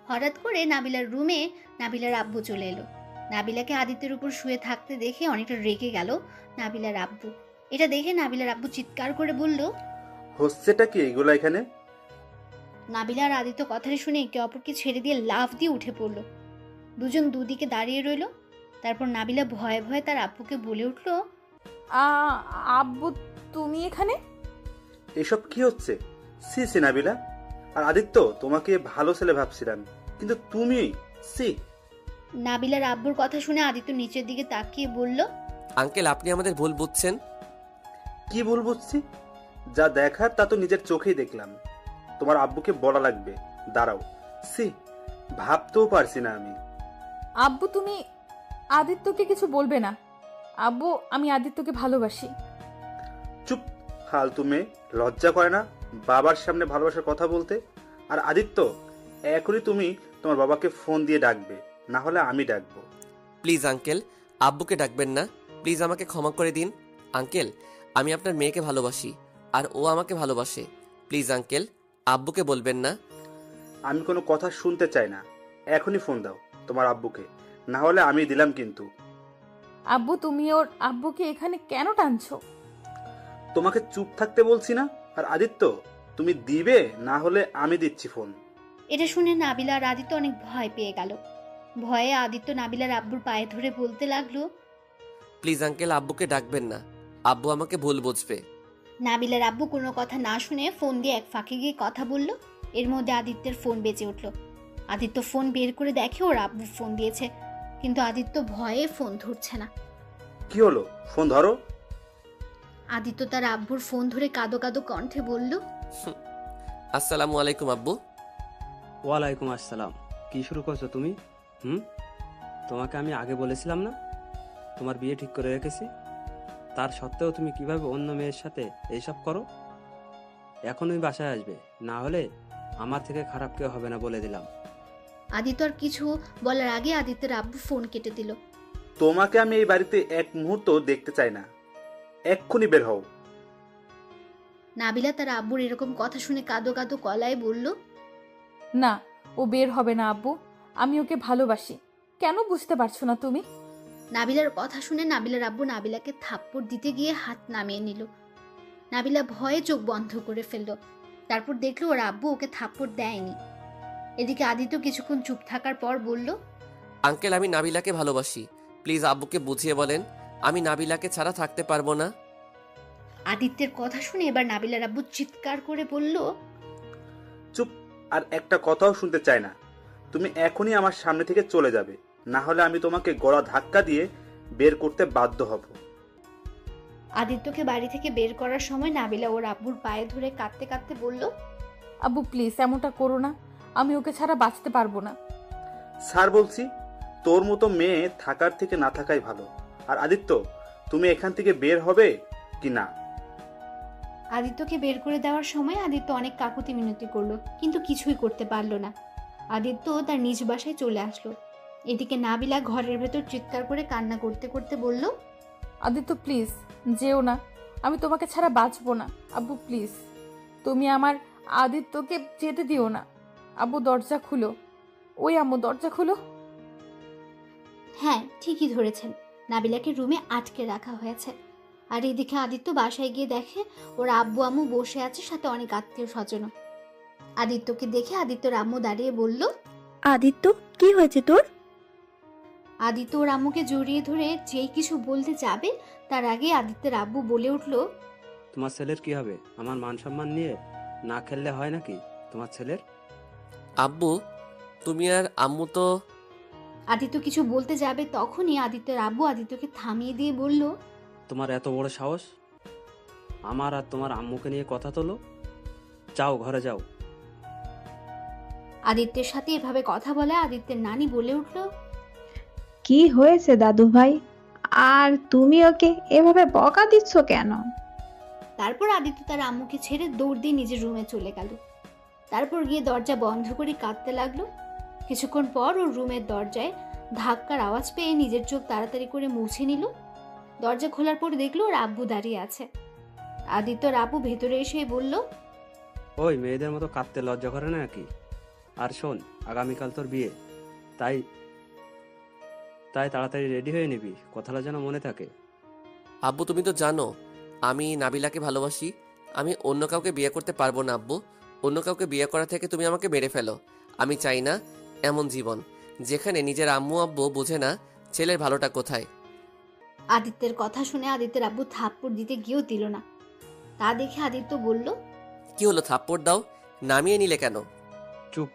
হঠাৎ করে নাবিলার রুমে নাবিলার আব্বু চলে এলো। নাবিলাকে আদিত্যের উপর শুয়ে থাকতে দেখে অনেকটা রেগে গেল নাবিলার আব্বু। এটা দেখে নাবিলার আব্বু চিৎকার করে বলল, হচ্ছেটা কি এগুলো এখানে? নাবিলা আর আদিত্য কথাটা শুনে একে অপরকে ছেড়ে দিয়ে লাফ দিয়ে উঠে পড়ল। দুজন দুদিকে দাঁড়িয়ে রইল। তারপর নাবিলা ভয়ে ভয়ে তার আব্বুকে বলে উঠল, আব্বু তুমি এখানে? এসব কি হচ্ছে? সি সি নাবিলা আর আদিত্য, তোমাকে ভালো ছেলে ভাবছিলাম, কিন্তু তুমি সি। নাবিলার আব্বুর কথা শুনে আদিত্য নিচের দিকে তাকিয়ে বলল, আঙ্কেল আপনি আমাদের ভুল বুঝছেন। কি ভুল বুঝছি? যা দেখার তা তো নিজের চোখেই দেখলাম। তোমার আব্বুকে বলা লাগবে। দাঁড়াও, সি, ভাবতেও পারছি না আমি। আব্বু তুমি আদিত্যকে কিছু বলবে না। আব্বু আমি আদিত্যকে ভালোবাসি। চুপ, ফালতু মেয়ে, লজ্জা করে না বাবার সামনে ভালোবাসার কথা বলতে? আর আদিত্য, এখনই তুমি তোমার বাবাকে ফোন দিয়ে ডাকবে, না হলে আমি ডাকবো। প্লিজ আঙ্কেল, আব্বুকে ডাকবেন না। প্লিজ আমাকে ক্ষমা করে দিন। আঙ্কেল, আমি আপনার মেয়েকে ভালোবাসি আর ও আমাকে ভালোবাসে। প্লিজ আঙ্কেল, আব্বুকে বলবেন না। আমি কোনো কথা শুনতে চাই না। এখনই ফোন দাও তোমার আব্বুকে, না হলে আমি দিলাম কিন্তু। আব্বু তুমি ওর আব্বুকে এখানে কেন টানছো? তোমাকে চুপ থাকতে বলছি না? আর আদিত্য, তুমি দিবে, না হলে আমি দিচ্ছি ফোন। এটা শুনে নাবিলা আর আদিত্য অনেক ভয় পেয়ে গেল। ভয়ে আদিত্য নাবিলার আব্বুর পায়ে ধরে বলতে লাগলো, প্লিজ আঙ্কেল, আব্বুকে ডাকবেন না। আব্বু আমাকে ভুল বুঝবে। নাবিলার আব্বু কোনো কথা না শুনে ফোন দিয়ে এক ফাঁকে গিয়ে কথা বলল। এর মধ্যে আদিত্যের ফোন বেজে উঠল। আদিত্য ফোন বের করে দেখে ওর আব্বু ফোন দিয়েছে, কিন্তু আদিত্য ভয়ে ফোন ধরছে না। কি হলো? ফোন ধরো। আদিত্য তার আব্বুর ফোন ধরে কাঁদো কাঁদো কণ্ঠে বলল, আসসালামু আলাইকুম আব্বু। ওয়ালাইকুম আসসালাম। কি শুরু করছো তুমি? তোমাকে আমি আগে বলেছিলাম না তোমার বিয়ে ঠিক করে রেখেছি? তার সত্ত্বেও তুমি কিভাবে অন্য মেয়ের সাথে এইসব করো? এখনই বাসায় আসবে, না হলে আমার থেকে খারাপ কেউ হবে না বলে দিলাম। আদিত্য আর কিছু বলার আগে আদিত্যের আব্বু ফোন কেটে দিল। তোমাকে আমি এই বাড়িতে এক মুহূর্ত দেখতে চাই না, এক্ষুনি বের হও। নাবিলা তার আব্বুর এরকম কথা শুনে কাঁদো কাঁদো গলায় বলল, না, ও বের হবে না আব্বু। আমি ওকে ভালোবাসি। কেন বুঝতে পারছো না তুমি? নাবিলার কথা শুনে নাবিলার আব্বু নাবিলাকে থাপ্পড় দিতে গিয়ে হাত নামিয়ে নিল। নাবিলা ভয়ে চোখ বন্ধ করে ফেলল। তারপর দেখলো ওর আব্বু ওকে থাপ্পড় দেয়নি। এদিকে আদিত্য কিছুক্ষণ চুপ থাকার পর বলল, আঙ্কেল আমি নাবিলাকে ভালোবাসি। প্লিজ আব্বুকে বুঝিয়ে বলেন আমি নাবিলাকে ছাড়া থাকতে পারবো না। আদিত্যের কথা শুনে এবার নাবিলার আব্বু চিৎকার করে বলল, চুপ, আর একটা কথাও শুনতে চাই না। তুমি এখনই আমার সামনে থেকে চলে যাবে, না হলে আমি তোমাকে গলা ধাক্কা দিয়ে বের করতে বাধ্য হব। আদিত্যকে বাড়ি থেকে বের করার সময় নাবিলা ওর আব্বুর পায়ে ধরে কাঁদতে কাঁদতে বলল, আব্বু প্লিজ এমনটা করো না। আমি ওকে ছাড়া বাঁচতে পারবো না। স্যার বলছি, তোর মতো মেয়ে থাকার থেকে না থাকাই ভালো। আর আদিত্য, তুমি এখান থেকে বের হবে কি না? আদিত্যকে বের করে দেওয়ার সময় আদিত্য অনেক কাকুতি মিনতি করলো, কিন্তু কিছুই করতে পারলো না। আদিত্য তার নিজ বাসায় চলে আসলো। এদিকে নাবিলা ঘরের ভেতর চিৎকার করে কান্না করতে করতে বলল, আদিত্য প্লিজ যেও না। আমি তোমাকে ছাড়া বাঁচবো না। আব্বু প্লিজ, তুমি আমার আদিত্যকে যেতে দিও না। আব্বু দরজা খুলো। ওই আম্মু দরজা খুলো। হ্যাঁ ঠিকই ধরেছেন, নাবিলাকে রুমে আটকে রাখা হয়েছে। আর এদিকে আদিত্য বাসায় গিয়ে দেখে ওর আব্বু আম্মু বসে আছে, সাথে অনেক আত্মীয় স্বজন। আদিত্যকে দেখে আদিত্যর আম্মু দাঁড়িয়ে বলল, আদিত্য কি হয়েছে তোর? আদিত্য ওর আম্মুকে জড়িয়ে ধরে যেই কিছু বলতে যাবে তার আগে আদিত্যের আব্বু বলে উঠল, তোমার ছেলের কি হবে? আমার মান সম্মান নিয়ে না খেললে হয় নাকি তোমার ছেলের? আব্বু তুমি আর আম্মু তো। আদিত্য কিছু বলতে যাবে তখনই আদিত্যের আব্বু আদিত্যকে থামিয়ে দিয়ে বলল, তোমার এত বড় সাহস আমার আর তোমার আম্মুকে নিয়ে কথা তোলো? যাও ঘরে যাও। আদিত্যের সাথে এভাবে কথা বলে আদিত্যের নানি বলে উঠল, কি হয়েছে দাদু ভাই? আর তুমি ওকে এভাবে বকা দিচ্ছ কেন? তারপর আদিত্য তার আম্মুকে ছেড়ে দৌড় দিয়ে নিজের রুমে চলে গেল। তারপর গিয়ে দরজা বন্ধ করে কাঁদতে লাগলো। কিছুক্ষণ পর ওর রুমের দরজায় ধাক্কার আওয়াজ পেয়ে নিজের চোখ তাড়াতাড়ি করে মুছে নিল। দরজা খোলার পর দেখলো ওর আব্বু দাঁড়িয়ে আছে। আদিত্যর আব্বু ভেতরে এসে বলল, ওই মেয়েদের মতো কাঁদতে লজ্জা করে না নাকি? আর শোন, আগামীকাল তোর বিয়ে, তাই তাই তাড়াতাড়ি রেডি হয়ে নিবি, কথাটা যেন মনে থাকে। আব্বু তুমি তো জানো আমি নাবিলাকে ভালোবাসি। আমি অন্য কাউকে বিয়ে করতে পারবো না আব্বু। অন্য কাউকে বিয়ে করা থেকে তুমি আমাকে মেরে ফেলো। আমি চাই না এমন জীবন যেখানে নিজের আম্মু আব্বু বোঝে না ছেলের ভালোটা কোথায়। আদিত্যের কথা শুনে আদিত্যের আব্বু থাপ্পড় দিতে গিয়েও দিল না। তা দেখে আদিত্য বলল, কি হলো, থাপ্পড় দাও, নামিয়ে নিলে কেন? চুপ,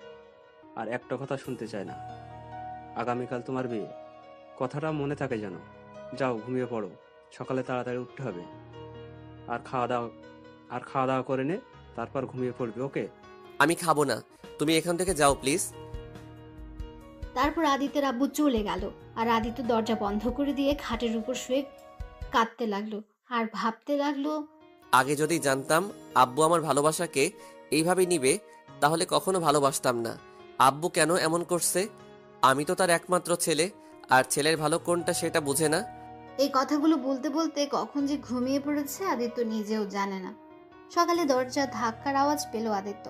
আর একটা কথা শুনতে চাই না। আগামীকাল তোমার বিয়ে, কথাটা মনে থাকে যেন। যাও ঘুমিয়ে পড়ো, সকালে তাড়াতাড়ি উঠতে হবে। আর খাওয়া দাওয়া করে নে, তারপর ঘুমিয়ে পড়বি, ওকে? আমি খাবো না, তুমি এখান থেকে যাও প্লিজ। তারপর আদিত্যের আব্বু চলে গেল। আর আদিত্য দরজা বন্ধ করে দিয়ে খাটের উপর শুয়ে কাঁদতে লাগলো আর ভাবতে লাগলো, আগে যদি জানতাম আব্বু আমার ভালোবাসাকে এইভাবে নিবে তাহলে কখনো ভালোবাসতাম না। আব্বু কেন এমন করছে? আমি তো তার একমাত্র ছেলে, আর ছেলের ভালো কোনটা সেটা বুঝে না। এই কথাগুলো বলতে বলতে কখন যে ঘুমিয়ে পড়েছে আদিত্য নিজেও জানে না। সকালে দরজা ধাক্কার আওয়াজ পেল আদিত্য।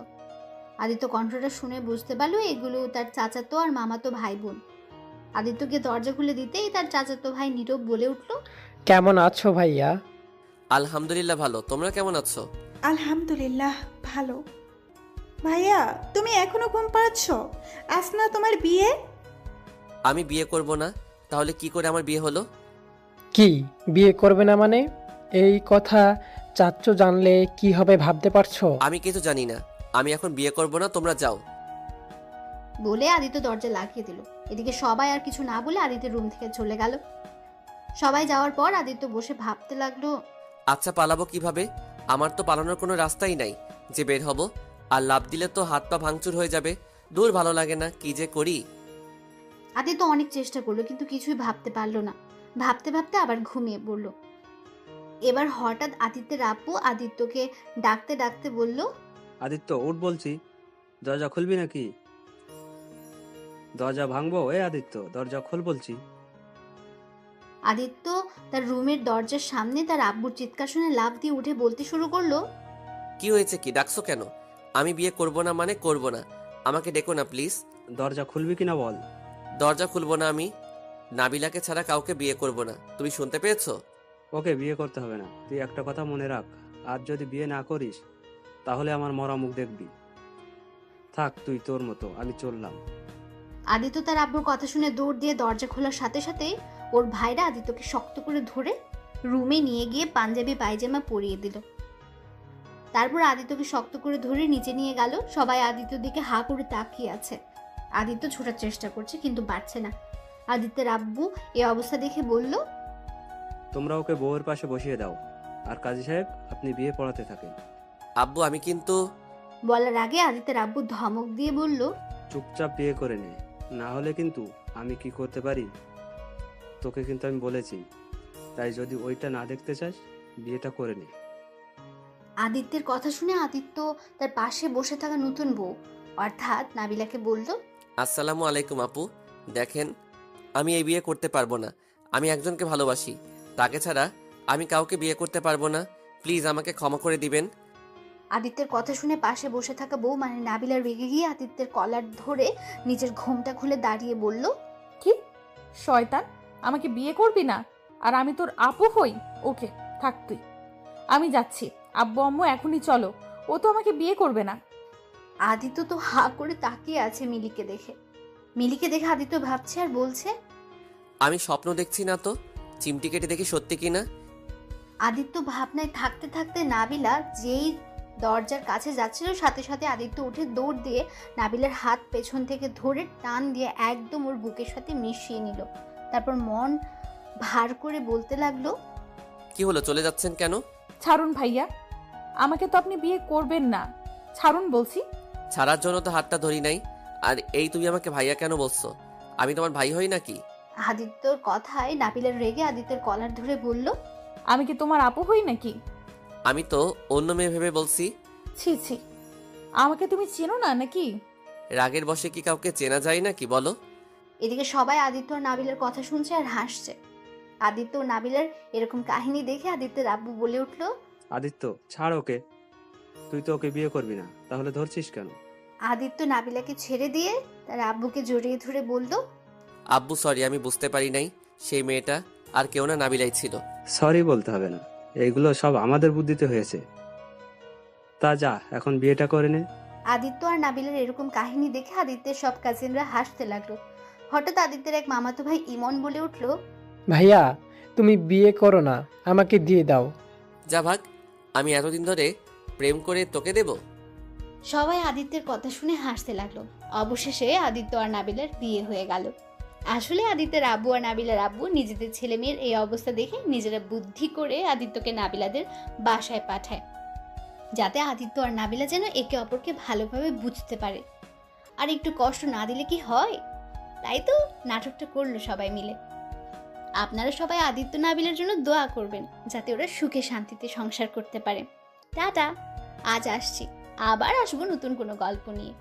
আদিত্য কণ্ঠটা শুনে বুঝতে পারলো এগুলো তার চাচাতো আর মামাতো ভাই বোন। আদিত্যকে দরজা খুলে দিতেই তার চাচাতো ভাই নীরব বলে উঠল, কেমন আছো ভাইয়া? আলহামদুলিল্লাহ ভালো, তোমরা কেমন আছো? আলহামদুলিল্লাহ ভালো। ভাইয়া তুমি এখনো ঘুম পাড়াচ্ছ? আজ না তোমার বিয়ে? আমি বিয়ে করব না, তাহলে কি করে আমার বিয়ে হলো? কি বিয়ে করবে না মানে? এই কথা চাচ্চু জানলে কি হবে ভাবতে পারছো? আমি কিছু জানি না, আমি এখন বিয়ে করব না, তোমরা যাও। বলে আদিত্য দরজা লাগিয়ে দিল। এদিকে সবাই আর কিছু না বলে আদিত্যের রুম থেকে চলে গেল। সবাই যাওয়ার পর আদিত্য বসে ভাবতে লাগলো, আচ্ছা পালাবো কিভাবে? আমার তো পালানোর কোনো রাস্তাই নাই যে বের হব। আর লাভ দিলে তো হাত পা ভাঙচুর হয়ে যাবে। দূর, ভালো লাগে না, কি যে করি। আদিত্য অনেক চেষ্টা করলো কিন্তু কিছুই ভাবতে পারলো না। ভাবতে ভাবতে আবার ঘুমিয়ে পড়ল। এবার হঠাৎ আদিত্যের আব্বু আদিত্যকে ডাকতে ডাকতে বলল, আদিত্য উঠ বলছি, দরজা খুলবি নাকি? দরজা ভাঙবো? আদিত্য দরজা খোল বলছি। আদিত্য তার রুমের দরজার সামনে তার আব্বুর চিৎকার শুনে লাফ দিয়ে উঠে বলতে শুরু করলো, কি হয়েছে, কি ডাকছো কেন? আমি বিয়ে করব না মানে করব না, আমাকে ডেকো না প্লিজ। দরজা খুলবি কিনা বল। দরজা খুলবো না আমি। নাবিলাকে ছাড়া কাউকে বিয়ে করব না, তুমি শুনতে পেয়েছো? ওকে বিয়ে করতে হবে না। তুই একটা কথা মনে রাখ, আর যদি বিয়ে না করিস তাহলে আমার মরা মুখ দেখবি। থাক তুই তোর মতো, আমি চললাম। আদিত্য তার আব্বুর কথা শুনে দৌড় দিয়ে দরজা খোলার সাথে সাথে ওর ভাইরা আদিত্যকে শক্ত করে ধরে রুমে নিয়ে গিয়ে পাঞ্জাবি পায়জামা পরিয়ে দিল। তারপর আদিত্যকে শক্ত করে ধরে নিচে নিয়ে গেল। সবাই আদিত্যর দিকে হা করে তাকিয়ে আছে। আদিত্য ছোটার চেষ্টা করছে কিন্তু পারছে না। আদিত্যের আব্বু এই অবস্থা দেখে বলল, তোমরা ওকে বউয়ের পাশে বসিয়ে দাও, আর কাজী সাহেব আপনি বিয়ে পড়াতে থাকেন। আব্বু আমি কিন্তু। বলার আগে আদিত্যের আব্বু ধমক দিয়ে বলল, চুপচাপ বিয়ে করে নে, না হলে কিন্তু আমি কি করতে পারি তোকে কিন্তু আমি বলেছি। তাই যদি ওইটা না দেখতে চাস বিয়েটা করে নে। আদিত্যের কথা শুনে আদিত্য তার পাশে বসে থাকা নতুন বউ অর্থাৎ নাবিলাকে বলল, আসসালামু আলাইকুম আপু। দেখেন, আমি এই বিয়ে করতে পারবো না। আমি একজনকে ভালোবাসি, তাকে ছাড়া আমি কাউকে বিয়ে করতে পারবো না। প্লিজ আমাকে ক্ষমা করে দিবেন। আদিত্যের কথা শুনে পাশে বসে থাকা বউ মানে নাবিলা রেগে গিয়ে আদিত্যের কলার ধরে নিজের ঘোমটা খুলে দাঁড়িয়ে বলল, কি শয়তান, আমাকে বিয়ে করবি না? আর আমি তোর আপু হই? ওকে থাক তুই, আমি যাচ্ছি। আব্বু আম্মু এখনই চলো, ও তো আমাকে বিয়ে করবে না। আদিত্য তো হা করে তাকিয়ে আছে মিলিকে দেখে। মিলিকে দেখে আদিত্য ভাবছে আর বলছে, আমি স্বপ্ন দেখছি না তো, চিমটি কেটে দেখি সত্যি কিনা। আদিত্য ভাবনায় থাকতে থাকতে নাবিলা যেই দরজার কাছে যাচ্ছিল সাথে সাথে আদিত্য উঠে দৌড় দিয়ে নাবিলার হাত পেছন থেকে ধরে টান দিয়ে একদম ওর বুকের সাথে মিশিয়ে নিল। তারপর মন ভার করে বলতে লাগলো, কি হলো, চলে যাচ্ছেন কেন? ছাড়ুন ভাইয়া, আমাকে তো আপনি বিয়ে করবেন না, ছাড়ুন বলছি। ছাড়ার জন্য তো হাতটা ধরি নাই। আর এই তুমি আমাকে ভাইয়া কেন বলছো? আমি তোমার ভাই হই নাকি? আদিত্যর কথায় নাবিলার রেগে আদিত্যের কলার ধরে বলল, আমি কি তোমার আপু হই নাকি? আমি তো অন্য মেয়ে ভেবে বলছি। ছি ছি, আমাকে তুমি চেনো না নাকি? রাগের বশে কি কাউকে চেনা যায় নাকি বলো? এদিকে সবাই আদিত্য আর নাবিলার কথা শুনছে আর হাসছে। আদিত্য ও নাবিলার এরকম কাহিনী দেখে আদিত্যের আব্বু বলে উঠল, আদিত্য ছাড় ওকে। তুই তো ওকে বিয়ে করবি না, তাহলে ধরছিস কেন? আদিত্য নাবিলাকে ছেড়ে দিয়ে তার আব্বুকে জড়িয়ে ধরে বলল, আব্বু সরি, আমি বুঝতে পারি নাই সেই মেয়েটা আর কেউ না, নাবিলাই ছিল। সরি বলতে হবে না, এইগুলো সব আমাদের বুদ্ধিতে হয়েছে। তা যা, এখন বিয়েটা করে নে। আদিত্য আর নাবিলার এরকম কাহিনী দেখে আদিত্যের সব কাজিনরা হাসতে লাগলো। হঠাৎ আদিত্যের এক মামাতো ভাই ইমন বলে উঠল, ভাইয়া তুমি বিয়ে করো না, আমাকে দিয়ে দাও। যা ভাগ, আমি এতদিন ধরে প্রেম করে তোকে দেব? সবাই আদিত্যের কথা শুনে হাসতে লাগলো। অবশেষে আদিত্য আর নাবিলার বিয়ে হয়ে গেল। আসলে আদিত্যের আব্বু আর নাবিলার আব্বু নিজেদের ছেলে মেয়ের এই অবস্থা দেখে নিজেরা বুদ্ধি করে আদিত্যকে নাবিলাদের বাসায় পাঠায়, যাতে আদিত্য আর নাবিলা যেন একে অপরকে ভালোভাবে বুঝতে পারে। আর একটু কষ্ট না দিলে কি হয়? তাই তো নাটকটা করলো সবাই মিলে। আপনারা সবাই আদিত্য নাবিলার জন্য দোয়া করবেন, যাতে ওরা সুখে শান্তিতে সংসার করতে পারে। টাটা, আজ আসছি, আবার আসবো নতুন কোনো গল্প নিয়ে।